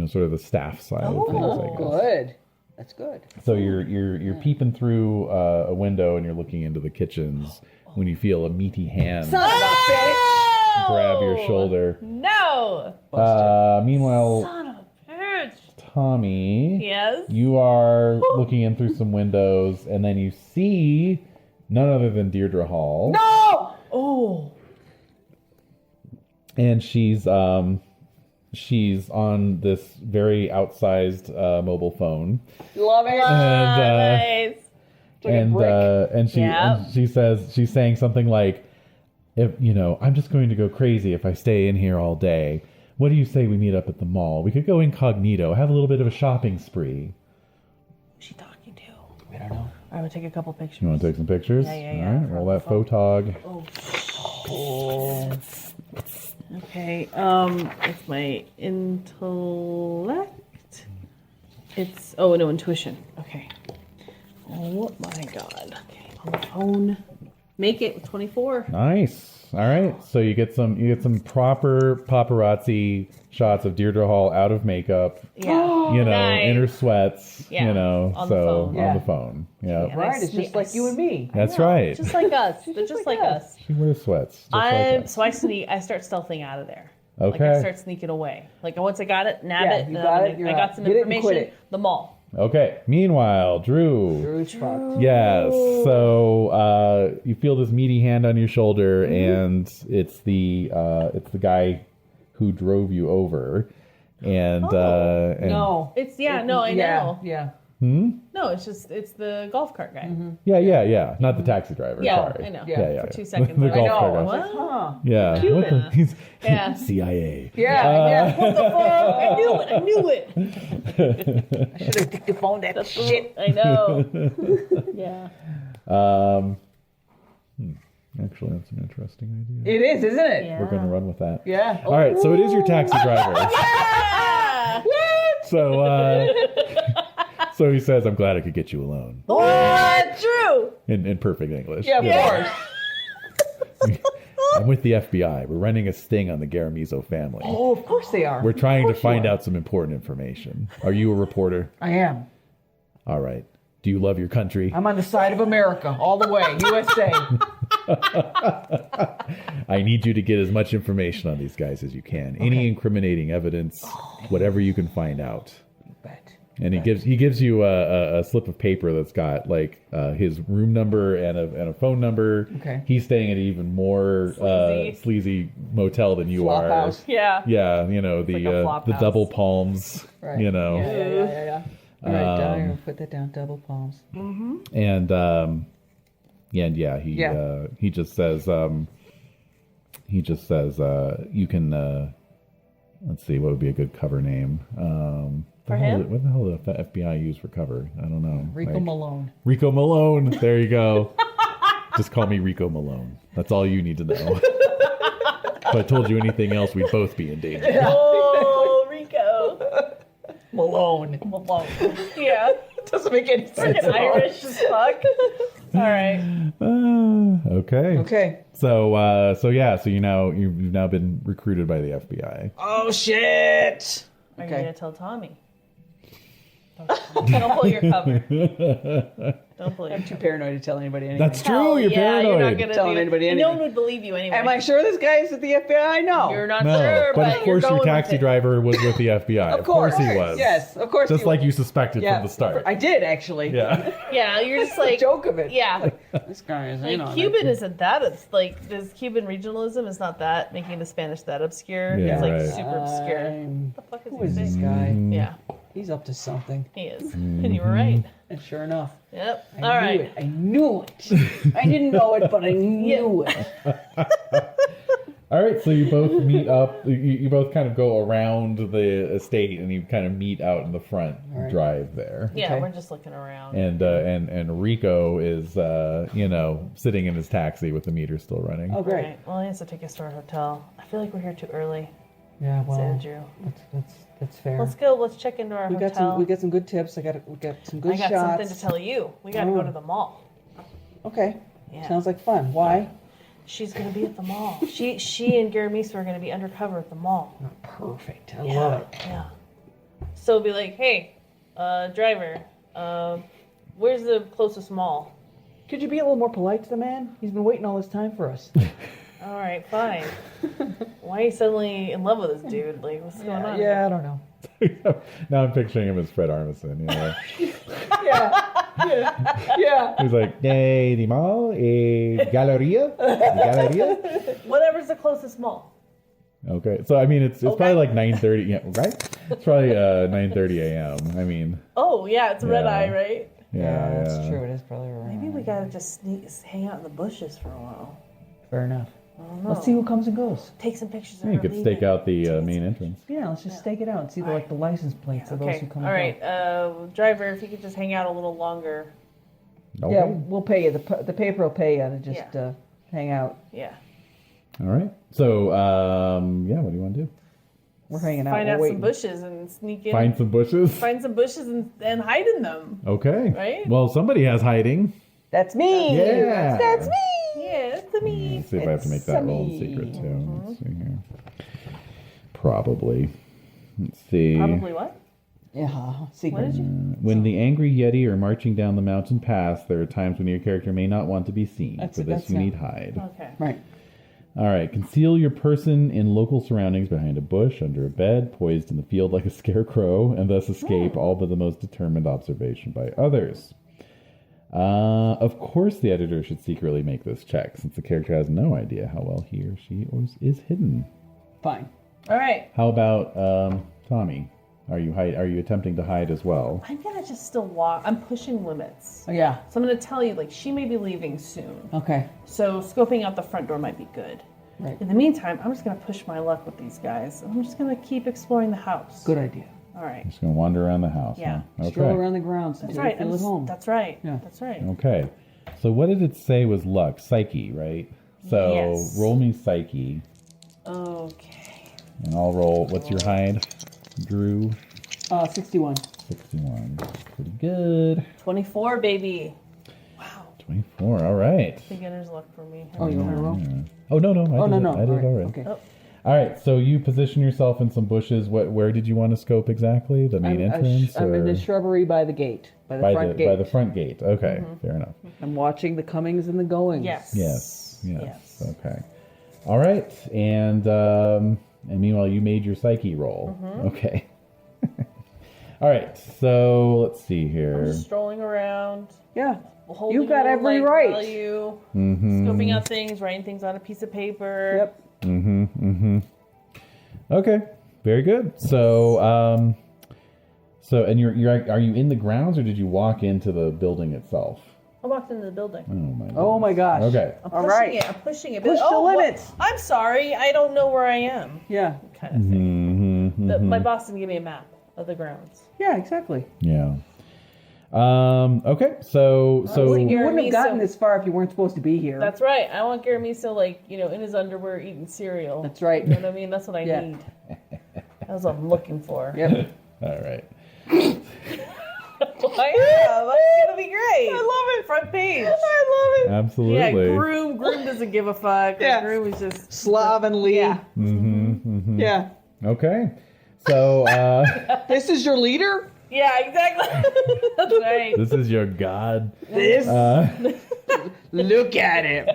sort of the staff side of things. I guess. Good. That's good. So you're peeping through a window and you're looking into the kitchens when you feel a meaty hand Son of a bitch. grab your shoulder. No! Meanwhile, Son of a bitch! Tommy, Yes? you are looking in through some windows, and then you see none other than Deirdre Hall. No! Oh! And she's on this very outsized mobile phone. Love it. And, Nice! like a brick. and she says she's saying something like, "If I'm just going to go crazy if I stay in here all day. What do you say we meet up at the mall? We could go incognito, have a little bit of a shopping spree." Who's she talking to? I don't know. I would take a couple pictures. You want to take some pictures? Yeah. All right, roll that photog. Okay, it's my intellect. Intuition. Okay. Oh my god. Okay, on the phone. Make it with 24. Nice. All right. So you get some proper paparazzi shots of Deirdre Hall out of makeup. Yeah. Nice. In her sweats. Yeah, on the phone. on the phone. Yeah. Yeah. Right, it's just like you and me. That's right. Just like us. They're just like us. She wears sweats. Just like us. So I start stealthing out of there. Okay. Like I start sneaking away. Like once I got it, nab it. You and got then it, you're I got out. some Get it and quit information. it. The mall. Okay. Meanwhile, Drew. Drew's fucked. Yes. So you feel this meaty hand on your shoulder, and it's the guy who drove you over, and No. It's I know. Yeah. No, it's the golf cart guy. yeah, not the taxi driver. Yeah, Sorry. I know. Yeah. For 2 seconds. The I golf know. cart I guy. was like, huh. Yeah. Cuban. What the- he's Yeah. CIA. Yeah. What the fuck? I knew it. I should have dictaphoned that shit. I know. Yeah. Actually, that's an interesting idea. It is, isn't it? Yeah. We're going to run with that. Yeah. All right, so it is your taxi driver. Ah! So he says, "I'm glad I could get you alone." What? True. In perfect English. Yeah, of Yeah. course. I'm with the FBI. We're running a sting on the Garamizo family. Oh, of course they are. We're trying to Of course you find are. out some important information. Are you a reporter? I am. All right. Do you love your country? I'm on the side of America, all the way. USA. I need you to get as much information on these guys as you can. Any incriminating evidence, whatever you can find out. Bet. And he gives you a slip of paper that's got like his room number and a phone number. Okay. He's staying at an even more sleazy motel than you Flop are. house. Yeah. Yeah, the like a flop the house. double palms. Right. Yeah. All right, down here. Put that down. Double palms. And he just says you can let's see, what would be a good cover name? For him? What the hell did the FBI use for cover? I don't know. Rico Malone. Rico Malone. There you go. Just call me Rico Malone. That's all you need to know. If I told you anything else, we'd both be in danger. Oh, Rico. Malone. Yeah. Doesn't make any sense. Freaking Irish as fuck. All right. Okay. Okay. So you've now been recruited by the FBI. Oh, shit. Are you Okay. gonna tell Tommy? Don't pull your cover. Don't pull your I'm too paranoid to tell anybody anything. That's true. You're paranoid. You're not gonna Telling anybody No anything. one would believe you anyway. Am I sure this guy is at the FBI? No. You're not No, sure, but of course you're your going taxi with it. driver was with the FBI. Of course. he was. Yes, of course. Just he like was. you suspected Yeah, from the start. I did actually. Yeah. Yeah, you're just The like joke of it. Yeah. This guy is. Like Cuban isn't that. It's like this Cuban regionalism is not that making the Spanish that obscure. Yeah, it's like right. super obscure. What the fuck is Who he is this saying? guy? Yeah, He's up to something. he is. And you were right. And sure enough, Yep. I All knew right. it. I knew it. I didn't know it, but I knew it. All right, so you both meet up. You both kind of go around the estate, and you kind of meet out in the front drive there. Yeah, Okay. we're just looking around. And Rico is sitting in his taxi with the meter still running. Oh, All great. right. Well, he has to take us to our hotel. I feel like we're here too early. Yeah, well, Andrew. that's fair. Let's go. Let's check into our hotel. We got some good tips. We got some good I got shots. something to tell you. We got to go to the mall. Okay. Yeah. Sounds like fun. Why? She's going to be at the mall. She and Gary Meese are going to be undercover at the mall. Oh, perfect. I love it. Yeah. So it'll be like, hey, driver, where's the closest mall? Could you be a little more polite to the man? He's been waiting all this time for us. All right, fine. Why are you suddenly in love with this dude? Like, what's going on? Yeah, I don't know. Now I'm picturing him as Fred Armisen. You know? Yeah. He's like, the mall, Galleria? Galleria? Whatever's the closest mall. Okay, so I mean, it's probably like 9:30. Yeah, right. It's probably 9:30 a.m. I mean. Oh yeah, it's red Yeah. eye, right? Yeah, That's true. It is probably right. Maybe we gotta just hang out in the bushes for a while. Fair enough. I don't know. Let's see who comes and goes. Take some pictures of You her could leaving. stake out the main entrance. Yeah, let's just stake it out and see the license plates of those Okay. who come All and right, driver, if you could just hang out a little longer. go. Okay. Yeah, we'll pay you. The paper will pay you to just hang out. Yeah. All right. So, what do you want to do? We're hanging out. Find We're out waiting. some bushes and sneak in. Find some bushes. Find some bushes and hide in them. Okay. Right? Well, somebody has hiding. That's me. Yeah. That's me. Yeah, it's me. Let's see if I have to make that roll in secret too. Let's see here. Probably. Let's see. Probably what? Yeah. Secret. What did you? When the angry Yeti are marching down the mountain pass, there are times when your character may not want to be seen. For this, you need hide. Okay. Right. All right. Conceal your person in local surroundings behind a bush, under a bed, poised in the field like a scarecrow, and thus escape all but the most determined observation by others. Of course, the editor should secretly make this check, since the character has no idea how well he or she is hidden. Fine. All right. How about Tommy? Are you attempting to hide as well? I'm gonna just still walk. I'm pushing limits. Oh, yeah. So I'm gonna tell you, like, she may be leaving soon. Okay. So scoping out the front door might be good. Right. In the meantime, I'm just gonna push my luck with these guys. I'm just gonna keep exploring the house. Good idea. All right. Just gonna wander around the house. Yeah. Huh? Stroll Okay. around the grounds until That's right. you feel at home. That's right. Yeah. That's right. Okay. So what did it say was luck? Psyche, right? So Yes. roll me psyche, Okay. and I'll roll. What's your hide, Drew? 61. 61. Pretty good. 24, baby. Wow. 24. All right. Beginner's luck for me. Oh, you want me to roll? Yeah. Oh no. I did All right. already. Okay. Oh. All right. So you position yourself in some bushes. Where did you want to scope exactly? The main entrance, I'm in or the shrubbery by the gate. By the front gate. by the front gate? Okay. Fair enough. I'm watching the comings and the goings. Yes. Yes. Okay. All right. And meanwhile, you made your psyche roll. Okay. All right. So let's see here. Just strolling around. Yeah. Holding You've got a little every light right. Value, Mm-hmm. scoping out things, writing things on a piece of paper. Yep. Okay. Very good. So and are you in the grounds, or did you walk into the building itself? I walked into the building. Oh my gosh. Okay. I'm All pushing right. it. I'm pushing it. Push the well, limits. I'm sorry. I don't know where I am. Yeah. Kind of thing. My boss didn't give me a map of the grounds. Yeah, exactly. Yeah. Okay. So You wouldn't me have gotten so- this far if you weren't supposed to be here. That's right. I want Gary Miso, like, in his underwear eating cereal. That's right. You know what I mean? That's what I Yeah. need. That's what I'm looking for. Yep. all right. I am. That's gonna be great. I love it. Front page. I love it. Absolutely. Yeah, Groom doesn't give a fuck. Yeah. Groom is just Slovenly. Yeah. Yeah. Okay. So This is your leader? Yeah, exactly. That's right. this is your god. This? Look at him.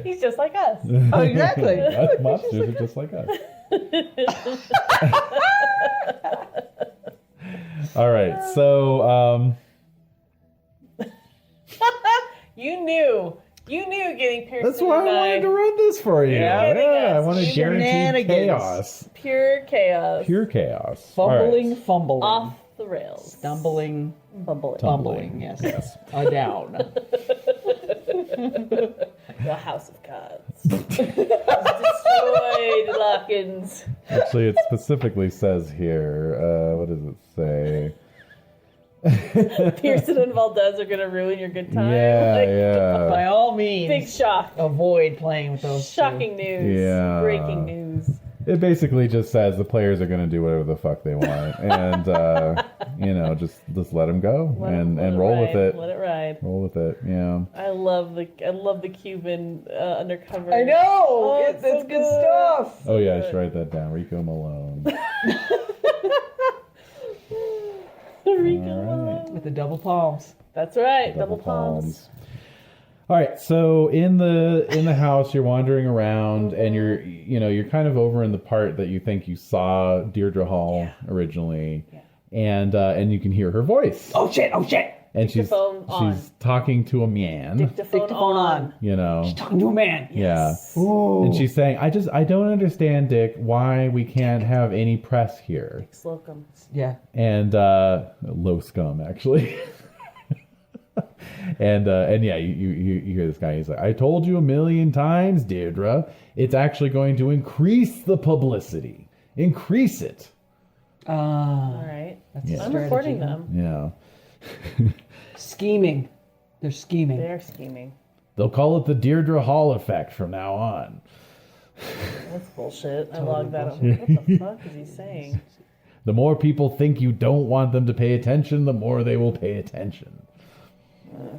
He's just like us. Oh, exactly. Monsters are just like us. All right. So You knew getting pierced. that's why I wanted to run this for you. Yeah. Yeah, I wanted guaranteed Shenanigans. chaos. Pure chaos. Pure chaos. Fumbling, All right. fumbling. Off the rails. Stumbling, Bumbling. fumbling. Yes. Yes. Down. The House of Cards. Destroyed Lockins. Actually, it specifically says here, what does it say? Pearson and Valdez are gonna ruin your good time. Yeah, By all means, Big shock. avoid playing with those. Shocking news. Yeah. Breaking news. It basically just says the players are going to do whatever the fuck they want, and just let them go and roll with it. Let it ride. Roll with it. Yeah. I love the Cuban undercover. I know. Oh, it's so good stuff. Oh yeah, I should write that down. Rico Malone. Rico All right. Malone. With the double palms. That's right. Double palms. All right, so in the house, you're wandering around, and you're kind of over in the part that you think you saw Deirdre Hall originally, and you can hear her voice. Oh shit! And Dictaphone on. she's talking to a man. Dictaphone on. You know. She's talking to a man. Yeah. Ooh. And she's saying, I don't understand, Dick, why we can't have any press here. Slocum. Yeah. And low scum, actually. And yeah, you hear this guy. He's like, I told you 1,000,000 times, Deirdre. It's actually going to increase the publicity. Increase it. All right. That's Yeah. I'm reporting them. Yeah. Scheming. They're scheming. They're scheming. They'll call it the Deirdre Hall effect from now on. That's bullshit. I logged that up. What the fuck is he saying? The more people think you don't want them to pay attention, the more they will pay attention.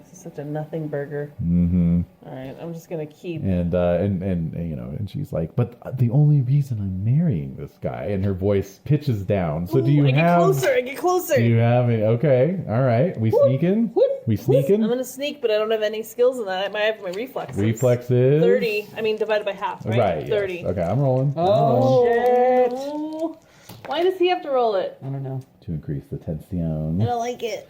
This is such a nothing burger. Mm-hmm. All right, I'm just gonna keep. And she's like, but the only reason I'm marrying this guy, and her voice pitches down. So do you I get have? closer. I get closer. Do you have any? Okay, all right. We sneaking. We sneaking. I'm gonna sneak, but I don't have any skills in that. I might have my reflexes. Reflexes. 30. I mean, divided by half, right? Right. 30. Yes. Okay, I'm rolling. Oh shit! Oh. Why does he have to roll it? I don't know. To increase the tension. I don't like it.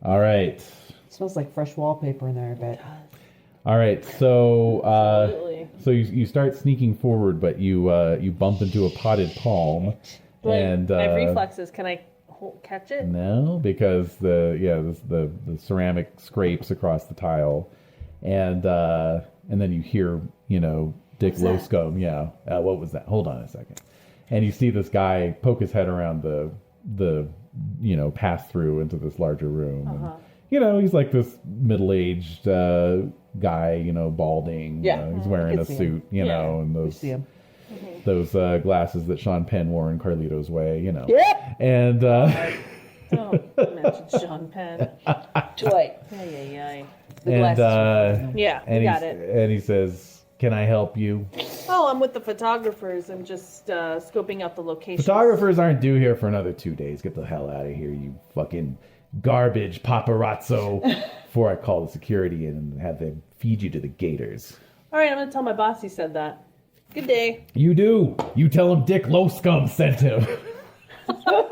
All right. It smells like fresh wallpaper in there. I bet. All right. So Absolutely. so you start sneaking forward, but you bump into a potted palm, and I have reflexes. Can I catch it? no, because the ceramic scrapes across the tile, and then you hear Dick Lowscombe. Yeah. What was that? Hold on a second. And you see this guy poke his head around the pass through into this larger room. Uh-huh. And, he's like this middle-aged guy, balding. Yeah. He's wearing a see suit, and We see him. those glasses that Sean Penn wore in Carlito's Way, Yep. And Don't mention Sean Penn. Too late. Ay. The and glasses. Yeah, and we got it. And he says, "Can I help you?" Oh, I'm with the photographers. I'm just scoping out the location. Photographers aren't due here for another 2 days. Get the hell out of here, you fucking garbage paparazzo. Before I call the security and have them feed you to the gators. All right, I'm going to tell my boss he said that. Good day. You do. You tell him Dick Lowscum sent him. All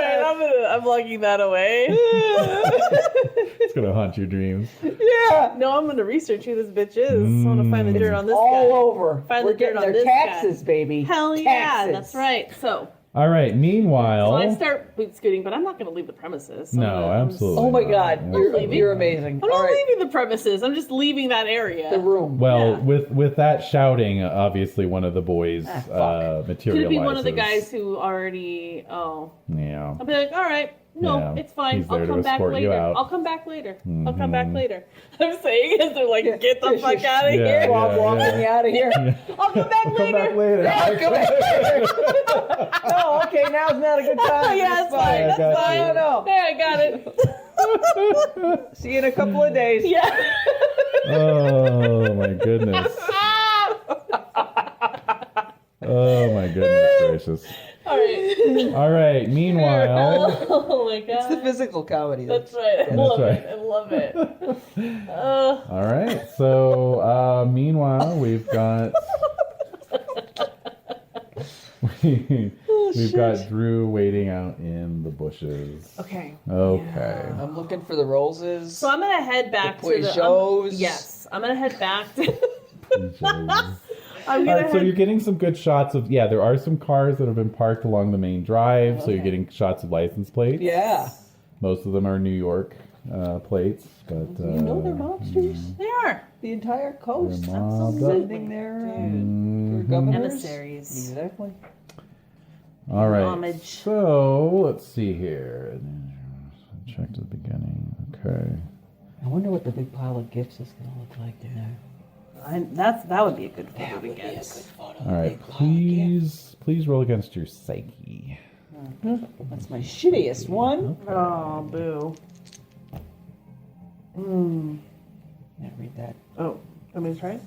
right, I'm logging that away. It's gonna haunt your dreams. Yeah. No, I'm going to research who this bitch is. I want to find the dirt on this All guy. over. Find We're the dirt getting on their this taxes, guy. baby. Hell yeah, Taxes. that's right. So All right. Meanwhile, I start boot scooting, but I'm not going to leave the premises. no, absolutely. Oh my not. God, Absolutely you're not. amazing. I'm All not right, leaving the premises. I'm just leaving that area. the room. Well, Yeah. with that shouting, obviously one of the boys materializes. Could it be one of the guys who already? Oh, Yeah. I'll be like, all right, no, Yeah, it's fine. he's I'll there to come back escort you later. out. I'll come back later. I'll come back later. I'm saying as they're like, get the fuck out of Yeah, here. Walk yeah. me out of here. I'll come back Come later. back later. Come back later. Oh, okay. Now's not a good time. Yeah, it's fine. I That's got fine. you. No. There, I got it. See you in a couple of days. Yeah. Oh my goodness. Oh my goodness gracious. All right. All right. Meanwhile, Oh my god. It's the physical comedy. That's right. I love it. I love it. all right. So meanwhile, we've got we've got Drew waiting out in the bushes. Okay. Okay. I'm looking for the roses. So I'm gonna head back to the. Peugeots. Yes, I'm gonna head back to. I'm All gonna right, so head. you're getting some good shots of there are some cars that have been parked along the main drive, so you're getting shots of license plates. Yeah. Most of them are New York plates, but You know they're mobsters. They are The entire coast. They're mobbed up. Sending their governors. emissaries. Exactly. All right. Homage. So let's see here. Check to the beginning. Okay. I wonder what the big pile of gifts is going to look like in there. That would be a good photo to get. All right. Please roll against your psyche. That's my shittiest one. Oh, boo. Yeah, read that. Oh, want me to try?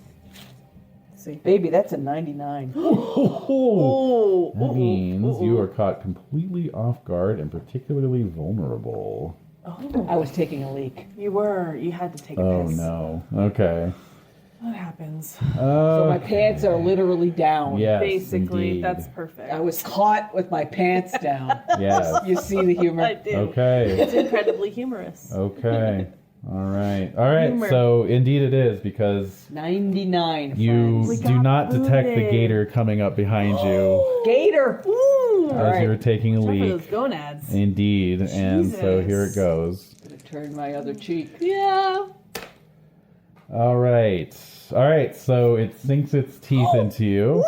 Let's see. Baby, that's a 99. Oh, That means you are caught completely off guard and particularly vulnerable. I was taking a leak. you were. You had to take a Oh piss. no. Okay. What happens? So my pants are literally down. Yes, Basically, indeed. that's perfect. I was caught with my pants down. Yes. You see the humor? I do. Okay. It's incredibly humorous. Okay. All right. Humor. So indeed it is because 99, you friends. do not detect the booted. gator coming up behind you Gator! Ooh. as right. you're taking a Time for leak. those gonads. Indeed. And so here it Jesus. goes. Gonna turn my other cheek. Yeah. All right. So it sinks its teeth into you.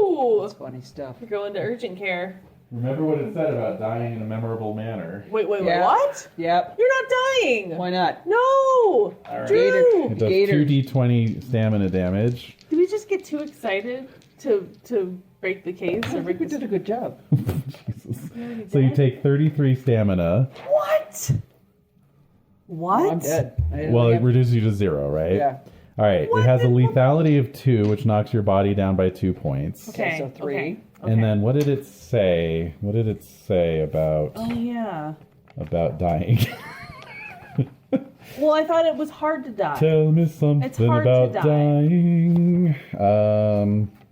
Ooh. That's funny stuff. You're going to urgent care. Remember what it said about dying in a memorable manner. Wait, Yeah. what? Yep. You're not dying. Why not? No. All right. Drew. It does Gator. 2d20 stamina damage. Did we just get too excited to break the case I or think break we the did a good job. Jesus. already So you dead? take 33 stamina. What? What? I'm dead. I didn't Well, it have- reduces you to 0, right? Yeah. All right. It has a lethality of 2, which knocks your body down by 2 points. Okay. So 3. Okay. And then what did it say? What did it say about Oh yeah. dying? Well, I thought it was hard to die. Tell me something hard to about die. dying.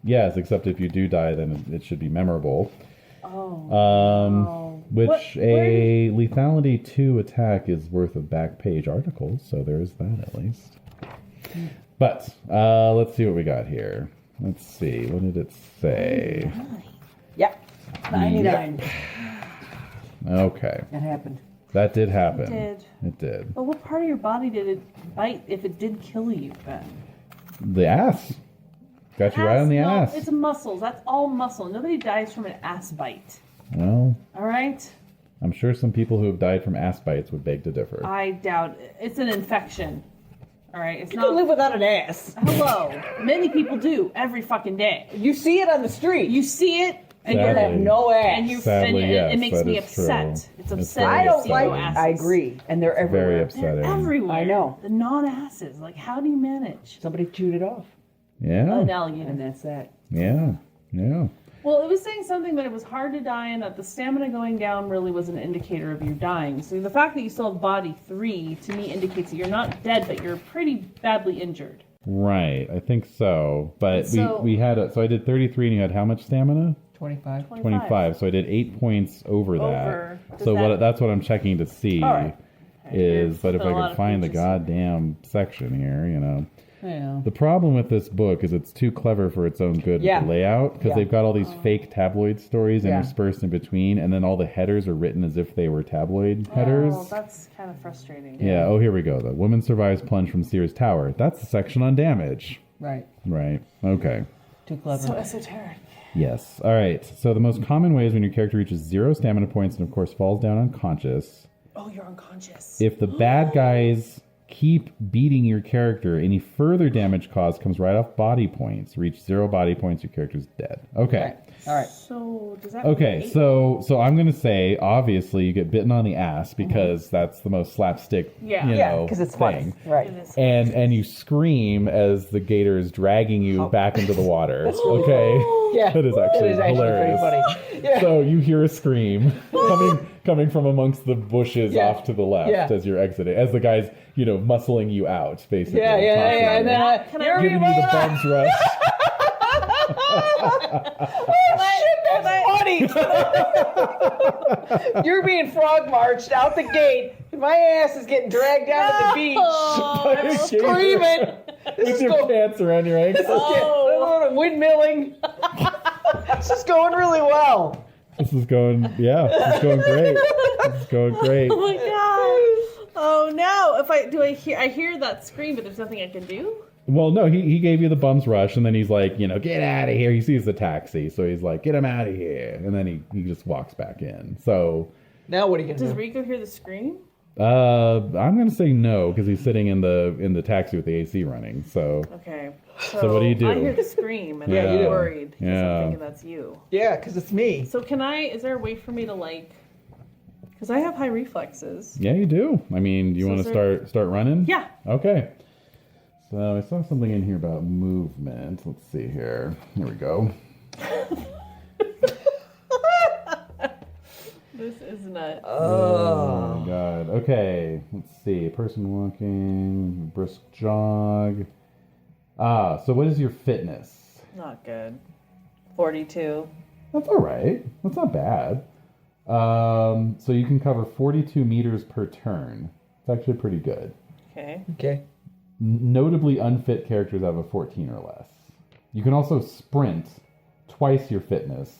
Yes, except if you do die, then it should be memorable. Oh. Which Where a lethality 2 attack is worth of back page articles, so there's that at least. But let's see what we got here. Let's see. What did it say? Yep. 99. Okay. That happened. That did happen. did. It did. But what part of your body did it bite if it did kill you, Ben? The ass. Got you right on the No, ass. it's muscles. That's all muscle. Nobody dies from an ass bite. Well, All right? I'm sure some people who have died from ass bites would beg to differ. I doubt it. It's an infection. All right? It's You can not. live without an ass. Hello. Many people do every fucking day. You see it on the street. You see it, and you you're Sadly. have no ass. and you Sadly, and yes, it makes that me is upset. true. It's It's upsetting. very I don't to see like no it. asses. I agree. And they're Very everywhere. upsetting. They're everywhere. I know. The non-asses. Like, how do you manage? Somebody chewed it off. Yeah. An alligator. And that's that. Yeah. Yeah. Well, it was saying something that it was hard to die and that the stamina going down really was an indicator of you dying. So the fact that you still have body 3 to me indicates that you're not dead, but you're pretty badly injured. Right. I think so. But So- we had so I did 33 and you had how much stamina? 25. 25. So I did 8 points over that. Over. Does So that- that's what I'm checking to see All right. is but if There's a I lot can of find the pages. goddamn section here, you know. Yeah. The problem with this book is it's too clever for its own good Yeah. with the layout because Yeah. they've got all these fake tabloid stories Yeah. interspersed in between, and then all the headers are written as if they were tabloid headers. Oh, that's kind of frustrating. Yeah. Oh, here we go. The woman survives plunge from Sears Tower. That's the section on damage. Right. Right. Okay. Too clever. So esoteric. Yes. All right. So the most common way is when your character reaches 0 stamina points and, of course, falls down unconscious. Oh, you're unconscious. If the bad guys keep beating your character, any further damage caused comes right off body points. Reach 0 body points, your character's dead. Okay. Right. All right. So does that Okay, mean so I'm gonna say obviously you get bitten on the ass because that's the most slapstick, Yeah. you Yeah, know, because it's thing. funny. Right. It is. And you scream as the gator is dragging you back into the water. Okay, Yeah. that is actually pretty hilarious. funny. Yeah. So you hear a scream coming from amongst the bushes Yeah. off to the left Yeah. as you're exiting, as the guy's muscling you out, basically. Yeah, yeah, tossing yeah. you. And then Can I you're giving you the bum's rush. funny. You're being frog marched out the gate. And my ass is getting dragged down to the beach. By a gator Screaming. with your pants around your ankles. Windmilling. This is going really well. This is going great. This is going great. Oh my god! Oh no! If I hear that scream, but there's nothing I can do. Well, no, he gave you the bum's rush, and then he's like, get out of here. He sees the taxi, so he's like, get him out of here. And then he just walks back in. So Now what are you going to Does do? Rico hear the scream? I'm going to say no, because he's sitting in the taxi with the AC running. So Okay. So what do you do? I hear the scream, and Yeah. I'm worried because Yeah. I'm thinking that's you. Yeah, because it's me. So is there a way for me to because I have high reflexes. yeah, you do. I mean, do you So want is to start running? Yeah. Okay. So I saw something in here about movement. Let's see here. Here we go. This is nuts. Oh my god. Okay, let's see. Person walking, brisk jog. So what is your fitness? Not good. 42. That's all right. That's not bad. So you can cover 42 meters per turn. It's actually pretty good. Okay. Okay. Notably unfit characters have a 14 or less. You can also sprint twice your fitness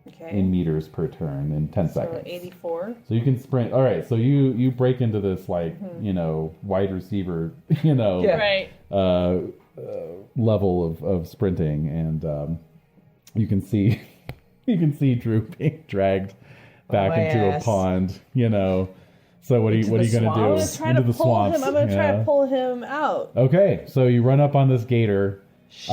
Okay. in meters per turn in 10 So seconds. 84. So you can sprint. All right. So you break into this wide receiver, Yeah. Right. level of sprinting, and you can see Drew being dragged back my into ass. a pond. So what are you Into going the to swamp? do? I'm gonna try Into to the pull swamps. him. I'm gonna try Yeah. to pull him out. Okay, so you run up on this gator. Shit.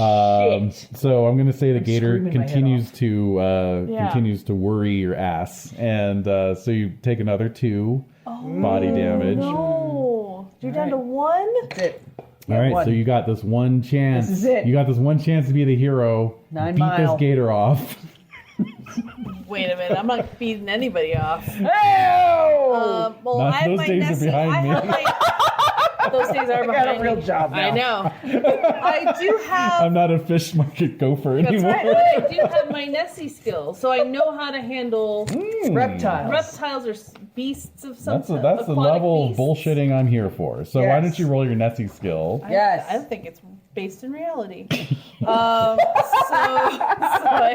So I'm going to say the gator screaming my head continues to Yeah. continues to worry your ass, and so you take another 2 body damage. No. You're down to Alright. 1? That's it. All right, One. so you got this one chance. This is it. You got this one chance to be the hero. 9 beat mile. this gator off. Wait a minute. I'm not beating anybody off. Oh! Well, Not- I have those my days are Nessie. behind I me. have my. Those days are I got behind a real me. job now. I know. I do have. I'm not a fish market gopher That's anymore. right. But I do have my Nessie skills, so I know how to handle Reptiles. reptiles or beasts of some That's the aquatic level of beasts. bullshitting I'm here for. So why Yes. don't you roll your Nessie skill? Yes. I think it's based in reality. So I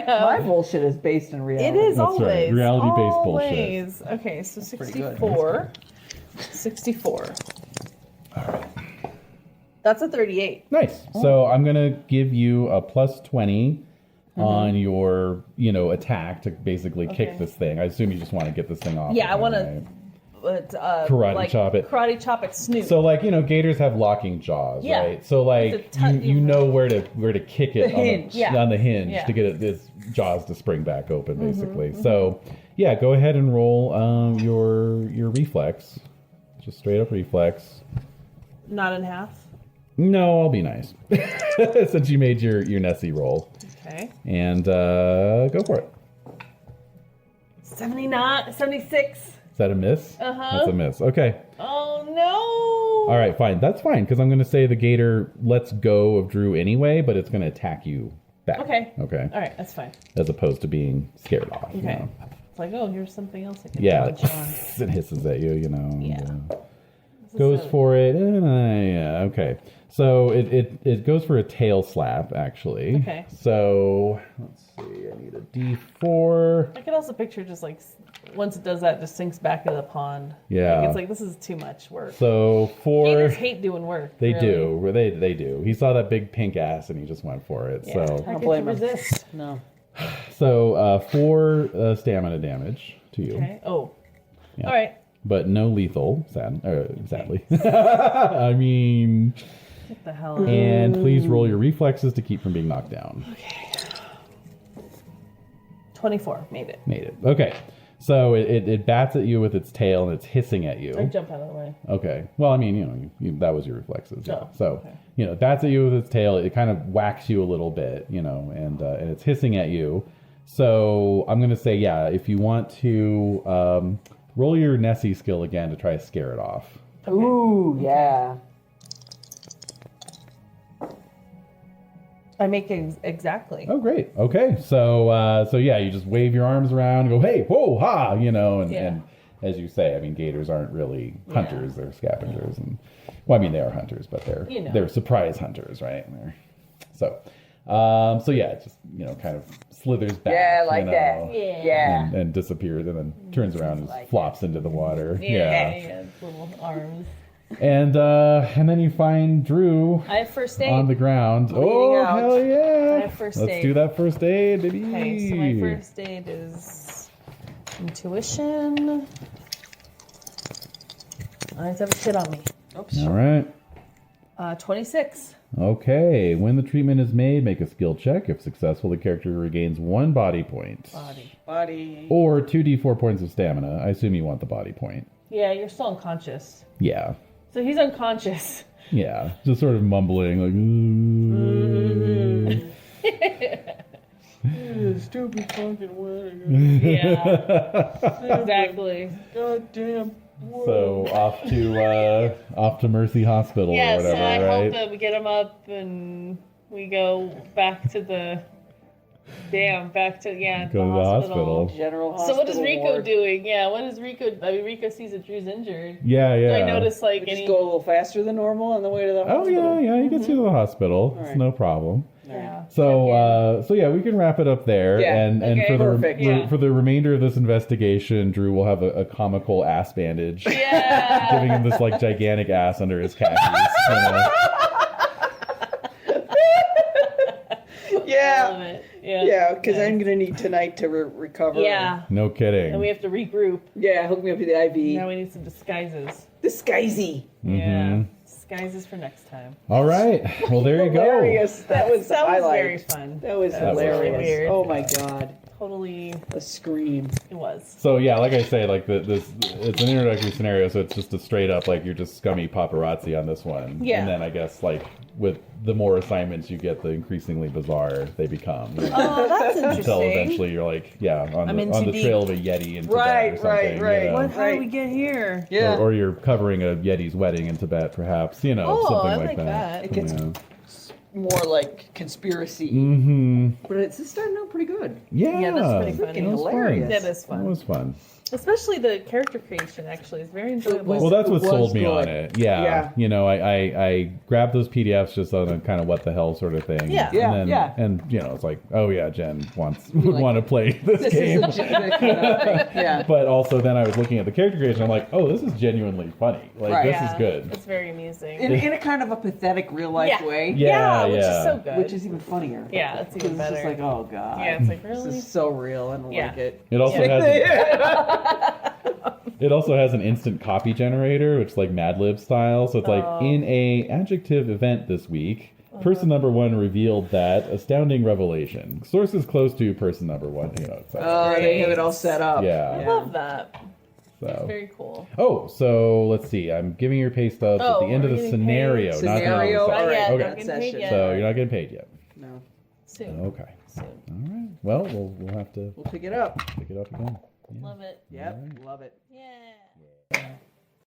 My have. bullshit is based in reality. It is That's right. always Reality-based bullshit. always. Okay, so pretty good. 64. 64. That's a 38. Nice. So I'm gonna give you a plus 20 on your, attack to basically Okay. kick this thing. I assume you just want to get this thing off. Yeah, I of want him, right? to Karate chop it. Karate chop its snoot. So gators have locking jaws, Yeah. right? So It's a you know where to kick it hinge. on the hinge Yeah. to get its jaws to spring back open, basically. Mm-hmm. So yeah, go ahead and roll your reflex, just straight up reflex. Not in half. No, I'll be nice since you made your Nessie roll, Okay. and go for it. 79, 76. Is that a miss? Uh-huh. That's a miss. Okay. Oh no. All right, fine. That's fine because I'm going to say the gator lets go of Drew anyway, but it's going to attack you back. Okay. Okay. All right, that's fine. As opposed to being scared off. you Okay. know? It's like, oh, here's something else I can Yeah. punch on. It hisses at you, and, Yeah. goes for it. Yeah. Okay. So it goes for a tail slap actually. Okay. So let's see. I need a D4. I could also picture just once it does that, it just sinks back into the pond. Yeah. It's like this is too much work. So Gators 4. hate doing work. They really. do. They do. He saw that big pink ass and he just went for it. Yeah. So How don't could blame you him. resist? No. 4 stamina damage to you. Okay. Oh. Yeah. All right. But no lethal, sadly. I mean, What the hell? and please roll your reflexes to keep from being knocked down. 24. Made it. Made it. Okay. So it bats at you with its tail and it's hissing at I you. jump out of the way. Okay. Well, I mean, that was your reflexes. Yeah. Oh, So, okay. it bats at you with its tail. It kind of whacks you a little bit, and it's hissing at you. So I'm going to say, yeah, if you want to roll your Nessie skill again to try to scare it off. Ooh, yeah. I make exactly. Oh, great. Okay. So yeah, you just wave your arms around and go, hey, whoa, ha, and, Yeah. and as you say, I mean, gators aren't really hunters; they're scavengers, and well, I mean, they are hunters, but they're surprise hunters, right? So yeah, it just kind of slithers back, Yeah, like that. Yeah. Yeah. and disappears, and then turns around and like flops into the water. Yeah. Little arms. And then you find Drew I have first aid. on the ground. Bleeding out. Hell yeah! I have first Let's aid. do that first aid, baby. Okay, so my first aid is intuition. I have to have a shit on me. Oops. All right. 26. Okay. When the treatment is made, make a skill check. If successful, the character regains 1 body point. Body. Or 2d4 points of stamina. I assume you want the body point. Yeah, you're still unconscious. Yeah. So he's unconscious. Yeah. Just sort of mumbling like, Stupid fucking wedding. Yeah. Exactly. God damn. So off to Mercy Hospital Yeah, or whatever, so I right? hope that we get him up and we go back to the Go to the hospital. General So hospital. what is Rico ward. doing? Yeah, what is Rico? I mean, Rico sees that Drew's injured. Yeah, yeah. Do I notice like We any? just go a little faster than normal on the way to the Oh hospital. yeah, you can see the hospital. It's right. no problem. Yeah. So yeah, we can wrap it up there. Yeah, And okay. for the Perfect. Yeah. for the remainder of this investigation, Drew will have a comical ass bandage, Yeah. giving him this like gigantic ass under his khakis. You know? I love Yeah. it. Yeah. Yeah, because I'm going to need tonight to recover. Yeah. No kidding. And we have to regroup. Yeah, hook me up to the IV. Now we need some disguises. Disguisey. Yeah. Disguises for next time. All right. Well, there you go. Hilarious. That was the highlight. very fun. That was That was hilarious. fun. weird. Oh my god. Totally, A scream. it was. So yeah, like I say, like this, it's an introductory scenario, so it's just a straight up like you're just scummy paparazzi on this one. Yeah. And then I guess like with the more assignments you get, the increasingly bizarre they become. You know? Oh, that's Until interesting. eventually you're like, yeah, on I'm the into the- trail of a Yeti in Tibet or Right, something. right, you right. know? What? How did we get here? Yeah. Or you're covering a Yeti's wedding in Tibet, perhaps. You know, Oh, something I like like that. It gets Yeah. more like conspiracy. Mm-hmm. But it's starting out pretty good. Yeah. Yeah, that's pretty funny. It was fun. Hilarious. That is It fun. was fun. Especially the character creation, actually, is very enjoyable. was- Well, that's what It was sold me good. on it. Yeah. Yeah. You know, I grabbed those PDFs just on a kind of what the hell sort of thing. Yeah. Yeah, And then, yeah. And, you know, it's like, oh, yeah, Jen would want to play this This game. is a kind of thing. Yeah. But also then I was looking at the character creation. I'm like, oh, this is genuinely funny. Like, Right. this is good. It's very amusing. In a kind of a pathetic real life Yeah. way. Yeah, which yeah. is so good. Which is even funnier. Yeah, it's even Because it's just better. like, oh god. Yeah, it's like, This really? is so real. I don't Yeah. like it. It also Yeah. has it also has an instant copy generator, which is like Mad Lib style. So it's like in a adjective event this week, person number 1 revealed that astounding revelation. Sources close to person number 1. You know, it's like, Oh, they have it all set up. Yeah. I love that. so. Very cool. Oh, so let's see. I'm giving your pay stubs at Oh, the end of we're the getting scenario, paid. not the Scenario? episode. All right, Okay. not getting paid session. yet. So you're not getting paid yet. No. Soon. Okay. Soon. All right. Well, we'll have to We'll pick it up. pick it up again. Love it. Yep. Love it. Yeah.